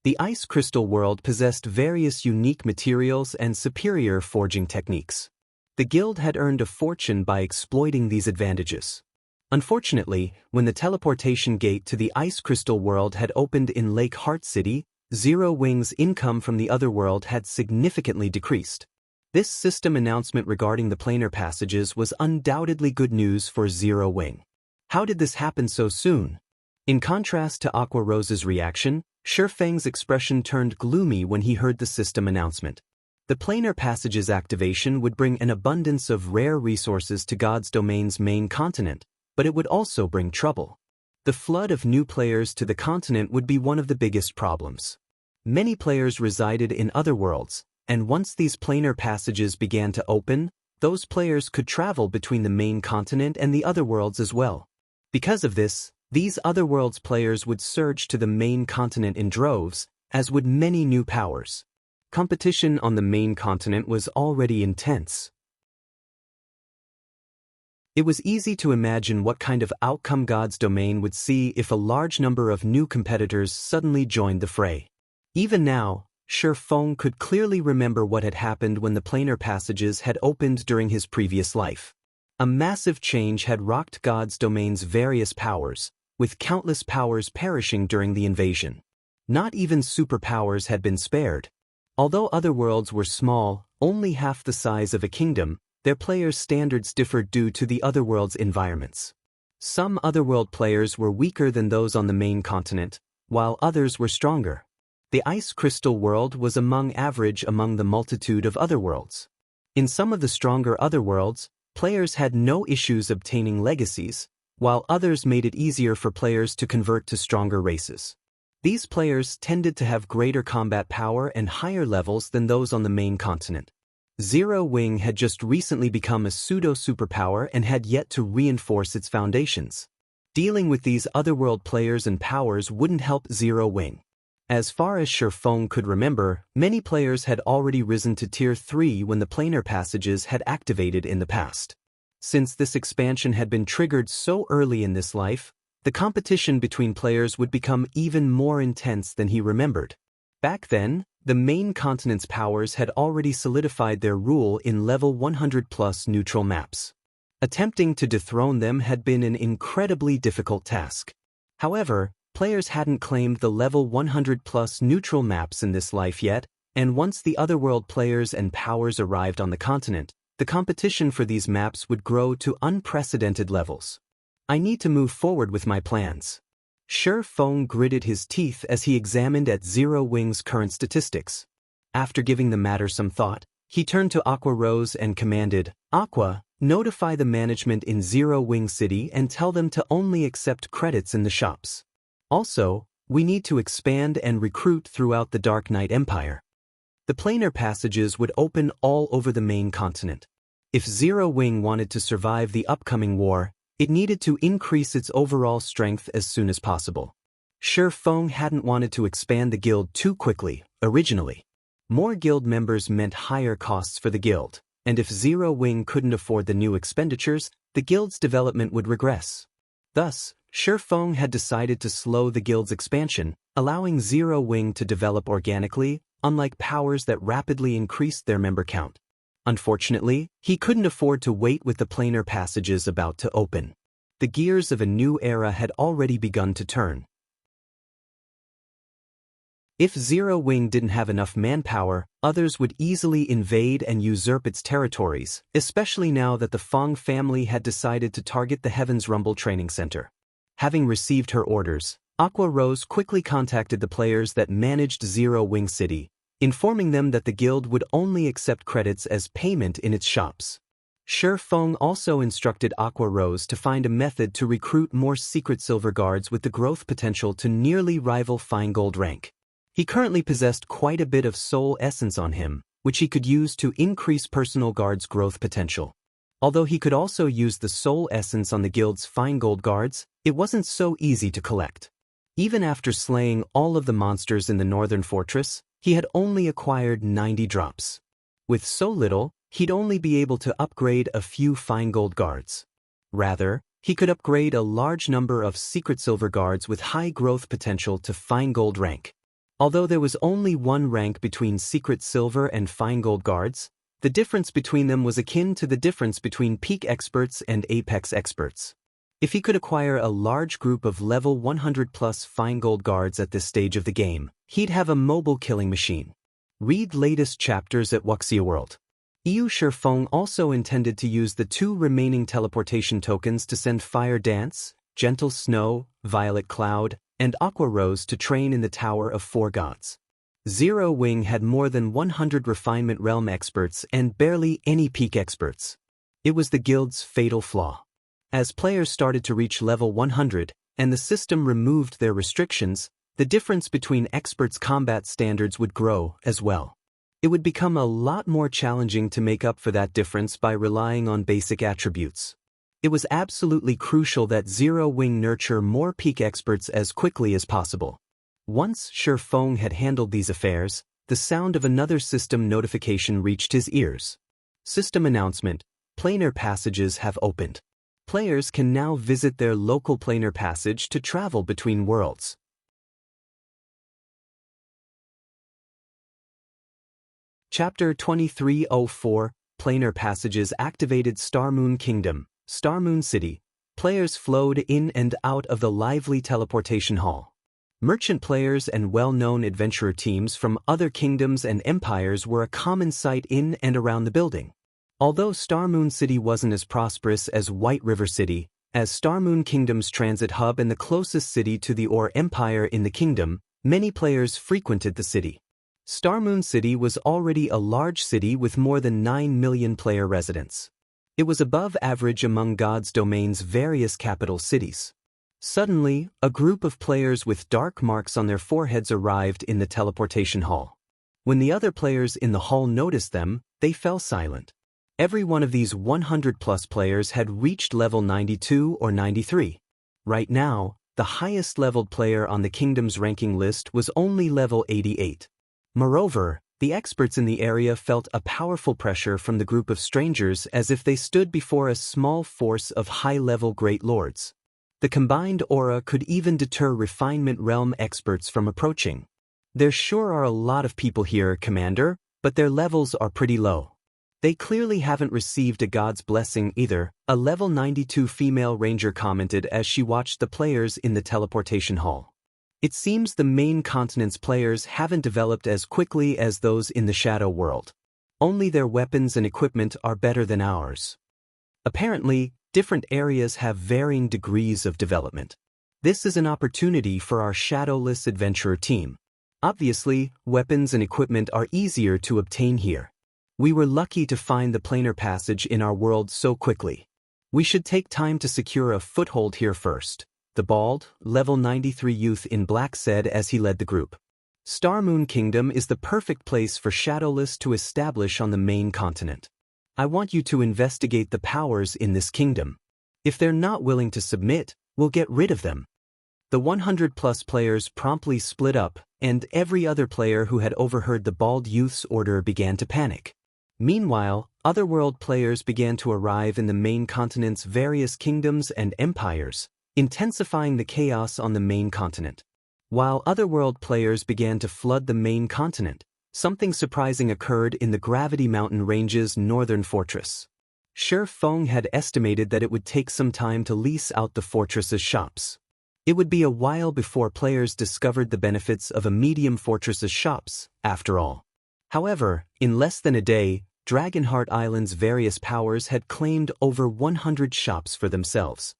The Ice Crystal world possessed various unique materials and superior forging techniques. The guild had earned a fortune by exploiting these advantages. Unfortunately, when the teleportation gate to the Ice Crystal world had opened in Lake Heart City, Zero Wing's income from the other world had significantly decreased. This system announcement regarding the planar passages was undoubtedly good news for Zero Wing. How did this happen so soon? In contrast to Aqua Rose's reaction, Shifeng's expression turned gloomy when he heard the system announcement. The planar passage's activation would bring an abundance of rare resources to God's domain's main continent, but it would also bring trouble. The flood of new players to the continent would be one of the biggest problems. Many players resided in other worlds, and once these planar passages began to open, those players could travel between the main continent and the other worlds as well. Because of this, these other worlds players would surge to the main continent in droves, as would many new powers. Competition on the main continent was already intense. It was easy to imagine what kind of outcome God's domain would see if a large number of new competitors suddenly joined the fray. Even now, Shifeng could clearly remember what had happened when the planar passages had opened during his previous life. A massive change had rocked God's domain's various powers, with countless powers perishing during the invasion. Not even superpowers had been spared. Although other worlds were small, only half the size of a kingdom, their players' standards differed due to the other world's environments. Some otherworld players were weaker than those on the main continent, while others were stronger. The Ice Crystal world was among average among the multitude of other worlds. In some of the stronger other worlds, players had no issues obtaining legacies, while others made it easier for players to convert to stronger races. These players tended to have greater combat power and higher levels than those on the main continent. Zero Wing had just recently become a pseudo-superpower and had yet to reinforce its foundations. Dealing with these otherworld players and powers wouldn't help Zero Wing. As far as Shifeng could remember, many players had already risen to Tier 3 when the planar passages had activated in the past. Since this expansion had been triggered so early in this life, the competition between players would become even more intense than he remembered. Back then, the main continent's powers had already solidified their rule in level 100+ neutral maps. Attempting to dethrone them had been an incredibly difficult task. However, players hadn't claimed the level 100+ neutral maps in this life yet, and once the otherworld players and powers arrived on the continent, the competition for these maps would grow to unprecedented levels. I need to move forward with my plans. Shifeng gritted his teeth as he examined at Zero Wing's current statistics. After giving the matter some thought, he turned to Aqua Rose and commanded, "Aqua, notify the management in Zero Wing City and tell them to only accept credits in the shops. Also, we need to expand and recruit throughout the Dark Knight Empire." The planar passages would open all over the main continent. If Zero Wing wanted to survive the upcoming war, it needed to increase its overall strength as soon as possible. Shifeng hadn't wanted to expand the guild too quickly, originally. More guild members meant higher costs for the guild, and if Zero Wing couldn't afford the new expenditures, the guild's development would regress. Thus, Shifeng had decided to slow the guild's expansion, allowing Zero Wing to develop organically, unlike powers that rapidly increased their member count. Unfortunately, he couldn't afford to wait with the planar passages about to open. The gears of a new era had already begun to turn. If Zero Wing didn't have enough manpower, others would easily invade and usurp its territories, especially now that the Fong family had decided to target the Heaven's Rumble Training Center. Having received her orders, Aqua Rose quickly contacted the players that managed Zero Wing City, informing them that the guild would only accept credits as payment in its shops. Shifeng also instructed Aqua Rose to find a method to recruit more secret silver guards with the growth potential to nearly rival fine gold rank. He currently possessed quite a bit of soul essence on him, which he could use to increase personal guards' growth potential. Although he could also use the soul essence on the guild's fine gold guards, it wasn't so easy to collect. Even after slaying all of the monsters in the northern fortress, he had only acquired 90 drops. With so little, he'd only be able to upgrade a few fine gold guards. Rather, he could upgrade a large number of secret silver guards with high growth potential to fine gold rank. Although there was only one rank between Secret Silver and Fine Gold guards, the difference between them was akin to the difference between Peak Experts and Apex Experts. If he could acquire a large group of level 100 plus Fine Gold guards at this stage of the game, he'd have a mobile killing machine. Read latest chapters at Wuxia World. Yu Shifeng also intended to use the 2 remaining teleportation tokens to send Fire Dance, Gentle Snow, Violet Cloud, and Aqua Rose to train in the Tower of 4 Gods. Zero Wing had more than 100 Refinement Realm experts and barely any Peak experts. It was the guild's fatal flaw. As players started to reach level 100, and the system removed their restrictions, the difference between experts' combat standards would grow as well. It would become a lot more challenging to make up for that difference by relying on basic attributes. It was absolutely crucial that Zero Wing nurture more Peak experts as quickly as possible. Once Shifeng had handled these affairs, the sound of another system notification reached his ears. System announcement: planar passages have opened. Players can now visit their local planar passage to travel between worlds. Chapter 2304, Planar Passages activated. Starmoon Kingdom, Starmoon City. Players flowed in and out of the lively teleportation hall. Merchant players and well-known adventurer teams from other kingdoms and empires were a common sight in and around the building. Although Starmoon City wasn't as prosperous as White River City, as Starmoon Kingdom's transit hub and the closest city to the Ore Empire in the kingdom, many players frequented the city. Starmoon City was already a large city with more than 9 million player residents. It was above average among God's Domain's various capital cities. Suddenly, a group of players with dark marks on their foreheads arrived in the teleportation hall. When the other players in the hall noticed them, they fell silent. Every one of these 100-plus players had reached level 92 or 93. Right now, the highest-leveled player on the kingdom's ranking list was only level 88. Moreover, the experts in the area felt a powerful pressure from the group of strangers as if they stood before a small force of high-level great lords. The combined aura could even deter Refinement Realm experts from approaching. There sure are a lot of people here, Commander, but their levels are pretty low. They clearly haven't received a god's blessing either, a level 92 female ranger commented as she watched the players in the teleportation hall. It seems the main continent's players haven't developed as quickly as those in the Shadow World. Only their weapons and equipment are better than ours. Apparently, different areas have varying degrees of development. This is an opportunity for our shadowless adventurer team. Obviously, weapons and equipment are easier to obtain here. We were lucky to find the planar passage in our world so quickly. We should take time to secure a foothold here first, the bald, level 93 youth in black said as he led the group. Starmoon Kingdom is the perfect place for Shadowless to establish on the main continent. I want you to investigate the powers in this kingdom. If they're not willing to submit, we'll get rid of them. The 100-plus players promptly split up, and every other player who had overheard the bald youth's order began to panic. Meanwhile, otherworld players began to arrive in the main continent's various kingdoms and empires, intensifying the chaos on the main continent. While otherworld players began to flood the main continent, something surprising occurred in the Gravity Mountain Range's northern fortress. Shifeng had estimated that it would take some time to lease out the fortress's shops. It would be a while before players discovered the benefits of a medium fortress's shops, after all. However, in less than a day, Dragonheart Island's various powers had claimed over 100 shops for themselves.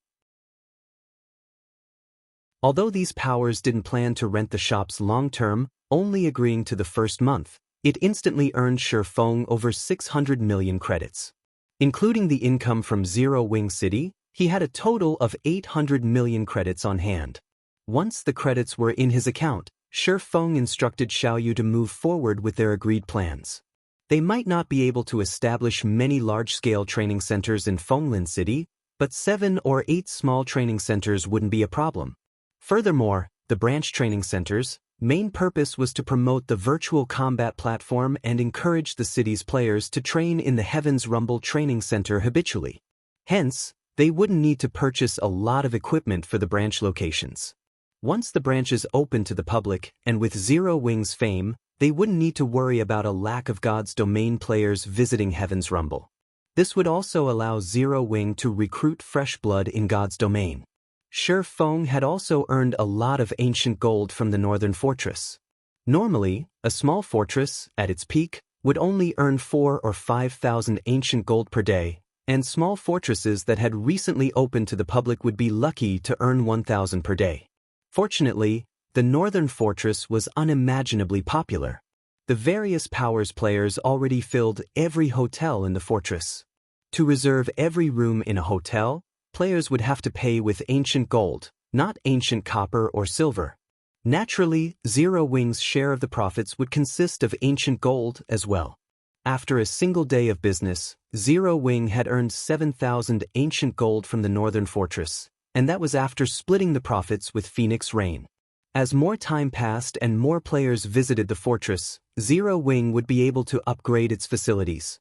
Although these powers didn't plan to rent the shops long-term, only agreeing to the first month, it instantly earned Shifeng over 600 million credits. Including the income from Zero Wing City, he had a total of 800 million credits on hand. Once the credits were in his account, Shifeng instructed Xiaoyu to move forward with their agreed plans. They might not be able to establish many large-scale training centers in Fenglin City, but 7 or 8 small training centers wouldn't be a problem. Furthermore, the branch training centers' main purpose was to promote the virtual combat platform and encourage the city's players to train in the Heaven's Rumble training center habitually. Hence, they wouldn't need to purchase a lot of equipment for the branch locations. Once the branches opened to the public, and with Zero Wing's fame, they wouldn't need to worry about a lack of God's domain players visiting Heaven's Rumble. This would also allow Zero Wing to recruit fresh blood in God's domain. Shi Feng had also earned a lot of ancient gold from the northern fortress. Normally, a small fortress, at its peak, would only earn 4,000 or 5,000 ancient gold per day, and small fortresses that had recently opened to the public would be lucky to earn 1,000 per day. Fortunately, the northern fortress was unimaginably popular. The various powers players already filled every hotel in the fortress. To reserve every room in a hotel, players would have to pay with ancient gold, not ancient copper or silver. Naturally, Zero Wing's share of the profits would consist of ancient gold as well. After a single day of business, Zero Wing had earned 7,000 ancient gold from the northern fortress, and that was after splitting the profits with Phoenix Rain. As more time passed and more players visited the fortress, Zero Wing would be able to upgrade its facilities.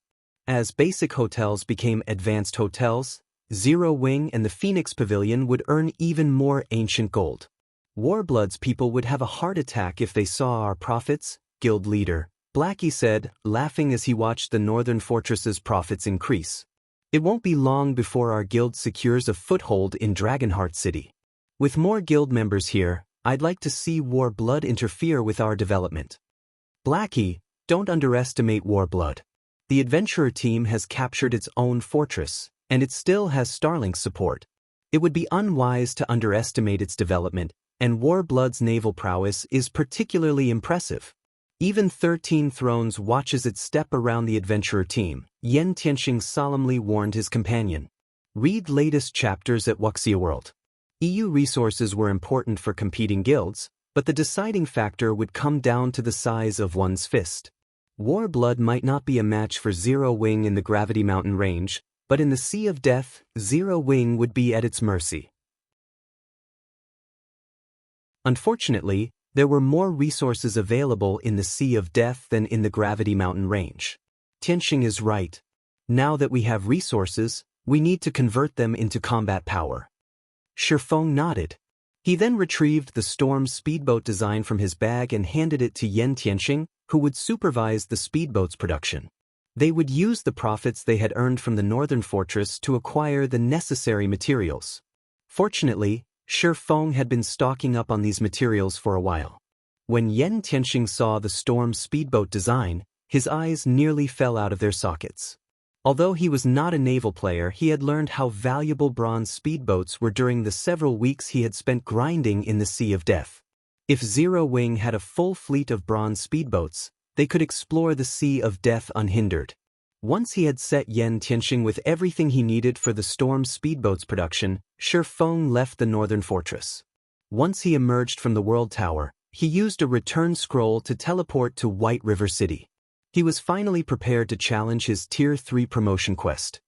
As basic hotels became advanced hotels, Zero Wing and the Phoenix Pavilion would earn even more ancient gold. Warblood's people would have a heart attack if they saw our profits, guild leader Blackie said, laughing as he watched the northern fortress's profits increase. It won't be long before our guild secures a foothold in Dragonheart City. With more guild members here, I'd like to see Warblood interfere with our development. Blackie, don't underestimate Warblood. The adventurer team has captured its own fortress, and it still has Starlink's support. It would be unwise to underestimate its development, and Warblood's naval prowess is particularly impressive. Even 13 Thrones watches its step around the adventurer team, Yen Tianxing solemnly warned his companion. Read latest chapters at Wuxia World. EU resources were important for competing guilds, but the deciding factor would come down to the size of one's fist. Warblood might not be a match for Zero Wing in the Gravity Mountain range, but in the Sea of Death, Zero Wing would be at its mercy. Unfortunately, there were more resources available in the Sea of Death than in the Gravity Mountain range. Tianxing is right. Now that we have resources, we need to convert them into combat power. Shi Feng nodded. He then retrieved the Storm speedboat design from his bag and handed it to Yen Tianxing, who would supervise the speedboat's production. They would use the profits they had earned from the northern fortress to acquire the necessary materials. Fortunately, Shi Feng had been stocking up on these materials for a while. When Yen Tianxing saw the Storm speedboat design, his eyes nearly fell out of their sockets. Although he was not a naval player, he had learned how valuable bronze speedboats were during the several weeks he had spent grinding in the Sea of Death. If Zero Wing had a full fleet of bronze speedboats, they could explore the Sea of Death unhindered. Once he had set Yen Tianxing with everything he needed for the Storm speedboat's production, Shi Feng left the northern fortress. Once he emerged from the World Tower, he used a return scroll to teleport to White River City. He was finally prepared to challenge his Tier 3 promotion quest.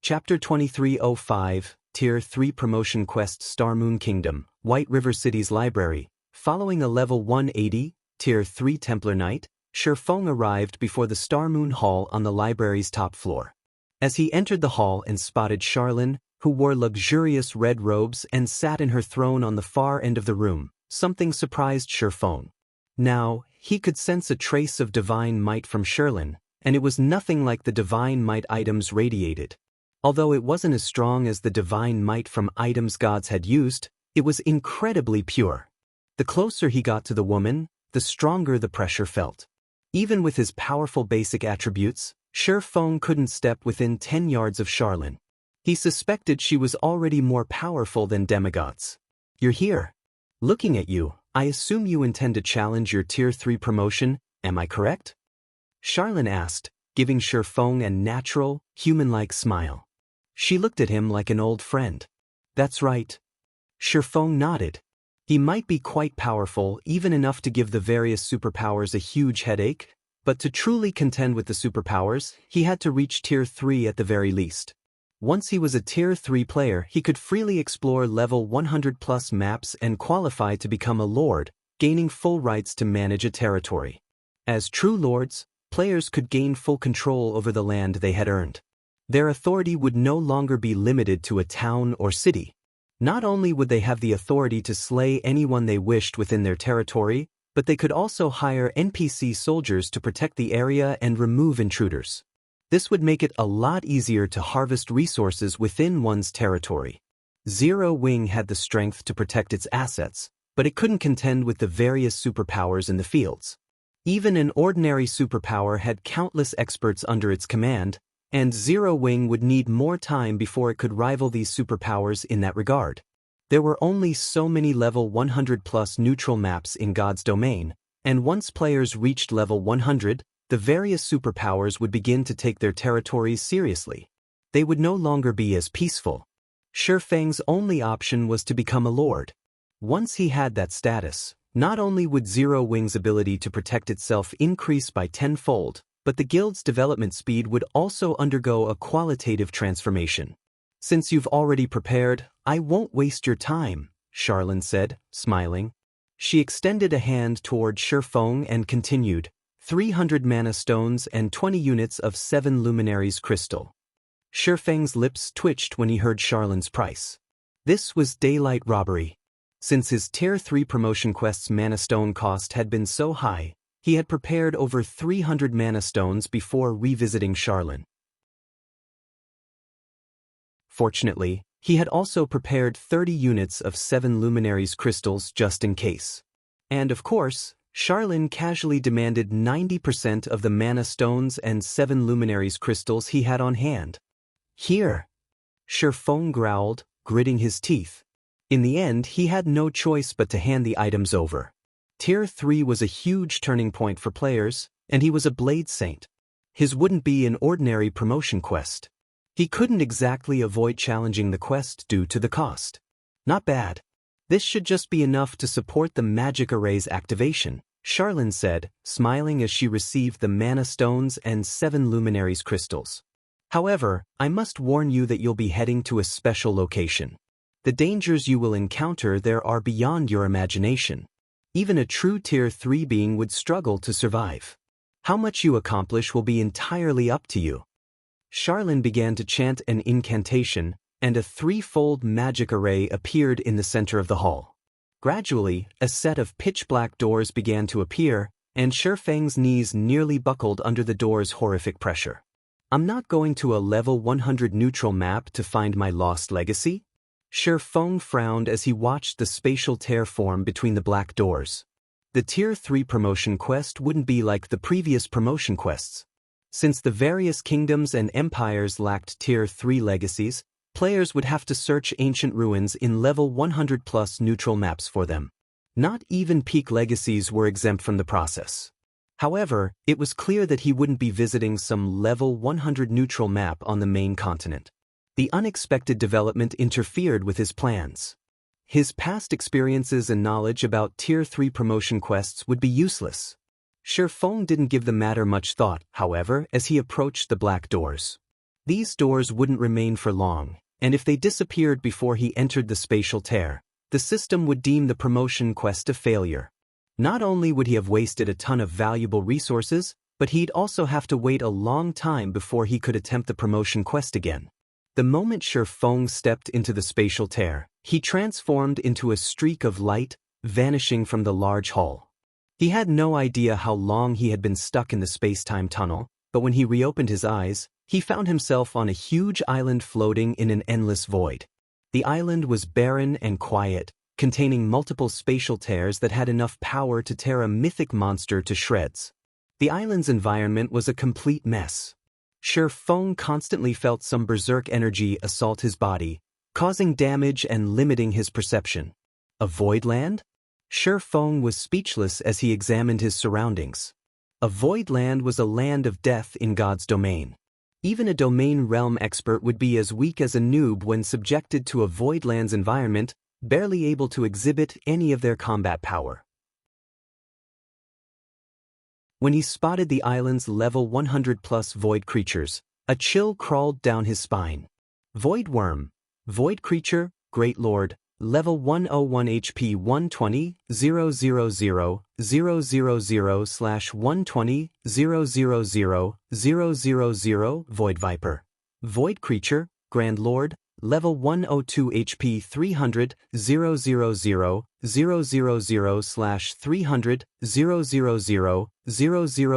Chapter 2305, Tier 3 Promotion Quest Starmoon Kingdom, White River City's Library. Following a level 180, Tier 3 Templar Knight, Shi Feng arrived before the Starmoon Hall on the library's top floor. As he entered the hall and spotted Charlene, who wore luxurious red robes and sat in her throne on the far end of the room, something surprised Shi Feng. Now, he could sense a trace of divine might from Charlene, and it was nothing like the divine might items radiated. Although it wasn't as strong as the divine might from items gods had used, it was incredibly pure. The closer he got to the woman, the stronger the pressure felt. Even with his powerful basic attributes, Shi Feng couldn't step within 10 yards of Charlene. He suspected she was already more powerful than demigods. "You're here. Looking at you, I assume you intend to challenge your Tier 3 promotion, am I correct?" Charlene asked, giving Shi Feng a natural, human-like smile. She looked at him like an old friend. "That's right." Shi Feng nodded. He might be quite powerful, even enough to give the various superpowers a huge headache, but to truly contend with the superpowers, he had to reach Tier 3 at the very least. Once he was a Tier 3 player, he could freely explore level 100+ maps and qualify to become a lord, gaining full rights to manage a territory. As true lords, players could gain full control over the land they had earned. Their authority would no longer be limited to a town or city. Not only would they have the authority to slay anyone they wished within their territory, but they could also hire NPC soldiers to protect the area and remove intruders. This would make it a lot easier to harvest resources within one's territory. Zero Wing had the strength to protect its assets, but it couldn't contend with the various superpowers in the fields. Even an ordinary superpower had countless experts under its command, and Zero Wing would need more time before it could rival these superpowers in that regard. There were only so many level 100+ neutral maps in God's domain, and once players reached level 100, the various superpowers would begin to take their territories seriously. They would no longer be as peaceful. Shifeng's only option was to become a lord. Once he had that status, not only would Zero Wing's ability to protect itself increase by tenfold, but the guild's development speed would also undergo a qualitative transformation. "Since you've already prepared, I won't waste your time," Charlene said, smiling. She extended a hand toward Shifeng and continued, 300 mana stones and 20 units of 7 luminaries crystal. Shifeng's lips twitched when he heard Charlene's price. This was daylight robbery. Since his Tier 3 promotion quest's mana stone cost had been so high, he had prepared over 300 mana stones before revisiting Charlene. Fortunately, he had also prepared 30 units of 7 luminaries crystals just in case. And of course, Charlene casually demanded 90% of the mana stones and 7 luminaries crystals he had on hand. "Here." Shifeng growled, gritting his teeth. In the end, he had no choice but to hand the items over. Tier 3 was a huge turning point for players, and he was a Blade Saint. His wouldn't be an ordinary promotion quest. He couldn't exactly avoid challenging the quest due to the cost. Not bad. This should just be enough to support the magic array's activation, Charlene said, smiling as she received the mana stones and 7 luminaries crystals. "However, I must warn you that you'll be heading to a special location. The dangers you will encounter there are beyond your imagination. Even a true Tier 3 being would struggle to survive. How much you accomplish will be entirely up to you." Charlene began to chant an incantation, and a 3-fold magic array appeared in the center of the hall. Gradually, a set of pitch-black doors began to appear, and Shifeng's knees nearly buckled under the door's horrific pressure. "I'm not going to a level 100 neutral map to find my lost legacy?" Shifeng frowned as he watched the spatial tear form between the black doors. The Tier 3 promotion quest wouldn't be like the previous promotion quests. Since the various kingdoms and empires lacked Tier 3 legacies, players would have to search ancient ruins in level 100+ neutral maps for them. Not even peak legacies were exempt from the process. However, it was clear that he wouldn't be visiting some level 100 neutral map on the main continent. The unexpected development interfered with his plans. His past experiences and knowledge about Tier 3 promotion quests would be useless. Shifeng didn't give the matter much thought, however, as he approached the black doors. These doors wouldn't remain for long, and if they disappeared before he entered the spatial tear, the system would deem the promotion quest a failure. Not only would he have wasted a ton of valuable resources, but he'd also have to wait a long time before he could attempt the promotion quest again. The moment Shifeng stepped into the spatial tear, he transformed into a streak of light, vanishing from the large hall. He had no idea how long he had been stuck in the space-time tunnel, but when he reopened his eyes, he found himself on a huge island floating in an endless void. The island was barren and quiet, containing multiple spatial tears that had enough power to tear a mythic monster to shreds. The island's environment was a complete mess. Shifeng constantly felt some berserk energy assault his body, causing damage and limiting his perception. A void land? Shifeng was speechless as he examined his surroundings. A void land was a land of death in God's domain. Even a domain realm expert would be as weak as a noob when subjected to a void land's environment, barely able to exhibit any of their combat power. When he spotted the island's level 100+ void creatures, a chill crawled down his spine. Void Worm. Void creature, Great Lord, level 101 HP 120, 000, 000/120, 000, 000, Void Viper. Void Creature, Grand Lord, Level 102 HP 300, 000, 000, 000/300, 000,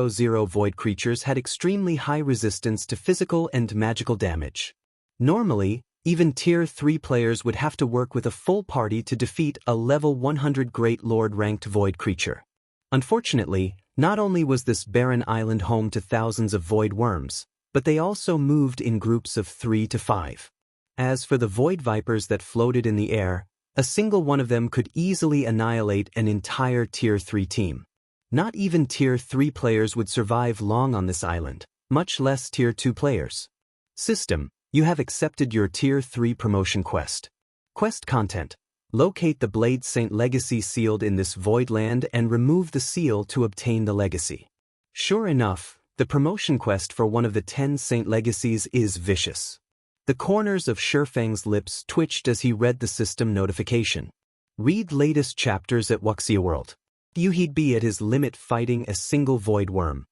000. Void creatures had extremely high resistance to physical and magical damage. Normally, even Tier 3 players would have to work with a full party to defeat a Level 100 Great Lord ranked Void creature. Unfortunately, not only was this barren island home to thousands of Void worms, but they also moved in groups of 3 to 5. As for the Void Vipers that floated in the air, a single one of them could easily annihilate an entire Tier 3 team. Not even Tier 3 players would survive long on this island, much less Tier 2 players. System: you have accepted your Tier 3 promotion quest. Quest content: locate the Blade Saint legacy sealed in this void land and remove the seal to obtain the legacy. Sure enough, the promotion quest for one of the 10 Saint legacies is vicious. The corners of Shurfang's lips twitched as he read the system notification. Read latest chapters at Wuxia World. He'd be at his limit fighting a single void worm.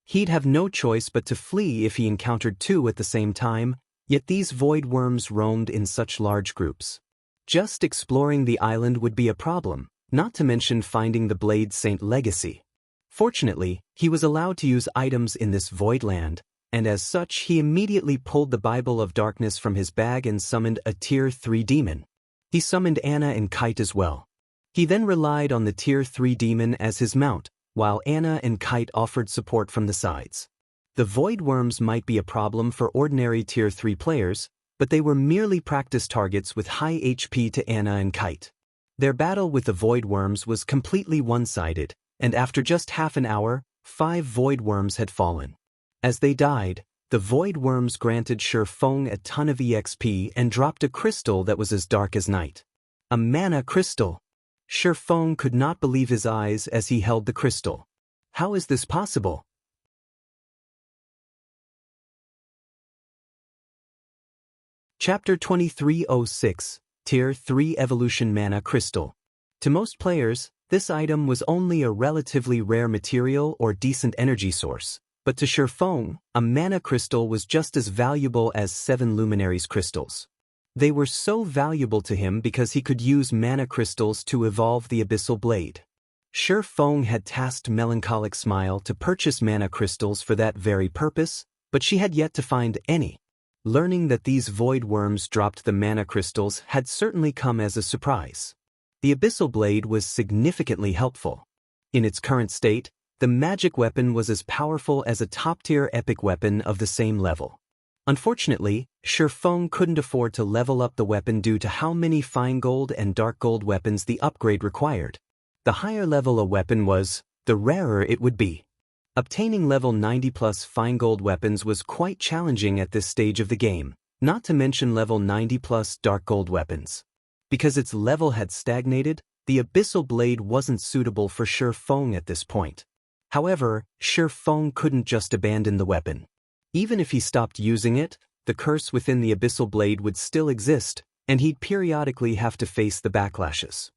He'd have no choice but to flee if he encountered 2 at the same time, yet these void worms roamed in such large groups. Just exploring the island would be a problem, not to mention finding the Blade Saint legacy. Fortunately, he was allowed to use items in this void land, and as such he immediately pulled the Bible of Darkness from his bag and summoned a Tier 3 demon. He summoned Anna and Kite as well. He then relied on the Tier 3 demon as his mount, while Anna and Kite offered support from the sides. The void worms might be a problem for ordinary Tier 3 players, but they were merely practice targets with high HP to Anna and Kite. Their battle with the void worms was completely one-sided, and after just half an hour, 5 void worms had fallen. As they died, the void worms granted Shurfang a ton of EXP and dropped a crystal that was as dark as night. A mana crystal! Shurfang could not believe his eyes as he held the crystal. How is this possible? Chapter 2306, Tier 3 Evolution Mana Crystal. To most players, this item was only a relatively rare material or decent energy source, but to Shurfang, a mana crystal was just as valuable as 7 luminaries crystals. They were so valuable to him because he could use mana crystals to evolve the Abyssal Blade. Shurfang had tasked Melancholic Smile to purchase mana crystals for that very purpose, but she had yet to find any. Learning that these void worms dropped the mana crystals had certainly come as a surprise. The Abyssal Blade was significantly helpful. In its current state, the magic weapon was as powerful as a top-tier epic weapon of the same level. Unfortunately, Shurfang couldn't afford to level up the weapon due to how many fine gold and dark gold weapons the upgrade required. The higher level a weapon was, the rarer it would be. Obtaining level 90 plus fine gold weapons was quite challenging at this stage of the game, not to mention level 90 plus dark gold weapons. Because its level had stagnated, the Abyssal Blade wasn't suitable for Shurfang at this point. However, Shurfang couldn't just abandon the weapon. Even if he stopped using it, the curse within the Abyssal Blade would still exist, and he'd periodically have to face the backlashes.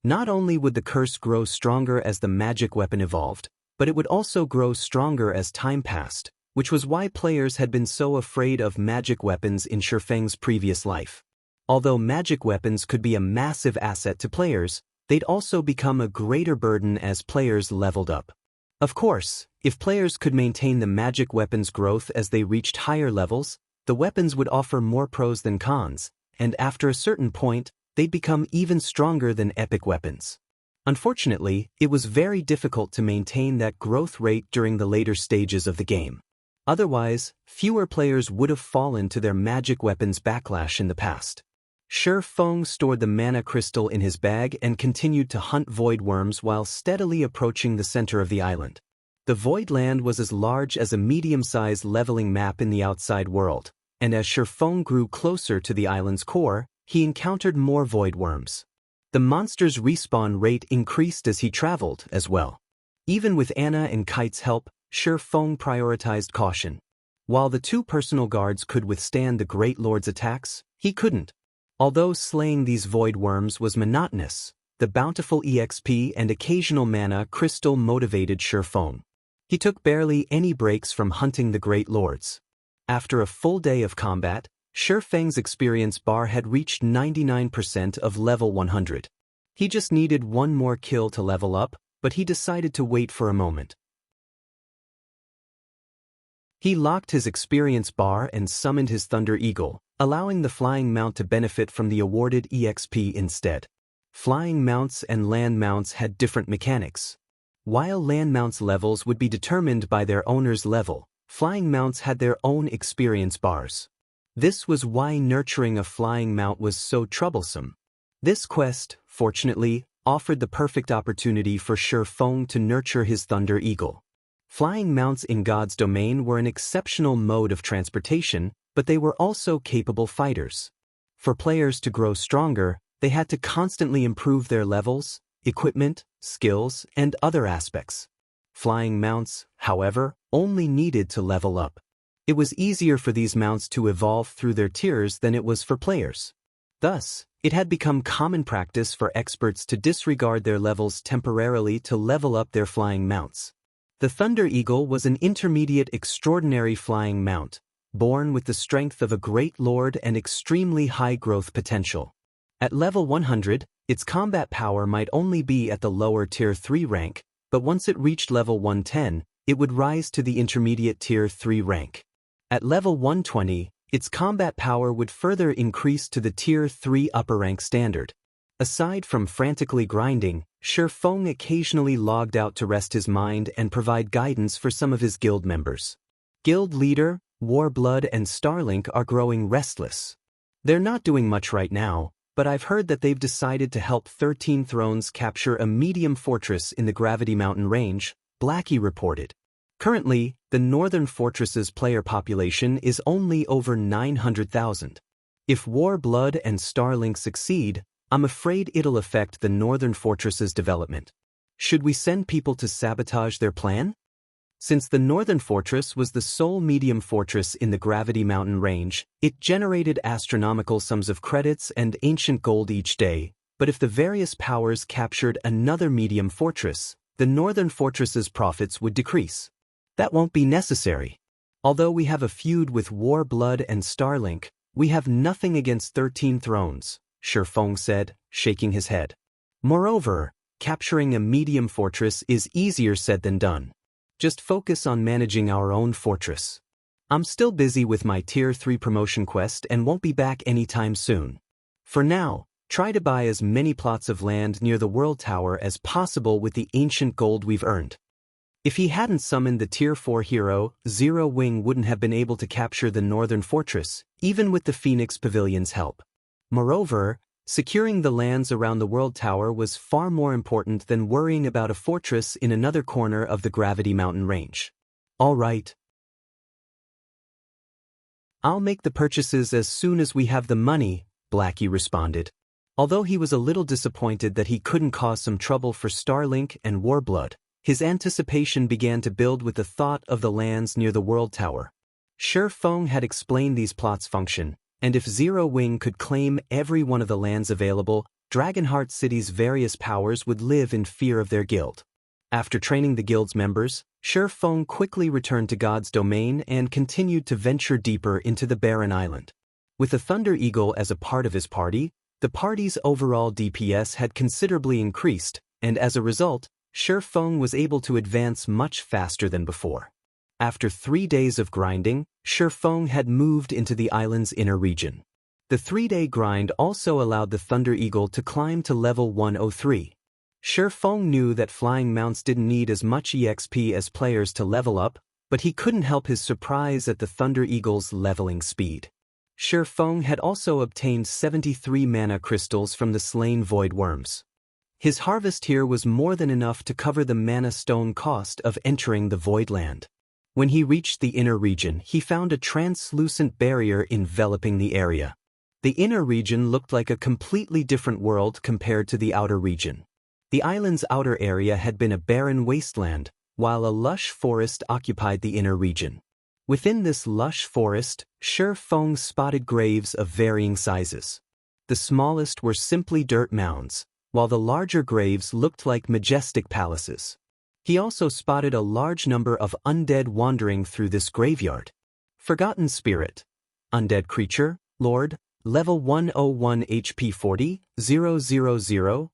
Not only would the curse grow stronger as the magic weapon evolved, but it would also grow stronger as time passed, which was why players had been so afraid of magic weapons in Shurfang's previous life. Although magic weapons could be a massive asset to players, they'd also become a greater burden as players leveled up. Of course, if players could maintain the magic weapons' growth as they reached higher levels, the weapons would offer more pros than cons, and after a certain point, they'd become even stronger than epic weapons. Unfortunately, it was very difficult to maintain that growth rate during the later stages of the game. Otherwise, fewer players would have fallen to their magic weapons' backlash in the past. Shurfang stored the mana crystal in his bag and continued to hunt void worms while steadily approaching the center of the island. The void land was as large as a medium-sized leveling map in the outside world, and as Shurfang grew closer to the island's core, he encountered more void worms. The monster's respawn rate increased as he traveled as well. Even with Anna and Kite's help, Shurfang prioritized caution. While the 2 personal guards could withstand the Great Lord's attacks, he couldn't. Although slaying these void worms was monotonous, the bountiful EXP and occasional mana crystal motivated Shurfang. He took barely any breaks from hunting the Great Lords. After a full day of combat, Shifeng's experience bar had reached 99% of level 100. He just needed one more kill to level up, but he decided to wait for a moment. He locked his experience bar and summoned his Thunder Eagle, allowing the flying mount to benefit from the awarded EXP instead. Flying mounts and land mounts had different mechanics. While land mounts' levels would be determined by their owner's level, flying mounts had their own experience bars. This was why nurturing a flying mount was so troublesome. This quest, fortunately, offered the perfect opportunity for Shifeng to nurture his Thunder Eagle. Flying mounts in God's domain were an exceptional mode of transportation, but they were also capable fighters. For players to grow stronger, they had to constantly improve their levels, equipment, skills, and other aspects. Flying mounts, however, only needed to level up. It was easier for these mounts to evolve through their tiers than it was for players. Thus, it had become common practice for experts to disregard their levels temporarily to level up their flying mounts. The Thunder Eagle was an intermediate extraordinary flying mount, born with the strength of a great lord and extremely high growth potential. At level 100, its combat power might only be at the lower tier 3 rank, but once it reached level 110, it would rise to the intermediate tier 3 rank. At level 120, its combat power would further increase to the tier 3 upper rank standard. Aside from frantically grinding, Shifeng occasionally logged out to rest his mind and provide guidance for some of his guild members. Guild leader, Warblood and Starlink are growing restless. They're not doing much right now, but I've heard that they've decided to help 13 Thrones capture a medium fortress in the Gravity Mountain range, Blackie reported. Currently, the Northern Fortress's player population is only over 900,000. If Warblood and Starlink succeed, I'm afraid it'll affect the Northern Fortress's development. Should we send people to sabotage their plan? Since the Northern Fortress was the sole medium fortress in the Gravity Mountain range, it generated astronomical sums of credits and ancient gold each day, but if the various powers captured another medium fortress, the Northern Fortress's profits would decrease. That won't be necessary. Although we have a feud with Warblood and Starlink, we have nothing against 13 Thrones, Shifeng said, shaking his head. Moreover, capturing a medium fortress is easier said than done. Just focus on managing our own fortress. I'm still busy with my Tier 3 promotion quest and won't be back anytime soon. For now, try to buy as many plots of land near the World Tower as possible with the ancient gold we've earned. If he hadn't summoned the Tier 4 hero, Zero Wing wouldn't have been able to capture the Northern Fortress, even with the Phoenix Pavilion's help. Moreover, securing the lands around the World Tower was far more important than worrying about a fortress in another corner of the Gravity Mountain range. All right. I'll make the purchases as soon as we have the money, Blackie responded. Although he was a little disappointed that he couldn't cause some trouble for Starlink and Warblood, his anticipation began to build with the thought of the lands near the World Tower. Shifeng had explained these plots' function, and if Zero Wing could claim every one of the lands available, Dragonheart City's various powers would live in fear of their guild. After training the guild's members, Shifeng quickly returned to God's domain and continued to venture deeper into the barren island. With the Thunder Eagle as a part of his party, the party's overall DPS had considerably increased, and as a result, Shifeng was able to advance much faster than before. After 3 days of grinding, Shifeng had moved into the island's inner region. The 3-day grind also allowed the Thunder Eagle to climb to level 103. Shifeng knew that flying mounts didn't need as much EXP as players to level up, but he couldn't help his surprise at the Thunder Eagle's leveling speed. Shifeng had also obtained 73 mana crystals from the slain void worms. His harvest here was more than enough to cover the mana stone cost of entering the Voidland. When he reached the inner region, he found a translucent barrier enveloping the area. The inner region looked like a completely different world compared to the outer region. The island's outer area had been a barren wasteland, while a lush forest occupied the inner region. Within this lush forest, Shifeng spotted graves of varying sizes. The smallest were simply dirt mounds, while the larger graves looked like majestic palaces. He also spotted a large number of undead wandering through this graveyard. Forgotten Spirit. Undead creature, Lord, level 101 HP 40, 000, 000/40,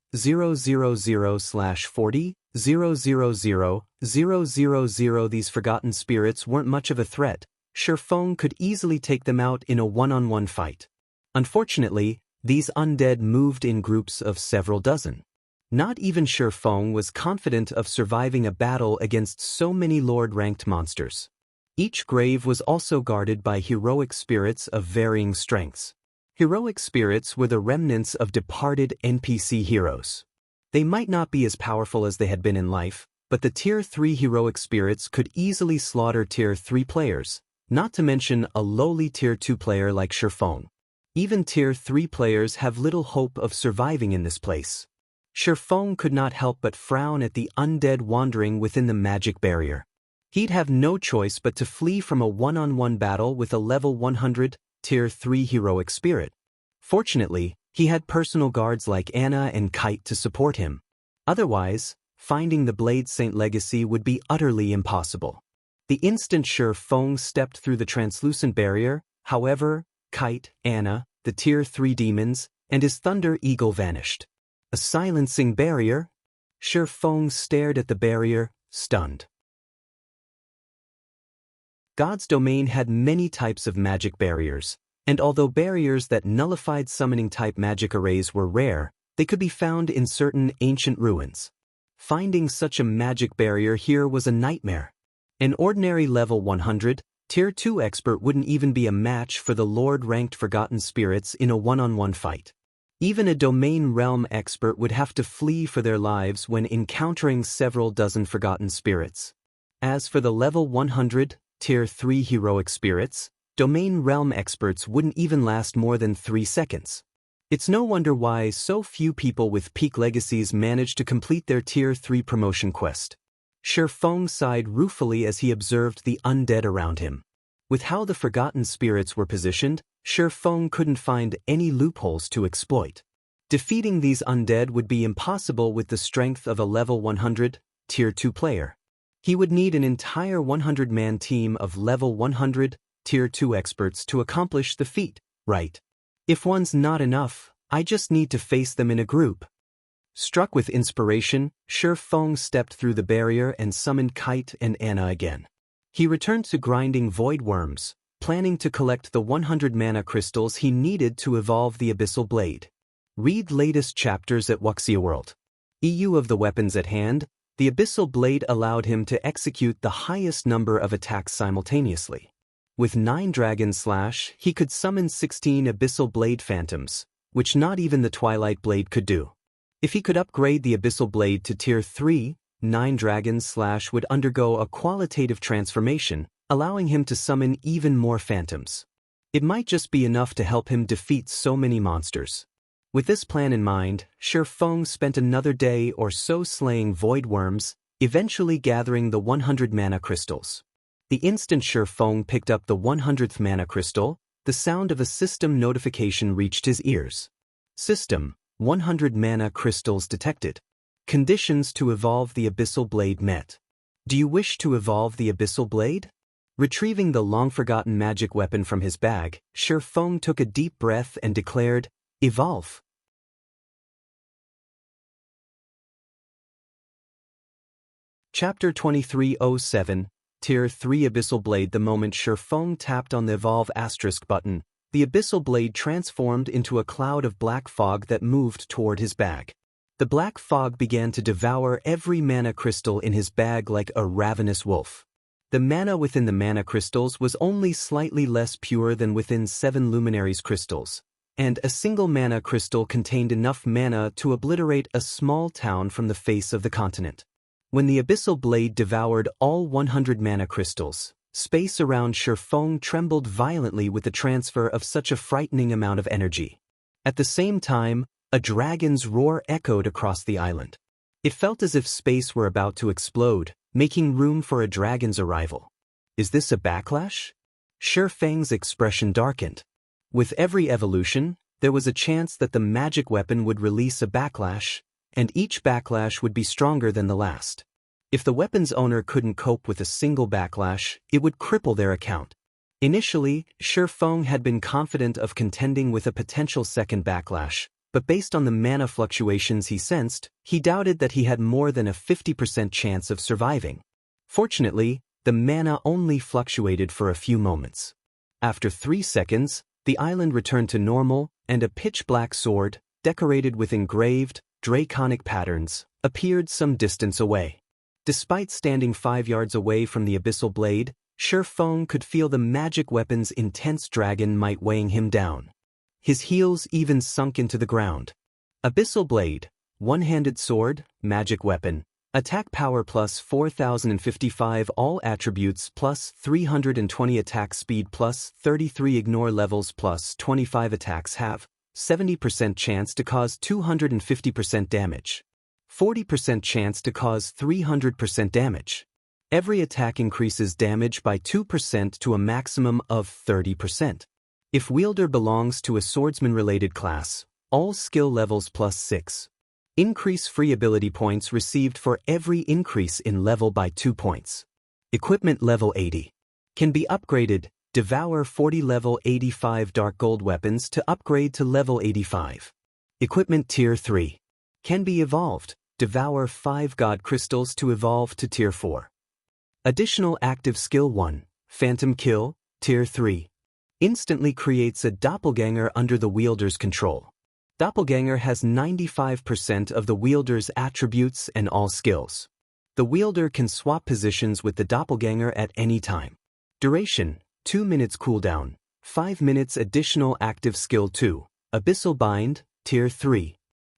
000, 000. These forgotten spirits weren't much of a threat. Shifeng could easily take them out in a one-on-one fight. Unfortunately, these undead moved in groups of several dozen. Not even Shifeng was confident of surviving a battle against so many Lord-ranked monsters. Each grave was also guarded by heroic spirits of varying strengths. Heroic spirits were the remnants of departed NPC heroes. They might not be as powerful as they had been in life, but the Tier 3 heroic spirits could easily slaughter Tier 3 players, not to mention a lowly Tier 2 player like Shifeng. Even Tier 3 players have little hope of surviving in this place. Shifeng could not help but frown at the undead wandering within the magic barrier. He'd have no choice but to flee from a one-on-one battle with a level 100, Tier 3 heroic spirit. Fortunately, he had personal guards like Anna and Kite to support him. Otherwise, finding the Blade Saint legacy would be utterly impossible. The instant Shifeng stepped through the translucent barrier, however, Kite, Anna, the Tier 3 demons, and his Thunder Eagle vanished. A silencing barrier? Shifeng stared at the barrier, stunned. God's domain had many types of magic barriers, and although barriers that nullified summoning-type magic arrays were rare, they could be found in certain ancient ruins. Finding such a magic barrier here was a nightmare. An ordinary level 100, Tier 2 expert wouldn't even be a match for the Lord-ranked Forgotten Spirits in a one-on-one fight. Even a Domain Realm expert would have to flee for their lives when encountering several dozen Forgotten Spirits. As for the level 100, Tier 3 heroic spirits, Domain Realm experts wouldn't even last more than 3 seconds. It's no wonder why so few people with peak legacies manage to complete their Tier 3 promotion quest. Shifeng sighed ruefully as he observed the undead around him. With how the Forgotten Spirits were positioned, Shifeng couldn't find any loopholes to exploit. Defeating these undead would be impossible with the strength of a level 100, Tier 2 player. He would need an entire 100-man team of level 100, Tier 2 experts to accomplish the feat, right? If one's not enough, I just need to face them in a group. Struck with inspiration, Shifeng stepped through the barrier and summoned Kite and Anna again. He returned to grinding void worms, planning to collect the 100 mana crystals he needed to evolve the Abyssal Blade. Read latest chapters at Wuxia World. EU of the weapons at hand, the Abyssal Blade allowed him to execute the highest number of attacks simultaneously. With 9 Dragon Slash, he could summon 16 Abyssal Blade Phantoms, which not even the Twilight Blade could do. If he could upgrade the Abyssal Blade to Tier 3, 9 Dragon Slash would undergo a qualitative transformation, allowing him to summon even more phantoms. It might just be enough to help him defeat so many monsters. With this plan in mind, Shifeng spent another day or so slaying void worms, eventually gathering the 100 mana crystals. The instant Shifeng picked up the 100th mana crystal, the sound of a system notification reached his ears. System, 100 mana crystals detected. Conditions to evolve the Abyssal Blade met. Do you wish to evolve the Abyssal Blade? Retrieving the long-forgotten magic weapon from his bag, Shifeng took a deep breath and declared, "Evolve." Chapter 2307, Tier 3 Abyssal Blade. The moment Shifeng tapped on the Evolve * button, the Abyssal Blade transformed into a cloud of black fog that moved toward his bag. The black fog began to devour every mana crystal in his bag like a ravenous wolf. The mana within the mana crystals was only slightly less pure than within 7 Luminaries crystals, and a single mana crystal contained enough mana to obliterate a small town from the face of the continent. When the Abyssal Blade devoured all 100 mana crystals, space around Shifeng trembled violently with the transfer of such a frightening amount of energy. At the same time, a dragon's roar echoed across the island. It felt as if space were about to explode, making room for a dragon's arrival. Is this a backlash? Shifeng's expression darkened. With every evolution, there was a chance that the magic weapon would release a backlash, and each backlash would be stronger than the last. If the weapon's owner couldn't cope with a single backlash, it would cripple their account. Initially, Shi Feng had been confident of contending with a potential second backlash, but based on the mana fluctuations he sensed, he doubted that he had more than a 50% chance of surviving. Fortunately, the mana only fluctuated for a few moments. After 3 seconds, the island returned to normal, and a pitch-black sword, decorated with engraved, draconic patterns, appeared some distance away. Despite standing 5 yards away from the abyssal blade, Shi Feng could feel the magic weapon's intense dragon might weighing him down. His heels even sunk into the ground. Abyssal blade, one-handed sword, magic weapon, attack power plus 4055, all attributes plus 320, attack speed plus 33, ignore levels plus 25, attacks have 70% chance to cause 250% damage. 40% chance to cause 300% damage. Every attack increases damage by 2% to a maximum of 30%. If wielder belongs to a swordsman-related class, all skill levels plus 6. Increase free ability points received for every increase in level by 2 points. Equipment level 80. Can be upgraded, devour 40 level 85 dark gold weapons to upgrade to level 85. Equipment tier 3. Can be evolved, devour 5 god crystals to evolve to tier 4. Additional active skill 1, Phantom Kill, tier 3. Instantly creates a doppelganger under the wielder's control. Doppelganger has 95% of the wielder's attributes and all skills. The wielder can swap positions with the doppelganger at any time. Duration, 2 minutes cooldown, 5 minutes. Additional active skill 2, Abyssal Bind, tier 3.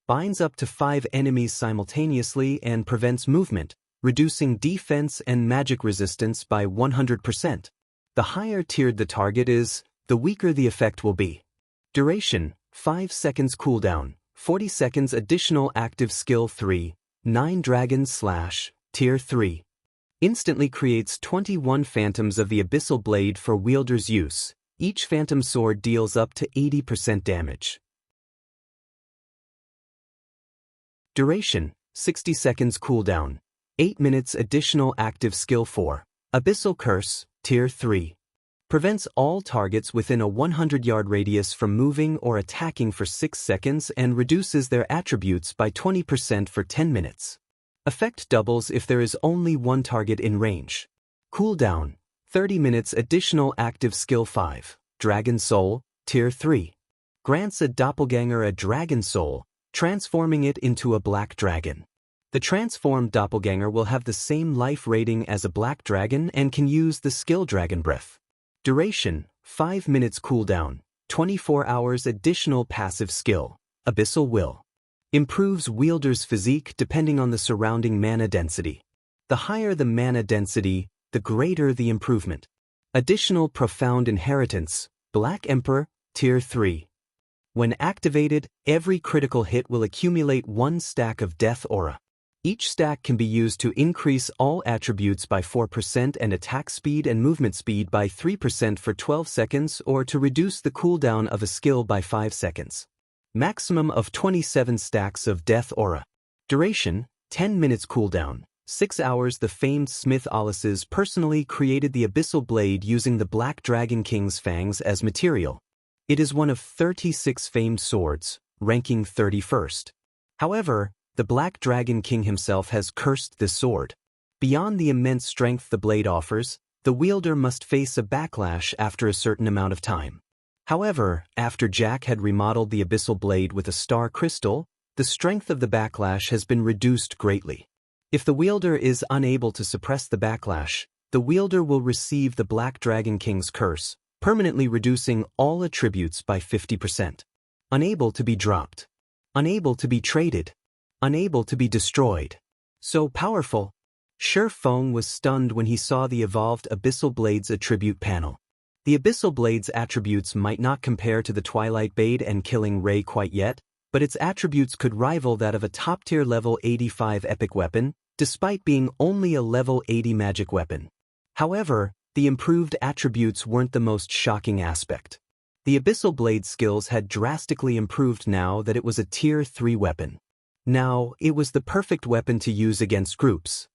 Binds up to 5 enemies simultaneously and prevents movement, reducing defense and magic resistance by 100%. The higher tiered the target is, the weaker the effect will be. Duration, 5 seconds cooldown, 40 seconds. Additional active skill 3, 9 Dragon Slash, tier 3. Instantly creates 21 phantoms of the abyssal blade for wielder's use. Each phantom sword deals up to 80% damage. Duration, 60 seconds cooldown, 8 minutes. Additional active skill 4, Abyssal Curse, tier 3. Prevents all targets within a 100-yard radius from moving or attacking for 6 seconds and reduces their attributes by 20% for 10 minutes. Effect doubles if there is only one target in range. Cooldown, 30 minutes. Additional active skill 5, Dragon Soul, tier 3. Grants a doppelganger a dragon soul, transforming it into a black dragon. The transformed doppelganger will have the same life rating as a black dragon and can use the skill Dragon Breath. Duration, 5 minutes cooldown, 24 hours. Additional passive skill, Abyssal Will. Improves wielder's physique depending on the surrounding mana density. The higher the mana density, the greater the improvement. Additional Profound Inheritance, Black Emperor, tier 3. When activated, every critical hit will accumulate 1 stack of Death Aura. Each stack can be used to increase all attributes by 4% and attack speed and movement speed by 3% for 12 seconds or to reduce the cooldown of a skill by 5 seconds. Maximum of 27 stacks of Death Aura. Duration, 10 minutes cooldown, 6 hours. The famed Smith Alice's personally created the Abyssal Blade using the Black Dragon King's fangs as material. It is one of 36 famed swords, ranking 31st. However, the Black Dragon King himself has cursed this sword. Beyond the immense strength the blade offers, the wielder must face a backlash after a certain amount of time. However, after Jack had remodeled the abyssal blade with a star crystal, the strength of the backlash has been reduced greatly. If the wielder is unable to suppress the backlash, the wielder will receive the Black Dragon King's curse, permanently reducing all attributes by 50%. Unable to be dropped. Unable to be traded. Unable to be destroyed. So powerful. Shi Feng was stunned when he saw the evolved Abyssal Blade's attribute panel. The Abyssal Blade's attributes might not compare to the Twilight Blade and Killing Ray quite yet, but its attributes could rival that of a top-tier level 85 epic weapon, despite being only a level 80 magic weapon. However, the improved attributes weren't the most shocking aspect. The Abyssal Blade's skills had drastically improved now that it was a tier 3 weapon. Now, it was the perfect weapon to use against groups.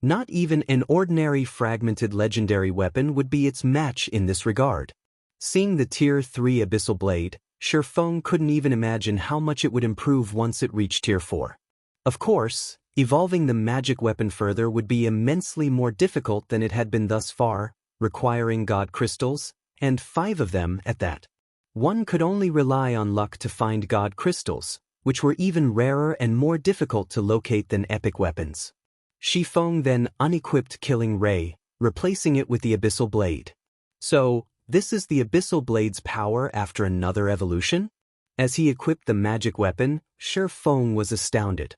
Not even an ordinary fragmented legendary weapon would be its match in this regard. Seeing the Tier 3 Abyssal Blade, Shifeng couldn't even imagine how much it would improve once it reached Tier 4. Of course, evolving the magic weapon further would be immensely more difficult than it had been thus far, requiring god crystals, and 5 of them at that. One could only rely on luck to find god crystals, which were even rarer and more difficult to locate than epic weapons. Shifeng then unequipped Killing Ray, replacing it with the Abyssal Blade. So, this is the Abyssal Blade's power after another evolution? As he equipped the magic weapon, Shifeng was astounded.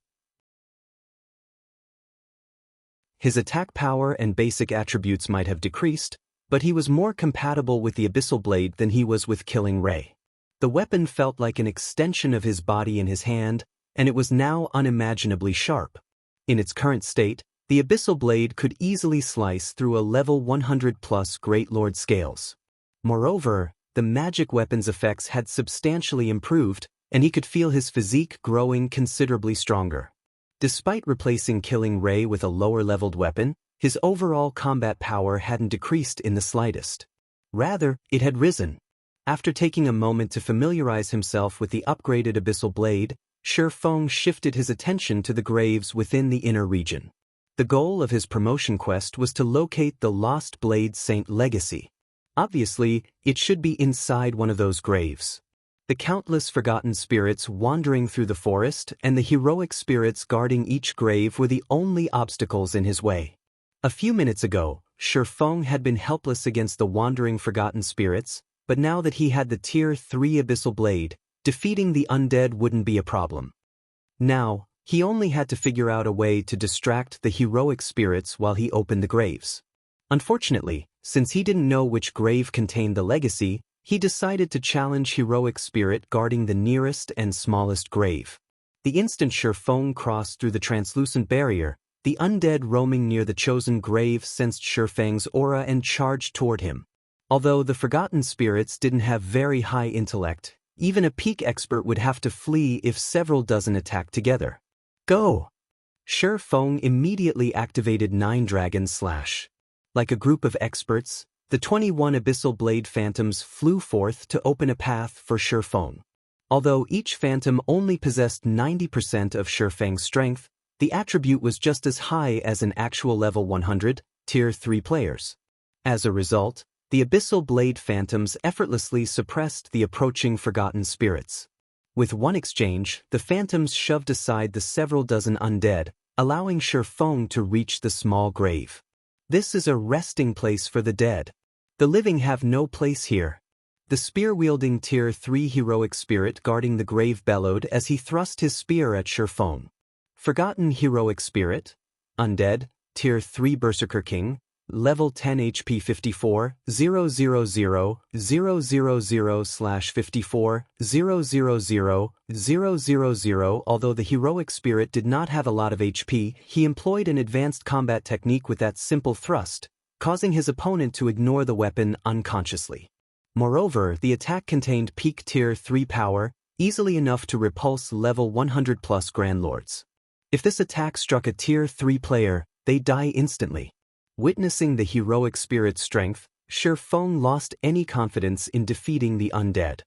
His attack power and basic attributes might have decreased, but he was more compatible with the Abyssal Blade than he was with Killing Ray. The weapon felt like an extension of his body in his hand, and it was now unimaginably sharp. In its current state, the Abyssal Blade could easily slice through a level 100+ Great Lord scales. Moreover, the magic weapon's effects had substantially improved, and he could feel his physique growing considerably stronger. Despite replacing Killing Ray with a lower-leveled weapon, his overall combat power hadn't decreased in the slightest. Rather, it had risen. After taking a moment to familiarize himself with the upgraded Abyssal Blade, Shifeng shifted his attention to the graves within the inner region. The goal of his promotion quest was to locate the Lost Blade Saint Legacy. Obviously, it should be inside one of those graves. The countless forgotten spirits wandering through the forest and the heroic spirits guarding each grave were the only obstacles in his way. A few minutes ago, Shifeng had been helpless against the wandering forgotten spirits, but now that he had the Tier 3 Abyssal Blade, defeating the undead wouldn't be a problem. Now, he only had to figure out a way to distract the heroic spirits while he opened the graves. Unfortunately, since he didn't know which grave contained the legacy, he decided to challenge heroic spirit guarding the nearest and smallest grave. The instant Shifeng crossed through the translucent barrier, the undead roaming near the chosen grave sensed Shifeng's aura and charged toward him. Although the forgotten spirits didn't have very high intellect, even a peak expert would have to flee if several dozen attacked together. Go! Shifeng immediately activated 9 Dragon Slash. Like a group of experts, the 21 Abyssal Blade Phantoms flew forth to open a path for Shifeng. Although each phantom only possessed 90% of Shifeng's strength, the attribute was just as high as an actual level 100, Tier 3 players. As a result, the Abyssal Blade Phantoms effortlessly suppressed the approaching forgotten spirits. With one exchange, the Phantoms shoved aside the several dozen undead, allowing Shifeng to reach the small grave. This is a resting place for the dead. The living have no place here. The spear-wielding Tier 3 heroic spirit guarding the grave bellowed as he thrust his spear at Shifeng. Forgotten heroic spirit, undead, Tier 3 Berserker King, level 10 HP 54, 000, 000/54, 000, 000. Although the heroic spirit did not have a lot of HP, he employed an advanced combat technique with that simple thrust, causing his opponent to ignore the weapon unconsciously. Moreover, the attack contained peak Tier 3 power, easily enough to repulse level 100+ Grand Lords. If this attack struck a Tier 3 player, they die instantly. Witnessing the heroic spirit's strength, Shifeng lost any confidence in defeating the undead.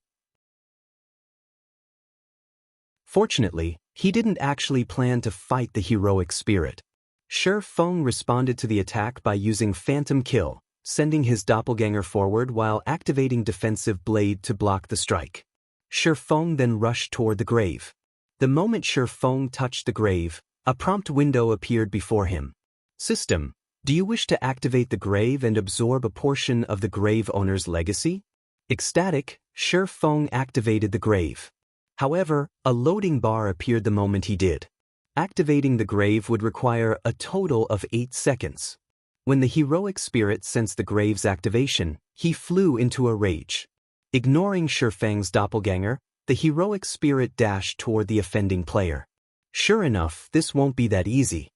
Fortunately, he didn't actually plan to fight the heroic spirit. Shifeng responded to the attack by using Phantom Kill, sending his doppelganger forward while activating Defensive Blade to block the strike. Shifeng then rushed toward the grave. The moment Shifeng touched the grave, a prompt window appeared before him. System: do you wish to activate the grave and absorb a portion of the grave owner's legacy? Ecstatic, Shifeng activated the grave. However, a loading bar appeared the moment he did. Activating the grave would require a total of 8 seconds. When the heroic spirit sensed the grave's activation, he flew into a rage. Ignoring Shifeng's doppelganger, the heroic spirit dashed toward the offending player. Sure enough, this won't be that easy.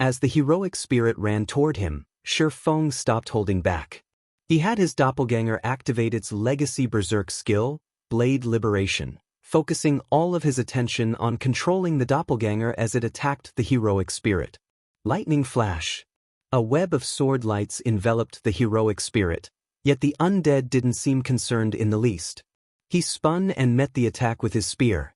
As the heroic spirit ran toward him, Shifeng stopped holding back. He had his doppelganger activate its legacy berserk skill, Blade Liberation, focusing all of his attention on controlling the doppelganger as it attacked the heroic spirit. Lightning Flash. A web of sword lights enveloped the heroic spirit, yet the undead didn't seem concerned in the least. He spun and met the attack with his spear.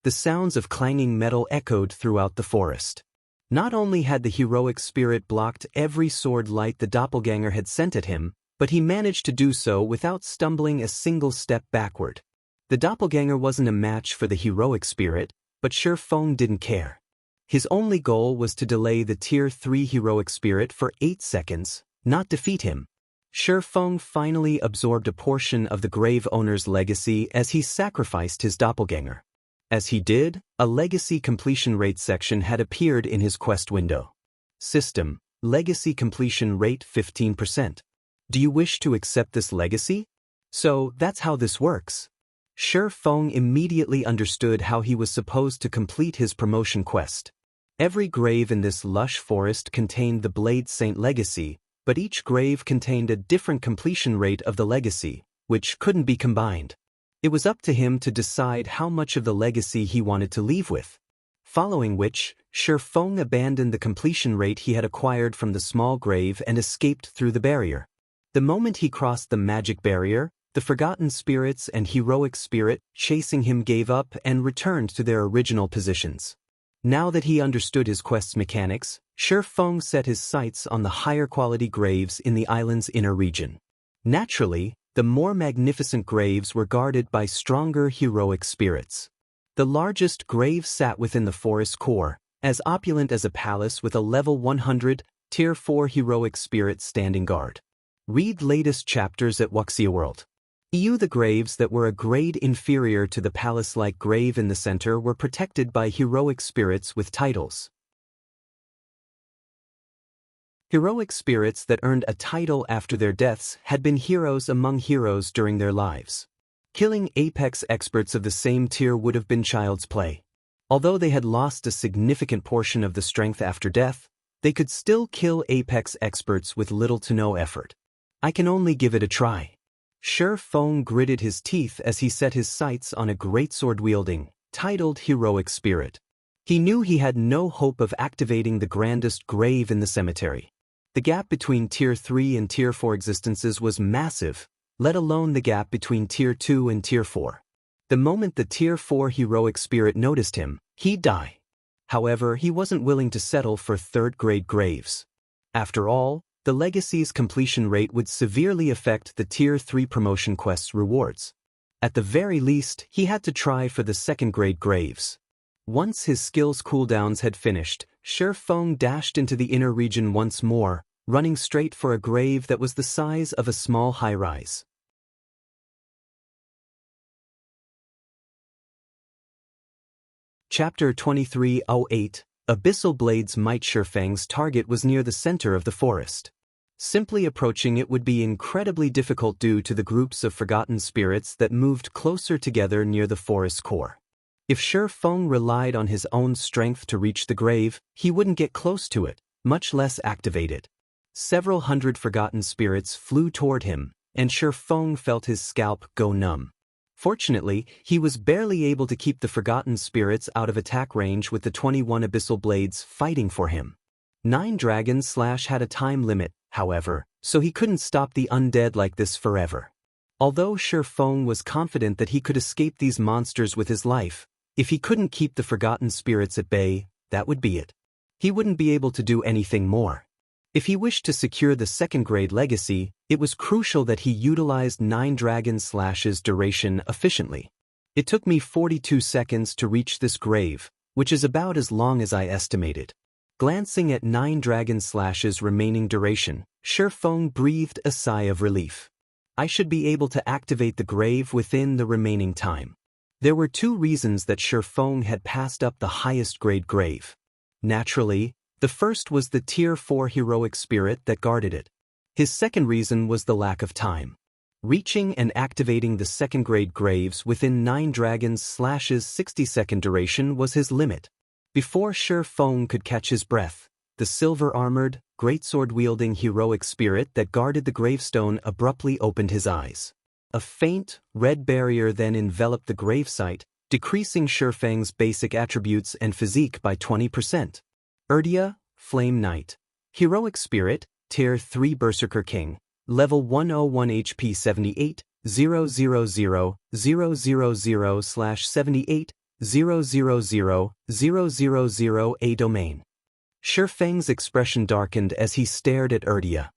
The sounds of clanging metal echoed throughout the forest. Not only had the heroic spirit blocked every sword light the doppelganger had sent at him, but he managed to do so without stumbling a single step backward. The doppelganger wasn't a match for the heroic spirit, but Shi Feng didn't care. His only goal was to delay the Tier 3 heroic spirit for 8 seconds, not defeat him. Shi Feng finally absorbed a portion of the grave owner's legacy as he sacrificed his doppelganger. As he did, a legacy completion rate section had appeared in his quest window. System: legacy completion rate 15%. Do you wish to accept this legacy? So, that's how this works. Shi Feng immediately understood how he was supposed to complete his promotion quest. Every grave in this lush forest contained the Blade Saint legacy, but each grave contained a different completion rate of the legacy, which couldn't be combined. It was up to him to decide how much of the legacy he wanted to leave with. Following which, Shi Feng abandoned the completion rate he had acquired from the small grave and escaped through the barrier. The moment he crossed the magic barrier, the forgotten spirits and heroic spirit chasing him gave up and returned to their original positions. Now that he understood his quest's mechanics, Shi Feng set his sights on the higher quality graves in the island's inner region. Naturally, the more magnificent graves were guarded by stronger heroic spirits. The largest grave sat within the forest core, as opulent as a palace with a level 100, Tier 4 heroic spirit standing guard. Read latest chapters at Wuxia World. The graves that were a grade inferior to the palace-like grave in the center were protected by heroic spirits with titles. Heroic spirits that earned a title after their deaths had been heroes among heroes during their lives. Killing apex experts of the same tier would have been child's play. Although they had lost a significant portion of the strength after death, they could still kill apex experts with little to no effort. I can only give it a try. Shi Feng gritted his teeth as he set his sights on a greatsword-wielding, titled heroic spirit. He knew he had no hope of activating the grandest grave in the cemetery. The gap between Tier 3 and Tier 4 existences was massive, let alone the gap between Tier 2 and Tier 4. The moment the Tier 4 heroic spirit noticed him, he'd die. However, he wasn't willing to settle for third-grade graves. After all, the legacy's completion rate would severely affect the Tier 3 promotion quest's rewards. At the very least, he had to try for the second-grade graves. Once his skills cooldowns had finished, Shi Feng dashed into the inner region once more, running straight for a grave that was the size of a small high-rise. Chapter 2308 Abyssal Blade's Might. Shi Feng's target was near the center of the forest. Simply approaching it would be incredibly difficult due to the groups of forgotten spirits that moved closer together near the forest's core. If Shi Feng relied on his own strength to reach the grave, he wouldn't get close to it, much less activate it. Several hundred forgotten spirits flew toward him, and Shi Feng felt his scalp go numb. Fortunately, he was barely able to keep the forgotten spirits out of attack range with the 21 abyssal blades fighting for him. 9 Dragons had a time limit, however, so he couldn't stop the undead like this forever. Although Shi Feng was confident that he could escape these monsters with his life, if he couldn't keep the forgotten spirits at bay, that would be it. He wouldn't be able to do anything more. If he wished to secure the second-grade legacy, it was crucial that he utilized 9 Dragon's duration efficiently. It took me 42 seconds to reach this grave, which is about as long as I estimated. Glancing at 9 Dragon's remaining duration, Shi Feng breathed a sigh of relief. I should be able to activate the grave within the remaining time. There were 2 reasons that Shi Feng had passed up the highest-grade grave. Naturally, the first was the Tier 4 heroic spirit that guarded it. His second reason was the lack of time. Reaching and activating the second-grade graves within 9 Dragons' 60-second duration was his limit. Before Shi Feng could catch his breath, the silver-armored, greatsword-wielding heroic spirit that guarded the gravestone abruptly opened his eyes. A faint, red barrier then enveloped the gravesite, decreasing Shi Feng's basic attributes and physique by 20%. Urdia, Flame Knight. Heroic Spirit, Tier 3 Berserker King. Level 101 HP 78, 000/78, 000 A domain. Shifeng's expression darkened as he stared at Urdia.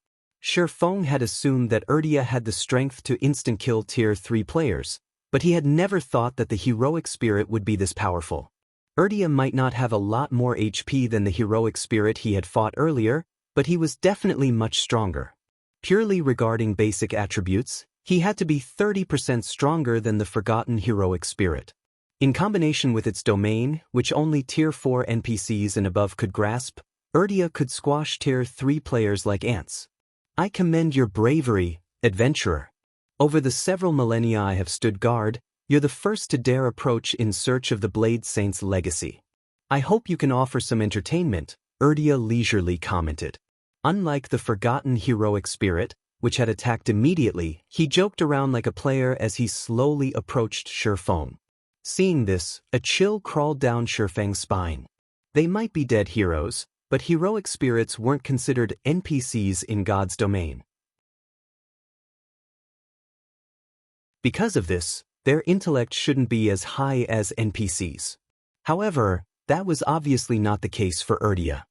Shifeng had assumed that Urdia had the strength to instant-kill Tier 3 players, but he had never thought that the heroic spirit would be this powerful. Urdia might not have a lot more HP than the heroic spirit he had fought earlier, but he was definitely much stronger. Purely regarding basic attributes, he had to be 30% stronger than the forgotten heroic spirit. In combination with its domain, which only Tier 4 NPCs and above could grasp, Urdia could squash Tier 3 players like ants. I commend your bravery, adventurer. Over the several millennia I have stood guard, you're the first to dare approach in search of the Blade Saint's legacy. I hope you can offer some entertainment, Urdia leisurely commented. Unlike the forgotten heroic spirit, which had attacked immediately, he joked around like a player as he slowly approached Shifeng. Seeing this, a chill crawled down Shifeng's spine. They might be dead heroes, but heroic spirits weren't considered NPCs in God's domain. Because of this, their intellect shouldn't be as high as NPCs. However, that was obviously not the case for Urdia.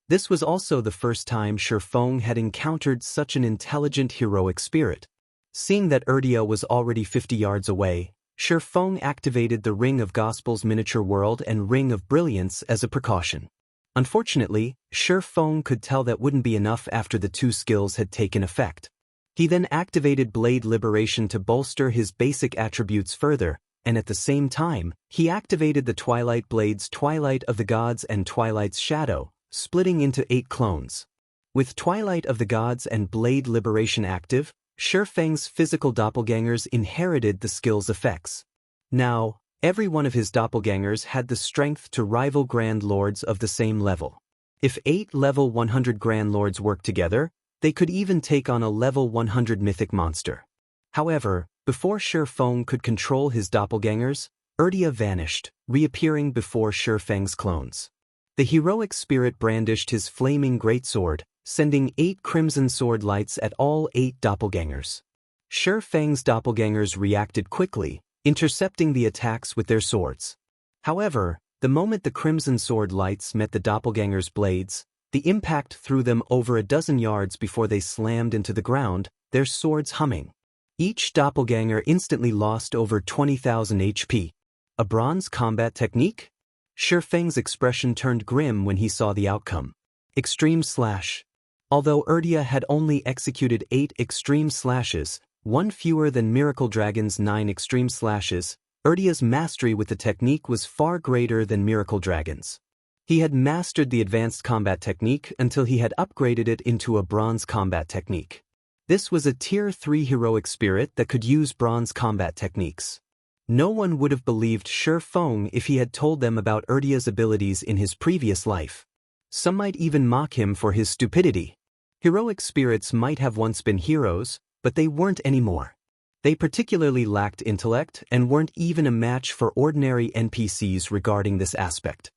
This was also the first time Shifeng had encountered such an intelligent heroic spirit. Seeing that Urdia was already 50 yards away, Shifeng activated the Ring of Gospel's miniature world and Ring of Brilliance as a precaution. Unfortunately, Shifeng could tell that wouldn't be enough after the two skills had taken effect. He then activated Blade Liberation to bolster his basic attributes further, and at the same time, he activated the Twilight Blades Twilight of the Gods and Twilight's Shadow, splitting into 8 clones. With Twilight of the Gods and Blade Liberation active, Shifeng's physical doppelgangers inherited the skill's effects. Now, every one of his doppelgangers had the strength to rival Grand Lords of the same level. If 8 level 100 Grand Lords worked together, they could even take on a level 100 mythic monster. However, before Shifeng could control his doppelgangers, Urdia vanished, reappearing before Shifeng's clones. The heroic spirit brandished his flaming greatsword, sending 8 crimson sword lights at all 8 doppelgangers. Shifeng's doppelgangers reacted quickly, intercepting the attacks with their swords. However, the moment the crimson sword lights met the doppelgangers' blades, the impact threw them over a dozen yards before they slammed into the ground, their swords humming. Each doppelganger instantly lost over 20,000 HP. A bronze combat technique? Shifeng's expression turned grim when he saw the outcome. Extreme Slash. Although Urdia had only executed 8 extreme slashes, one fewer than Miracle Dragon's 9 extreme slashes, Urdia's mastery with the technique was far greater than Miracle Dragon's. He had mastered the advanced combat technique until he had upgraded it into a bronze combat technique. This was a Tier 3 heroic spirit that could use bronze combat techniques. No one would have believed Shifeng if he had told them about Urdia's abilities in his previous life. Some might even mock him for his stupidity. Heroic spirits might have once been heroes, but they weren't anymore. They particularly lacked intellect and weren't even a match for ordinary NPCs regarding this aspect.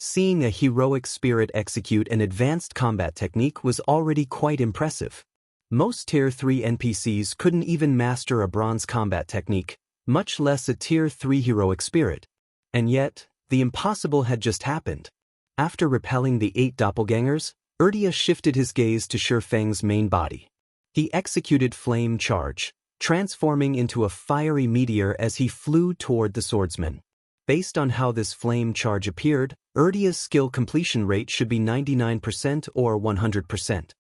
Seeing a heroic spirit execute an advanced combat technique was already quite impressive. Most Tier 3 NPCs couldn't even master a bronze combat technique, much less a Tier 3 heroic spirit. And yet, the impossible had just happened. After repelling the 8 doppelgangers, Urdia shifted his gaze to Shifeng's main body. He executed Flame Charge, transforming into a fiery meteor as he flew toward the swordsman. Based on how this flame charge appeared, Urdia's skill completion rate should be 99% or 100%.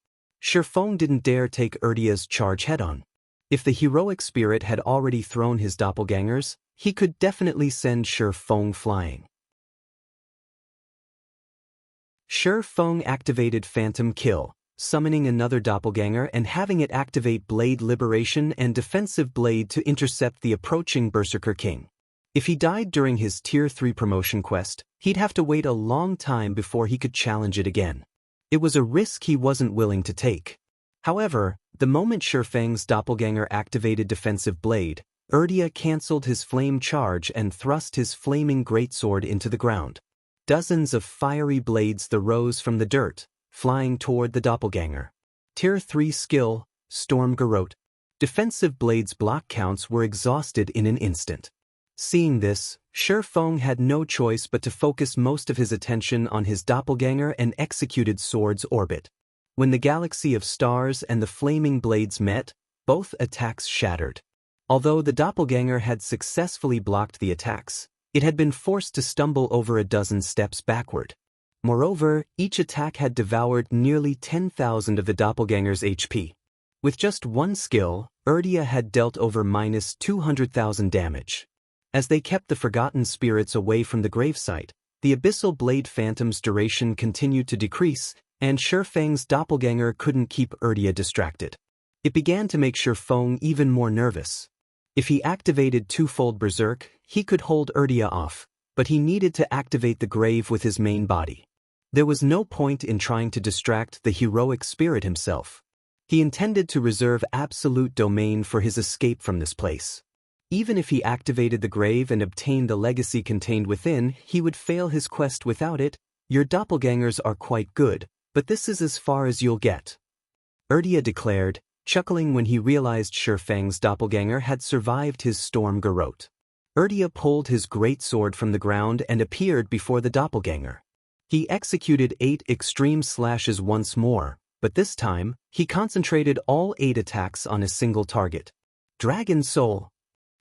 Shifeng didn't dare take Urdia's charge head-on. If the heroic spirit had already thrown his doppelgangers, he could definitely send Shifeng flying. Shifeng activated Phantom Kill, summoning another doppelganger and having it activate Blade Liberation and Defensive Blade to intercept the approaching Berserker King. If he died during his Tier 3 promotion quest, he'd have to wait a long time before he could challenge it again. It was a risk he wasn't willing to take. However, the moment Shifeng's doppelganger activated Defensive Blade, Urdia cancelled his flame charge and thrust his flaming greatsword into the ground. Dozens of fiery blades arose from the dirt, flying toward the doppelganger. Tier 3 skill, Storm Garrote. Defensive blade's block counts were exhausted in an instant. Seeing this, Shi Feng had no choice but to focus most of his attention on his doppelganger and executed sword's orbit. When the galaxy of stars and the flaming blades met, both attacks shattered. Although the doppelganger had successfully blocked the attacks, it had been forced to stumble over a dozen steps backward. Moreover, each attack had devoured nearly 10,000 of the doppelganger's HP. With just one skill, Urdia had dealt over minus 200,000 damage. As they kept the forgotten spirits away from the gravesite, the abyssal blade phantom's duration continued to decrease, and Shi Feng's doppelganger couldn't keep Urdia distracted. It began to make Shi Feng even more nervous. If he activated twofold berserk, he could hold Urdia off, but he needed to activate the grave with his main body. There was no point in trying to distract the heroic spirit himself. He intended to reserve absolute domain for his escape from this place. Even if he activated the grave and obtained the legacy contained within, he would fail his quest without it. Your doppelgangers are quite good, but this is as far as you'll get, Urdia declared, chuckling when he realized Shi Feng's doppelganger had survived his Storm Garrote. Urdia pulled his great sword from the ground and appeared before the doppelganger. He executed 8 extreme slashes once more, but this time, he concentrated all 8 attacks on a single target. Dragon Soul.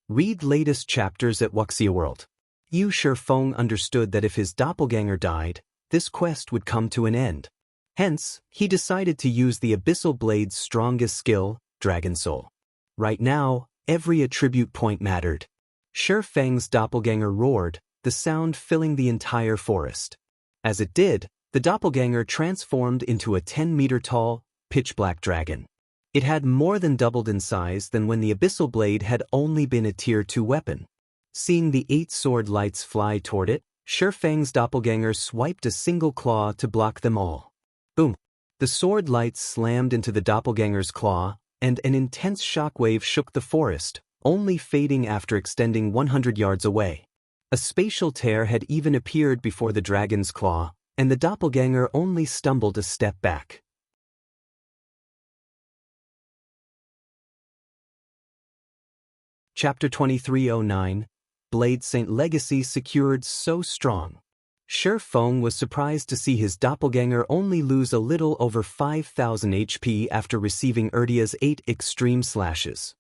Read latest chapters at Wuxia World. Shi Feng understood that if his doppelganger died, this quest would come to an end. Hence, he decided to use the abyssal blade's strongest skill, Dragon Soul. Right now, every attribute point mattered. Shi Feng's doppelganger roared, the sound filling the entire forest. As it did, the doppelganger transformed into a 10-meter-tall, pitch-black dragon. It had more than doubled in size than when the abyssal blade had only been a Tier 2 weapon. Seeing the 8 sword lights fly toward it, Shi Feng's doppelganger swiped a single claw to block them all. Boom! The sword lights slammed into the doppelganger's claw, and an intense shockwave shook the forest, only fading after extending 100 yards away. A spatial tear had even appeared before the dragon's claw, and the doppelganger only stumbled a step back. Chapter 2309, Blade Saint Legacy secured so strong. Shi Feng was surprised to see his doppelganger only lose a little over 5,000 HP after receiving Urdia's 8 extreme slashes.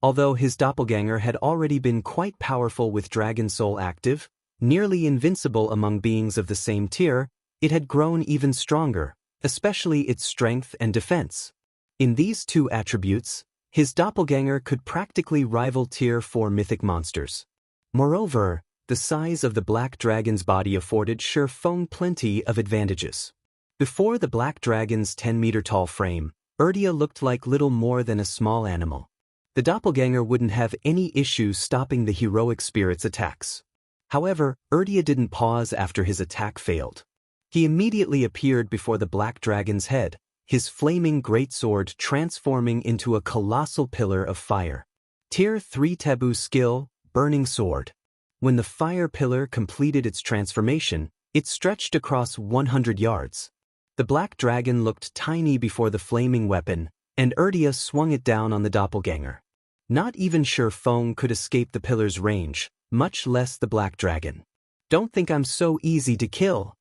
Although his doppelganger had already been quite powerful with Dragon Soul active, nearly invincible among beings of the same tier, it had grown even stronger, especially its strength and defense. In these 2 attributes, his doppelganger could practically rival Tier 4 mythic monsters. Moreover, the size of the black dragon's body afforded Shi Feng plenty of advantages. Before the black dragon's 10-meter-tall frame, Urdia looked like little more than a small animal. The doppelganger wouldn't have any issue stopping the heroic spirit's attacks. However, Urdia didn't pause after his attack failed. He immediately appeared before the black dragon's head, his flaming greatsword transforming into a colossal pillar of fire. Tier 3 taboo skill, Burning Sword. When the fire pillar completed its transformation, it stretched across 100 yards. The black dragon looked tiny before the flaming weapon, and Urdia swung it down on the doppelganger. Not even Shi Feng could escape the pillar's range, much less the black dragon. Don't think I'm so easy to kill.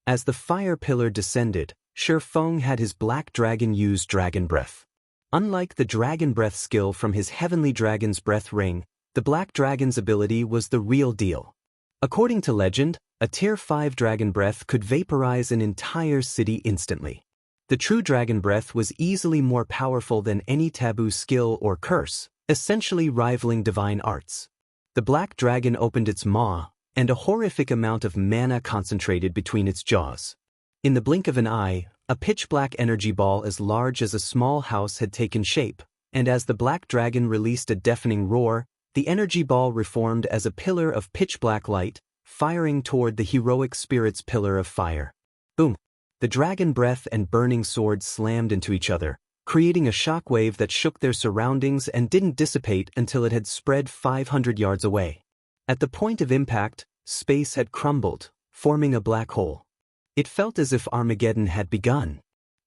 As the fire pillar descended, Shi Feng had his black dragon use Dragon Breath. Unlike the Dragon Breath skill from his Heavenly Dragon's Breath Ring, the black dragon's ability was the real deal. According to legend, a Tier 5 Dragon Breath could vaporize an entire city instantly. The true Dragon Breath was easily more powerful than any taboo skill or curse, essentially rivaling divine arts. The black dragon opened its maw, and a horrific amount of mana concentrated between its jaws. In the blink of an eye, a pitch-black energy ball as large as a small house had taken shape, and as the black dragon released a deafening roar, the energy ball reformed as a pillar of pitch-black light, firing toward the heroic spirit's pillar of fire. Boom! The dragon breath and burning sword slammed into each other, creating a shockwave that shook their surroundings and didn't dissipate until it had spread 500 yards away. At the point of impact, space had crumbled, forming a black hole. It felt as if Armageddon had begun.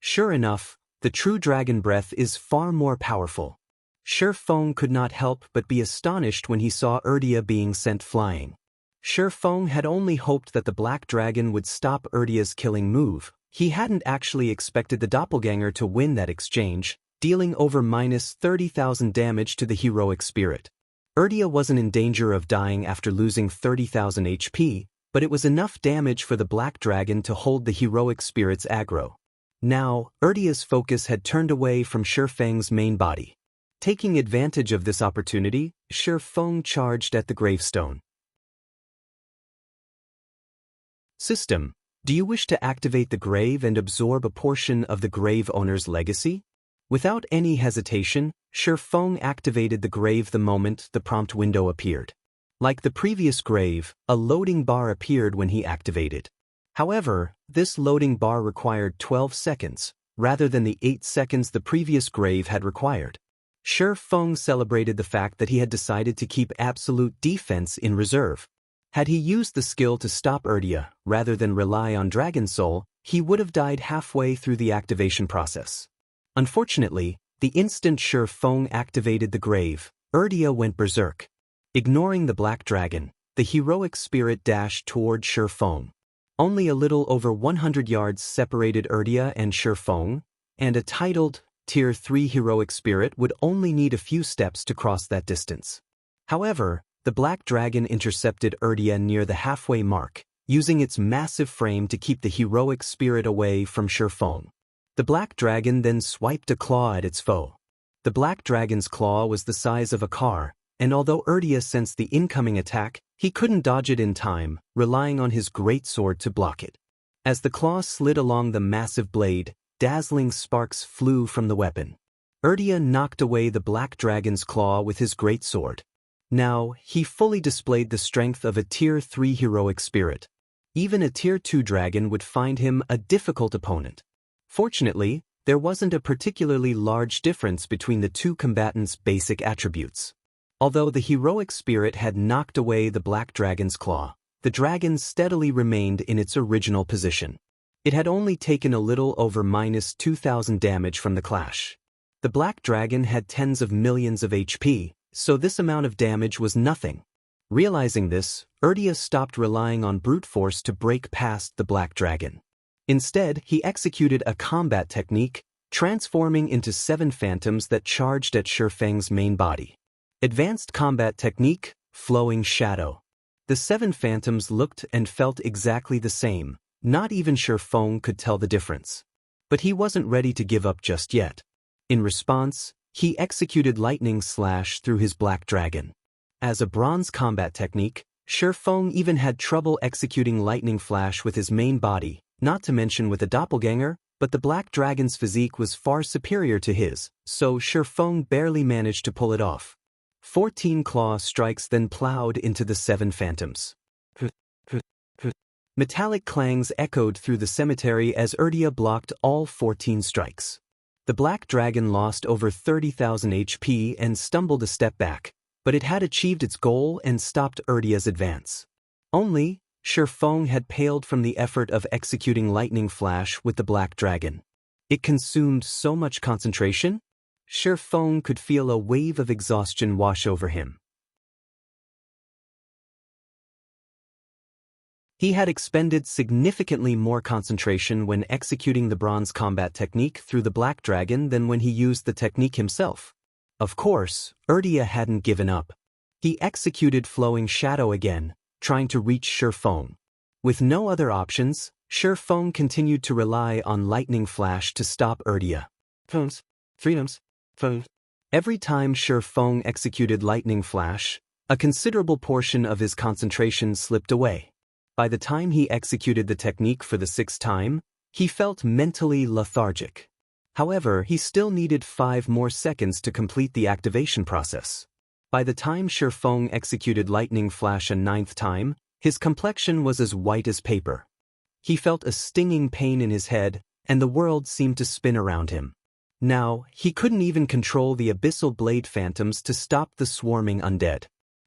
Sure enough, the true dragon breath is far more powerful. Shi Feng could not help but be astonished when he saw Urdia being sent flying. Shi Feng had only hoped that the black dragon would stop Urdia's killing move. He hadn't actually expected the doppelganger to win that exchange, dealing over -30,000 damage to the heroic spirit. Urdia wasn't in danger of dying after losing 30,000 HP, but it was enough damage for the black dragon to hold the heroic spirit's aggro. Now, Urdia's focus had turned away from Shi Feng's main body. Taking advantage of this opportunity, Shi Feng charged at the gravestone. System: do you wish to activate the grave and absorb a portion of the grave owner's legacy? Without any hesitation, Shi Feng activated the grave the moment the prompt window appeared. Like the previous grave, a loading bar appeared when he activated. However, this loading bar required 12 seconds, rather than the 8 seconds the previous grave had required. Shi Feng celebrated the fact that he had decided to keep absolute defense in reserve. Had he used the skill to stop Urdia, rather than rely on Dragon Soul, he would have died halfway through the activation process. Unfortunately, the instant Shi Feng activated the grave, Urdia went berserk. Ignoring the black dragon, the heroic spirit dashed toward Shi Feng. Only a little over 100 yards separated Urdia and Shi Feng, and a titled Tier 3 heroic spirit would only need a few steps to cross that distance. However, the black dragon intercepted Urdia near the halfway mark, using its massive frame to keep the heroic spirit away from Shi Feng. The black dragon then swiped a claw at its foe. The black dragon's claw was the size of a car, and although Urdia sensed the incoming attack, he couldn't dodge it in time, relying on his great sword to block it. As the claw slid along the massive blade, dazzling sparks flew from the weapon. Urdia knocked away the black dragon's claw with his great sword. Now, he fully displayed the strength of a Tier 3 heroic spirit. Even a Tier 2 dragon would find him a difficult opponent. Fortunately, there wasn't a particularly large difference between the two combatants' basic attributes. Although the heroic spirit had knocked away the black dragon's claw, the dragon steadily remained in its original position. It had only taken a little over -2,000 damage from the clash. The black dragon had tens of millions of HP, so this amount of damage was nothing. Realizing this, Urdia stopped relying on brute force to break past the black dragon. Instead, he executed a combat technique, transforming into 7 phantoms that charged at Shi Feng's main body. Advanced combat technique, Flowing Shadow. The 7 phantoms looked and felt exactly the same. Not even Shi Feng could tell the difference. But he wasn't ready to give up just yet. In response, he executed Lightning Slash through his black dragon. As a bronze combat technique, Shi Feng even had trouble executing Lightning Flash with his main body, not to mention with a doppelganger, but the black dragon's physique was far superior to his, so Shi Feng barely managed to pull it off. 14 claw strikes then plowed into the 7 phantoms. Metallic clangs echoed through the cemetery as Urdia blocked all 14 strikes. The black dragon lost over 30,000 HP and stumbled a step back, but it had achieved its goal and stopped Urdia's advance. Only, Shi Feng had paled from the effort of executing Lightning Flash with the black dragon. It consumed so much concentration, Shi Feng could feel a wave of exhaustion wash over him. He had expended significantly more concentration when executing the bronze combat technique through the black dragon than when he used the technique himself. Of course, Urdia hadn't given up. He executed Flowing Shadow again, trying to reach Shi Feng. With no other options, Shi Feng continued to rely on Lightning Flash to stop Urdia. Freedoms. Every time Shi Feng executed Lightning Flash, a considerable portion of his concentration slipped away. By the time he executed the technique for the 6th time, he felt mentally lethargic. However, he still needed 5 more seconds to complete the activation process. By the time Shi Feng executed Lightning Flash a 9th time, his complexion was as white as paper. He felt a stinging pain in his head, and the world seemed to spin around him. Now, he couldn't even control the abyssal blade phantoms to stop the swarming undead.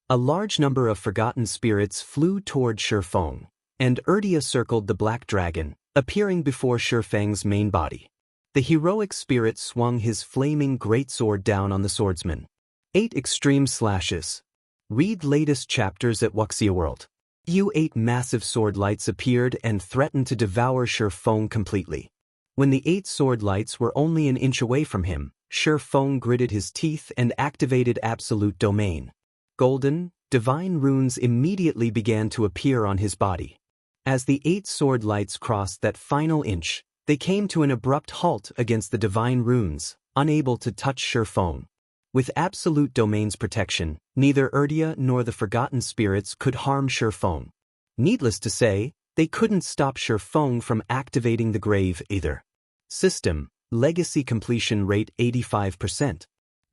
A large number of forgotten spirits flew toward Shi Feng, and Urdia circled the black dragon, appearing before Shi Feng's main body. The heroic spirit swung his flaming greatsword down on the swordsman. 8 extreme slashes. Read latest chapters at Wuxia World. 8 massive sword lights appeared and threatened to devour Shi Feng completely. When the 8 sword lights were only an inch away from him, Shi Feng gritted his teeth and activated Absolute Domain. Golden, divine runes immediately began to appear on his body. As the 8 sword lights crossed that final inch, they came to an abrupt halt against the divine runes, unable to touch Shi Feng. With Absolute Domain's protection, neither Urdia nor the Forgotten Spirits could harm Shi Feng. Needless to say, they couldn't stop Shi Feng from activating the grave either. System, Legacy Completion Rate 85%.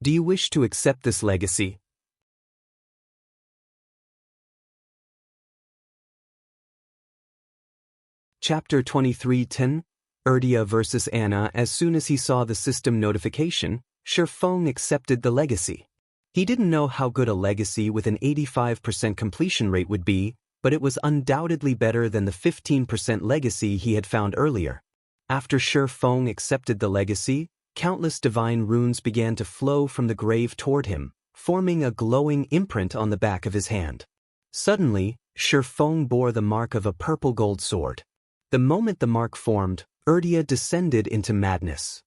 Do you wish to accept this legacy? Chapter 23:10 Urdia vs. Anna. As soon as he saw the system notification, Shi Feng accepted the legacy. He didn't know how good a legacy with an 85% completion rate would be, but it was undoubtedly better than the 15% legacy he had found earlier. After Shi Feng accepted the legacy, countless divine runes began to flow from the grave toward him, forming a glowing imprint on the back of his hand. Suddenly, Shi Feng bore the mark of a purple-gold sword. The moment the mark formed, Urdia descended into madness.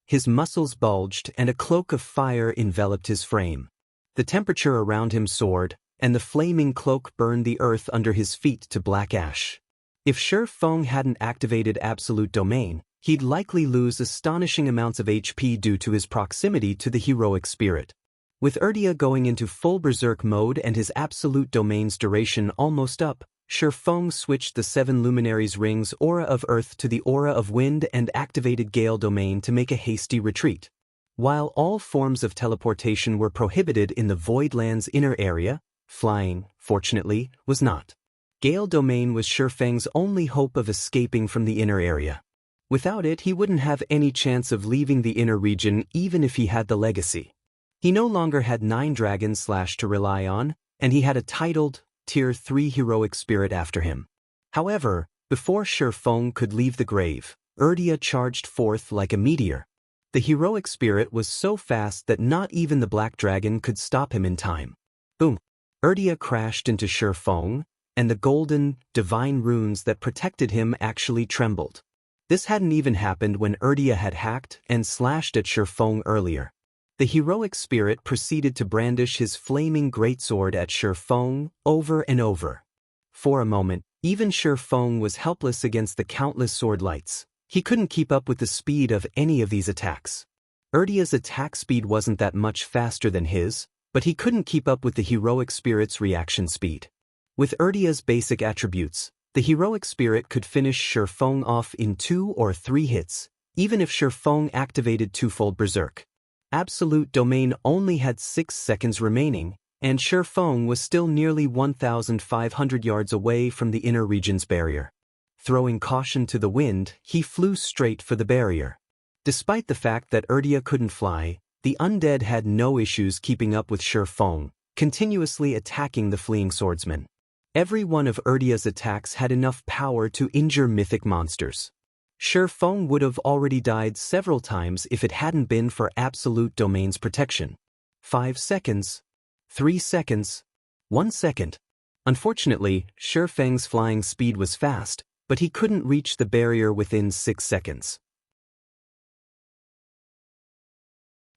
His muscles bulged and a cloak of fire enveloped his frame. The temperature around him soared, and the flaming cloak burned the earth under his feet to black ash. If Shi Feng hadn't activated Absolute Domain, he'd likely lose astonishing amounts of HP due to his proximity to the heroic spirit. With Urdia going into full berserk mode and his Absolute Domain's duration almost up, Shi Feng switched the 7 luminaries' rings aura of earth to the aura of wind and activated Gale Domain to make a hasty retreat. While all forms of teleportation were prohibited in the Voidland's inner area, flying, fortunately, was not. Gale Domain was Shi Feng's only hope of escaping from the inner area. Without it, he wouldn't have any chance of leaving the inner region even if he had the legacy. He no longer had 9 dragons to rely on, and he had a titled, Tier 3 heroic spirit after him. However, before Shi Feng could leave the grave, Urdia charged forth like a meteor. The heroic spirit was so fast that not even the black dragon could stop him in time. Boom! Urdia crashed into Shi Feng, and the golden, divine runes that protected him actually trembled. This hadn't even happened when Urdia had hacked and slashed at Shi Feng earlier. The heroic spirit proceeded to brandish his flaming greatsword at Shi Feng over and over. For a moment, even Shi Feng was helpless against the countless sword lights. He couldn't keep up with the speed of any of these attacks. Urdia's attack speed wasn't that much faster than his, but he couldn't keep up with the heroic spirit's reaction speed. With Urdia's basic attributes, the heroic spirit could finish Shi Feng off in 2 or 3 hits, even if Shi Feng activated twofold berserk. Absolute Domain only had 6 seconds remaining, and Shi Feng was still nearly 1,500 yards away from the inner region's barrier. Throwing caution to the wind, he flew straight for the barrier. Despite the fact that Urdia couldn't fly, the undead had no issues keeping up with Shi Feng, continuously attacking the fleeing swordsman. Every one of Urdia's attacks had enough power to injure mythic monsters. Shi Feng would have already died several times if it hadn't been for Absolute Domain's protection. 5 seconds. 3 seconds. 1 second. Unfortunately, Shi Feng's flying speed was fast, but he couldn't reach the barrier within 6 seconds.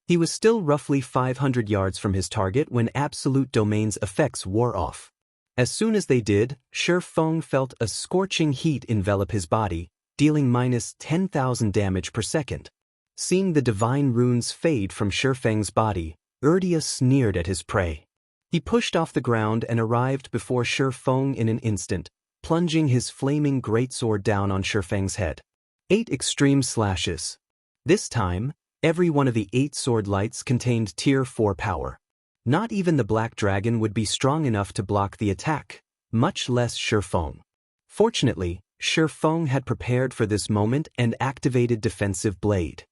He was still roughly 500 yards from his target when Absolute Domain's effects wore off. As soon as they did, Shi Feng felt a scorching heat envelop his body, dealing minus 10,000 damage per second. Seeing the divine runes fade from Shi Feng's body, Urdia sneered at his prey. He pushed off the ground and arrived before Shi Feng in an instant, plunging his flaming greatsword down on Shi Feng's head. 8 extreme slashes. This time, every one of the 8 sword lights contained Tier 4 power. Not even the black dragon would be strong enough to block the attack, much less Shi Feng. Fortunately, Shi Feng had prepared for this moment and activated Defensive Blade.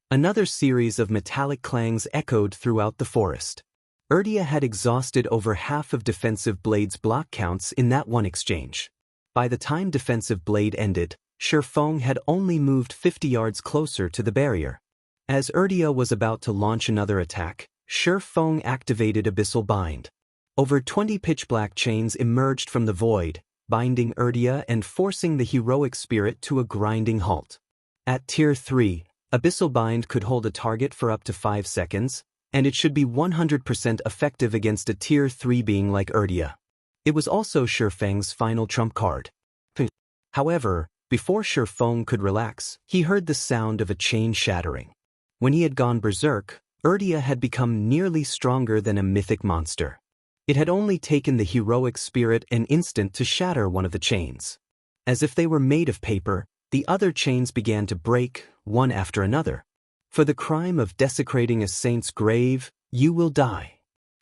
Another series of metallic clangs echoed throughout the forest. Urdia had exhausted over half of Defensive Blade's block counts in that one exchange. By the time Defensive Blade ended, Feng had only moved 50 yards closer to the barrier. As Urdia was about to launch another attack, Feng activated Abyssal Bind. Over 20 pitch-black chains emerged from the void, binding Urdia and forcing the heroic spirit to a grinding halt. At Tier 3, Abyssal Bind could hold a target for up to 5 seconds, and it should be 100% effective against a Tier 3 being like Urdia. It was also Feng's final trump card. However, before Feng could relax, he heard the sound of a chain shattering. When he had gone berserk, Urdia had become nearly stronger than a mythic monster. It had only taken the heroic spirit an instant to shatter one of the chains. As if they were made of paper, the other chains began to break, one after another. For the crime of desecrating a saint's grave, you will die.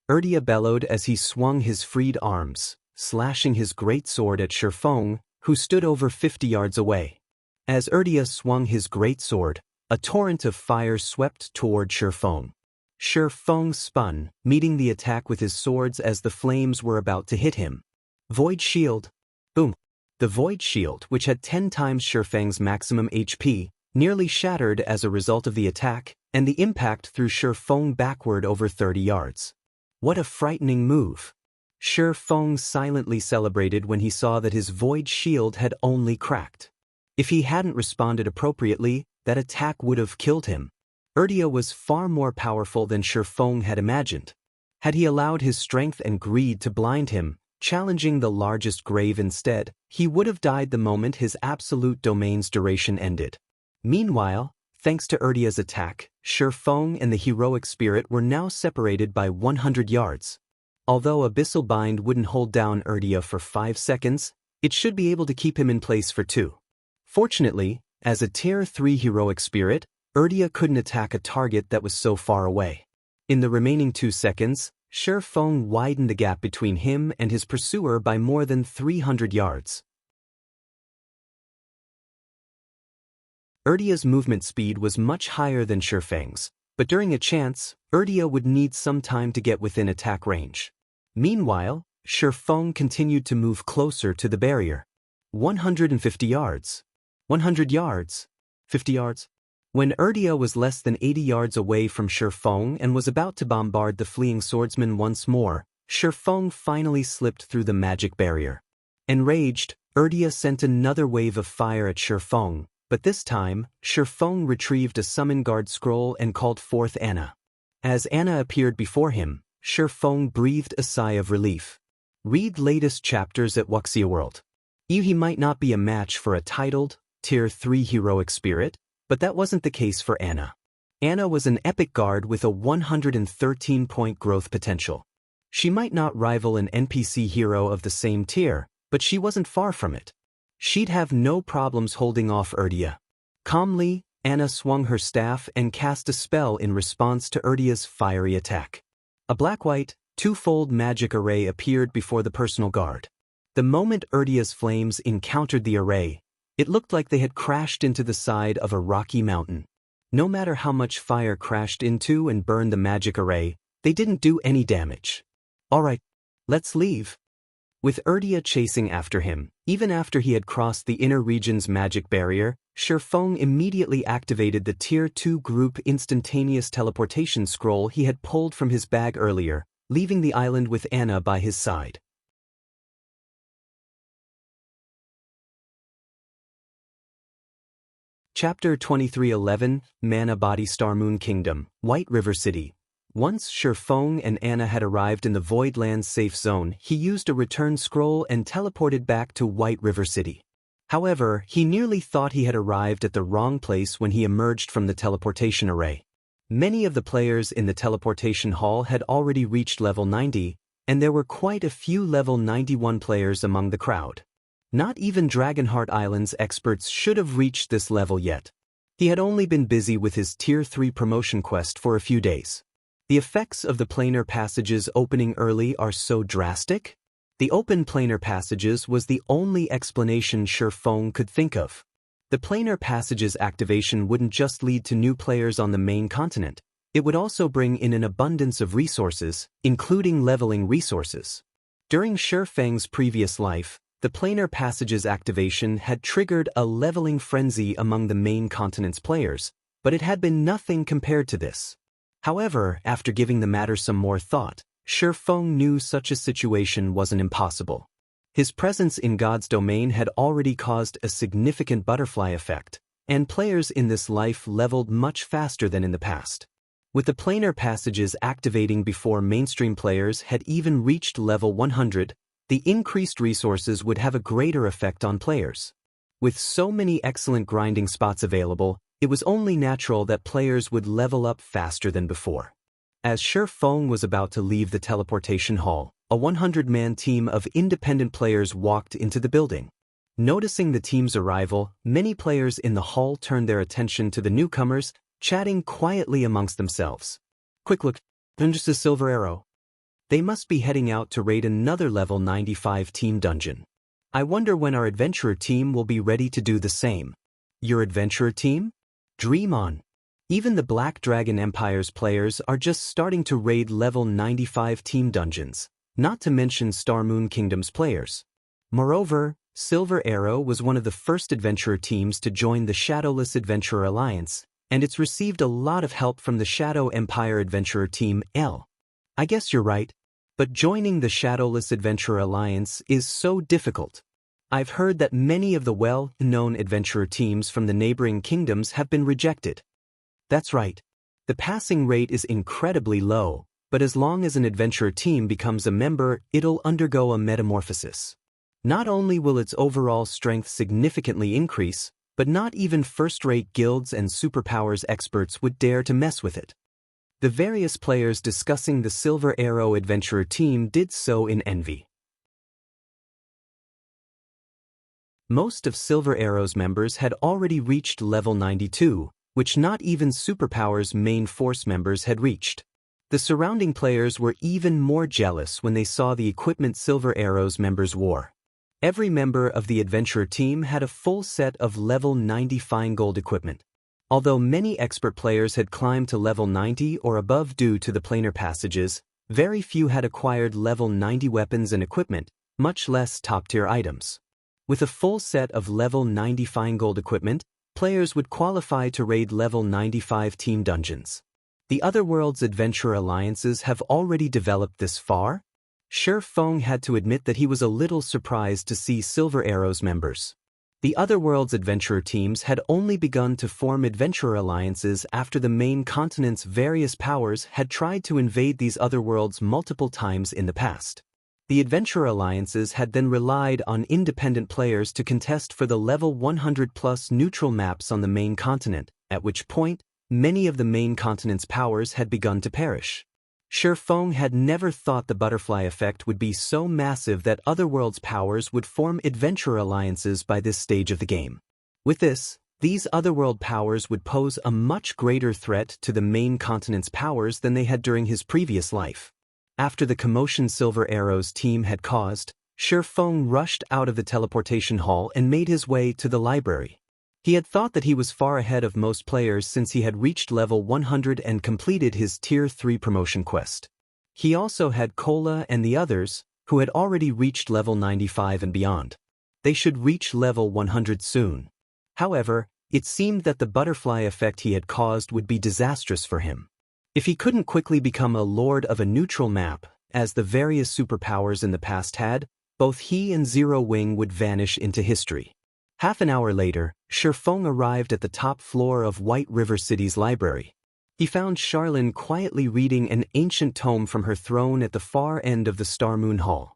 Urdia bellowed as he swung his freed arms, slashing his great sword at Feng, who stood over 50 yards away. As Urdia swung his great sword, a torrent of fire swept toward Feng. Feng spun, meeting the attack with his swords as the flames were about to hit him. Void Shield. Boom. The Void Shield, which had 10 times Feng's maximum HP, nearly shattered as a result of the attack, and the impact threw Feng backward over 30 yards. What a frightening move. Feng silently celebrated when he saw that his Void Shield had only cracked. If he hadn't responded appropriately, that attack would have killed him. Urdia was far more powerful than Feng had imagined. Had he allowed his strength and greed to blind him, challenging the largest grave instead, he would have died the moment his absolute domain's duration ended. Meanwhile, thanks to Urdia's attack, Feng and the heroic spirit were now separated by 100 yards. Although Abyssal Bind wouldn't hold down Urdia for 5 seconds, it should be able to keep him in place for 2. Fortunately, as a Tier 3 heroic spirit, Urdia couldn't attack a target that was so far away. In the remaining 2 seconds, Feng widened the gap between him and his pursuer by more than 300 yards. Urdia's movement speed was much higher than Feng's, but during a chance, Urdia would need some time to get within attack range. Meanwhile, Feng continued to move closer to the barrier. 150 yards. 100 yards. 50 yards. When Urdia was less than 80 yards away from Feng and was about to bombard the fleeing swordsman once more, Feng finally slipped through the magic barrier. Enraged, Urdia sent another wave of fire at Feng, but this time, Feng retrieved a summon guard scroll and called forth Anna. As Anna appeared before him, Feng breathed a sigh of relief. Read latest chapters at Wuxia World. He might not be a match for a titled, Tier 3 heroic spirit, but that wasn't the case for Anna. Anna was an epic guard with a 113-point growth potential. She might not rival an NPC hero of the same tier, but she wasn't far from it. She'd have no problems holding off Urdia. Calmly, Anna swung her staff and cast a spell in response to Urdia's fiery attack. A black-white, two-fold magic array appeared before the personal guard. The moment Urdia's flames encountered the array, it looked like they had crashed into the side of a rocky mountain. No matter how much fire crashed into and burned the magic array, they didn't do any damage. Alright, let's leave. With Urdia chasing after him, even after he had crossed the inner region's magic barrier, Feng immediately activated the Tier 2 group instantaneous teleportation scroll he had pulled from his bag earlier, leaving the island with Anna by his side. Chapter 2311, Mana Body Star Moon Kingdom, White River City. Once Feng and Anna had arrived in the Voidlands safe zone, he used a return scroll and teleported back to White River City. However, he nearly thought he had arrived at the wrong place when he emerged from the teleportation array. Many of the players in the teleportation hall had already reached level 90, and there were quite a few level 91 players among the crowd. Not even Dragonheart Island's experts should have reached this level yet. He had only been busy with his Tier 3 promotion quest for a few days. The effects of the planar passages opening early are so drastic? The open planar passages was the only explanation Feng could think of. The planar passages activation wouldn't just lead to new players on the main continent, it would also bring in an abundance of resources, including leveling resources. During Feng's previous life, The planar passage's activation had triggered a leveling frenzy among the main continent's players, but it had been nothing compared to this. However, after giving the matter some more thought, Shi Feng knew such a situation wasn't impossible. His presence in God's domain had already caused a significant butterfly effect, and players in this life leveled much faster than in the past. With the planar passages activating before mainstream players had even reached level 100, the increased resources would have a greater effect on players. With so many excellent grinding spots available, it was only natural that players would level up faster than before. As Shi Feng was about to leave the teleportation hall, a 100-man team of independent players walked into the building. Noticing the team's arrival, many players in the hall turned their attention to the newcomers, chatting quietly amongst themselves. Quick look, just a silver arrow. They must be heading out to raid another level 95 team dungeon. I wonder when our adventurer team will be ready to do the same. Your adventurer team? Dream on. Even the Black Dragon Empire's players are just starting to raid level 95 team dungeons, not to mention Star Moon Kingdom's players. Moreover, Silver Arrow was one of the first adventurer teams to join the Shadowless Adventurer Alliance, and it's received a lot of help from the Shadow Empire Adventurer Team L. I guess you're right, but joining the Shadowless Adventurer Alliance is so difficult. I've heard that many of the well-known adventurer teams from the neighboring kingdoms have been rejected. That's right. The passing rate is incredibly low, but as long as an adventurer team becomes a member, it'll undergo a metamorphosis. Not only will its overall strength significantly increase, but not even first-rate guilds and superpowers experts would dare to mess with it. The various players discussing the Silver Arrow adventurer team did so in envy. Most of Silver Arrow's members had already reached level 92, which not even Superpower's main force members had reached. The surrounding players were even more jealous when they saw the equipment Silver Arrow's members wore. Every member of the adventurer team had a full set of level 90 fine gold equipment. Although many expert players had climbed to level 90 or above due to the planar passages, very few had acquired level 90 weapons and equipment, much less top-tier items. With a full set of level 90 fine gold equipment, players would qualify to raid level 95 team dungeons. The Otherworld's adventurer alliances have already developed this far? Shi Feng had to admit that he was a little surprised to see Silver Arrow's members. The Otherworld's adventurer teams had only begun to form adventurer alliances after the main continent's various powers had tried to invade these otherworlds multiple times in the past. The adventurer alliances had then relied on independent players to contest for the level 100+ neutral maps on the main continent, at which point, many of the main continent's powers had begun to perish. Shi Feng had never thought the butterfly effect would be so massive that Otherworld's powers would form adventurer alliances by this stage of the game. With this, these Otherworld powers would pose a much greater threat to the main continent's powers than they had during his previous life. After the commotion Silver Arrow's team had caused, Shi Feng rushed out of the teleportation hall and made his way to the library. He had thought that he was far ahead of most players since he had reached level 100 and completed his Tier 3 promotion quest. He also had Cola and the others, who had already reached level 95 and beyond. They should reach level 100 soon. However, it seemed that the butterfly effect he had caused would be disastrous for him. If he couldn't quickly become a lord of a neutral map, as the various superpowers in the past had, both he and Zero Wing would vanish into history. Half an hour later, Shi Feng arrived at the top floor of White River City's library. He found Charlene quietly reading an ancient tome from her throne at the far end of the Star Moon Hall.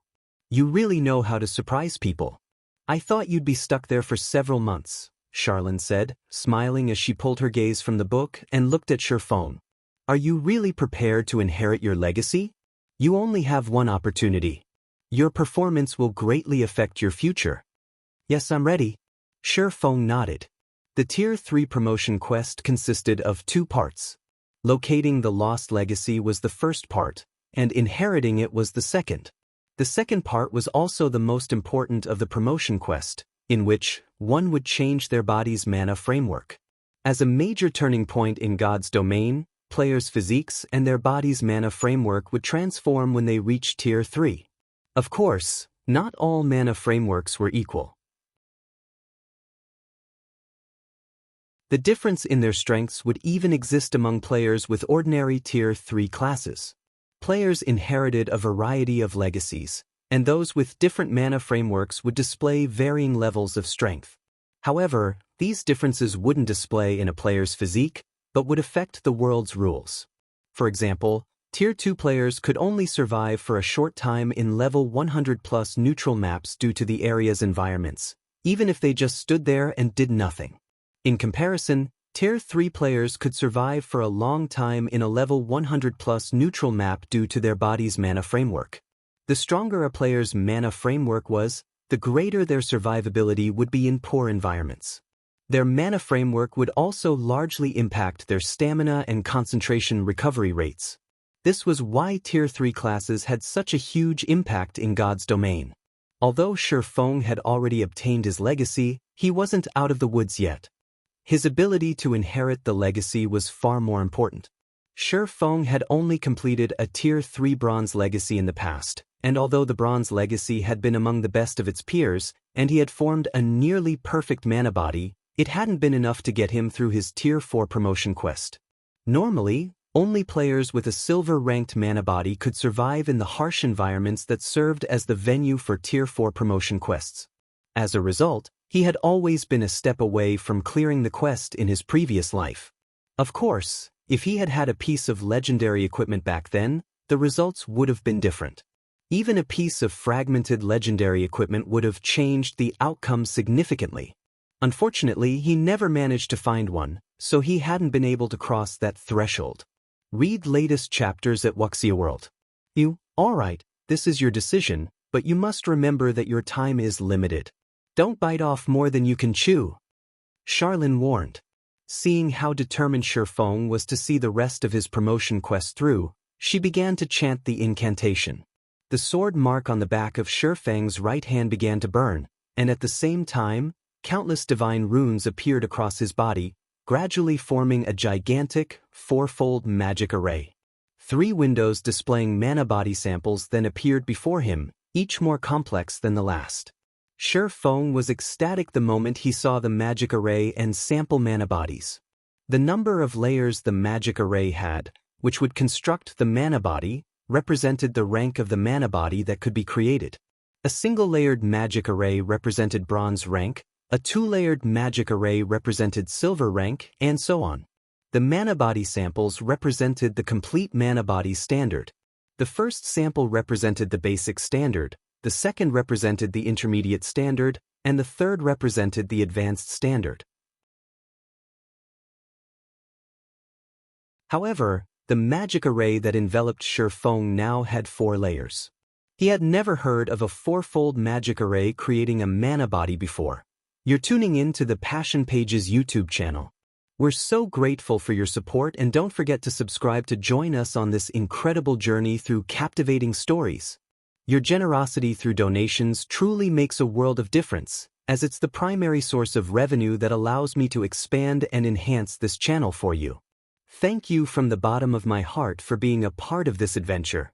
You really know how to surprise people. I thought you'd be stuck there for several months, Charlene said, smiling as she pulled her gaze from the book and looked at Shi Feng. Are you really prepared to inherit your legacy? You only have one opportunity. Your performance will greatly affect your future. Yes, I'm ready. Shi Feng nodded. The Tier 3 promotion quest consisted of 2 parts. Locating the lost legacy was the first part, and inheriting it was the second. The second part was also the most important of the promotion quest, in which one would change their body's mana framework. As a major turning point in God's domain, players' physiques and their body's mana framework would transform when they reached Tier 3. Of course, Not all mana frameworks were equal. The difference in their strengths would even exist among players with ordinary Tier 3 classes. Players inherited a variety of legacies, and those with different mana frameworks would display varying levels of strength. However, these differences wouldn't display in a player's physique, but would affect the world's rules. For example, Tier 2 players could only survive for a short time in level 100+ neutral maps due to the area's environments, even if they just stood there and did nothing. In comparison, Tier 3 players could survive for a long time in a level 100+ neutral map due to their body's mana framework. The stronger a player's mana framework was, the greater their survivability would be in poor environments. Their mana framework would also largely impact their stamina and concentration recovery rates. This was why Tier 3 classes had such a huge impact in God's domain. Although Shifeng had already obtained his legacy, he wasn't out of the woods yet. His ability to inherit the legacy was far more important. Shifeng had only completed a Tier 3 Bronze legacy in the past, and although the Bronze legacy had been among the best of its peers, and he had formed a nearly perfect mana body, it hadn't been enough to get him through his Tier 4 promotion quest. Normally, only players with a silver-ranked mana body could survive in the harsh environments that served as the venue for Tier 4 promotion quests. As a result, he had always been a step away from clearing the quest in his previous life. Of course, if he had had a piece of legendary equipment back then, the results would have been different. Even a piece of fragmented legendary equipment would have changed the outcome significantly. Unfortunately, he never managed to find one, so he hadn't been able to cross that threshold. Read latest chapters at Wuxia World. Alright, this is your decision, but you must remember that your time is limited. Don't bite off more than you can chew. Charlene warned. Seeing how determined Shifeng was to see the rest of his promotion quest through, she began to chant the incantation. The sword mark on the back of Shifeng's right hand began to burn, and at the same time, countless divine runes appeared across his body, gradually forming a gigantic, fourfold magic array. 3 windows displaying mana body samples then appeared before him, each more complex than the last. Shifeng was ecstatic the moment he saw the magic array and sample mana bodies. The number of layers the magic array had, which would construct the mana body, represented the rank of the mana body that could be created. A single-layered magic array represented bronze rank, a 2-layered magic array represented silver rank, and so on. The mana body samples represented the complete mana body standard. The first sample represented the basic standard, the second represented the intermediate standard, and the third represented the advanced standard. However, the magic array that enveloped Shifeng now had 4 layers. He had never heard of a 4-fold magic array creating a mana body before. You're tuning in to the Passion Pages YouTube channel. We're so grateful for your support, and don't forget to subscribe to join us on this incredible journey through captivating stories. Your generosity through donations truly makes a world of difference, as it's the primary source of revenue that allows me to expand and enhance this channel for you. Thank you from the bottom of my heart for being a part of this adventure.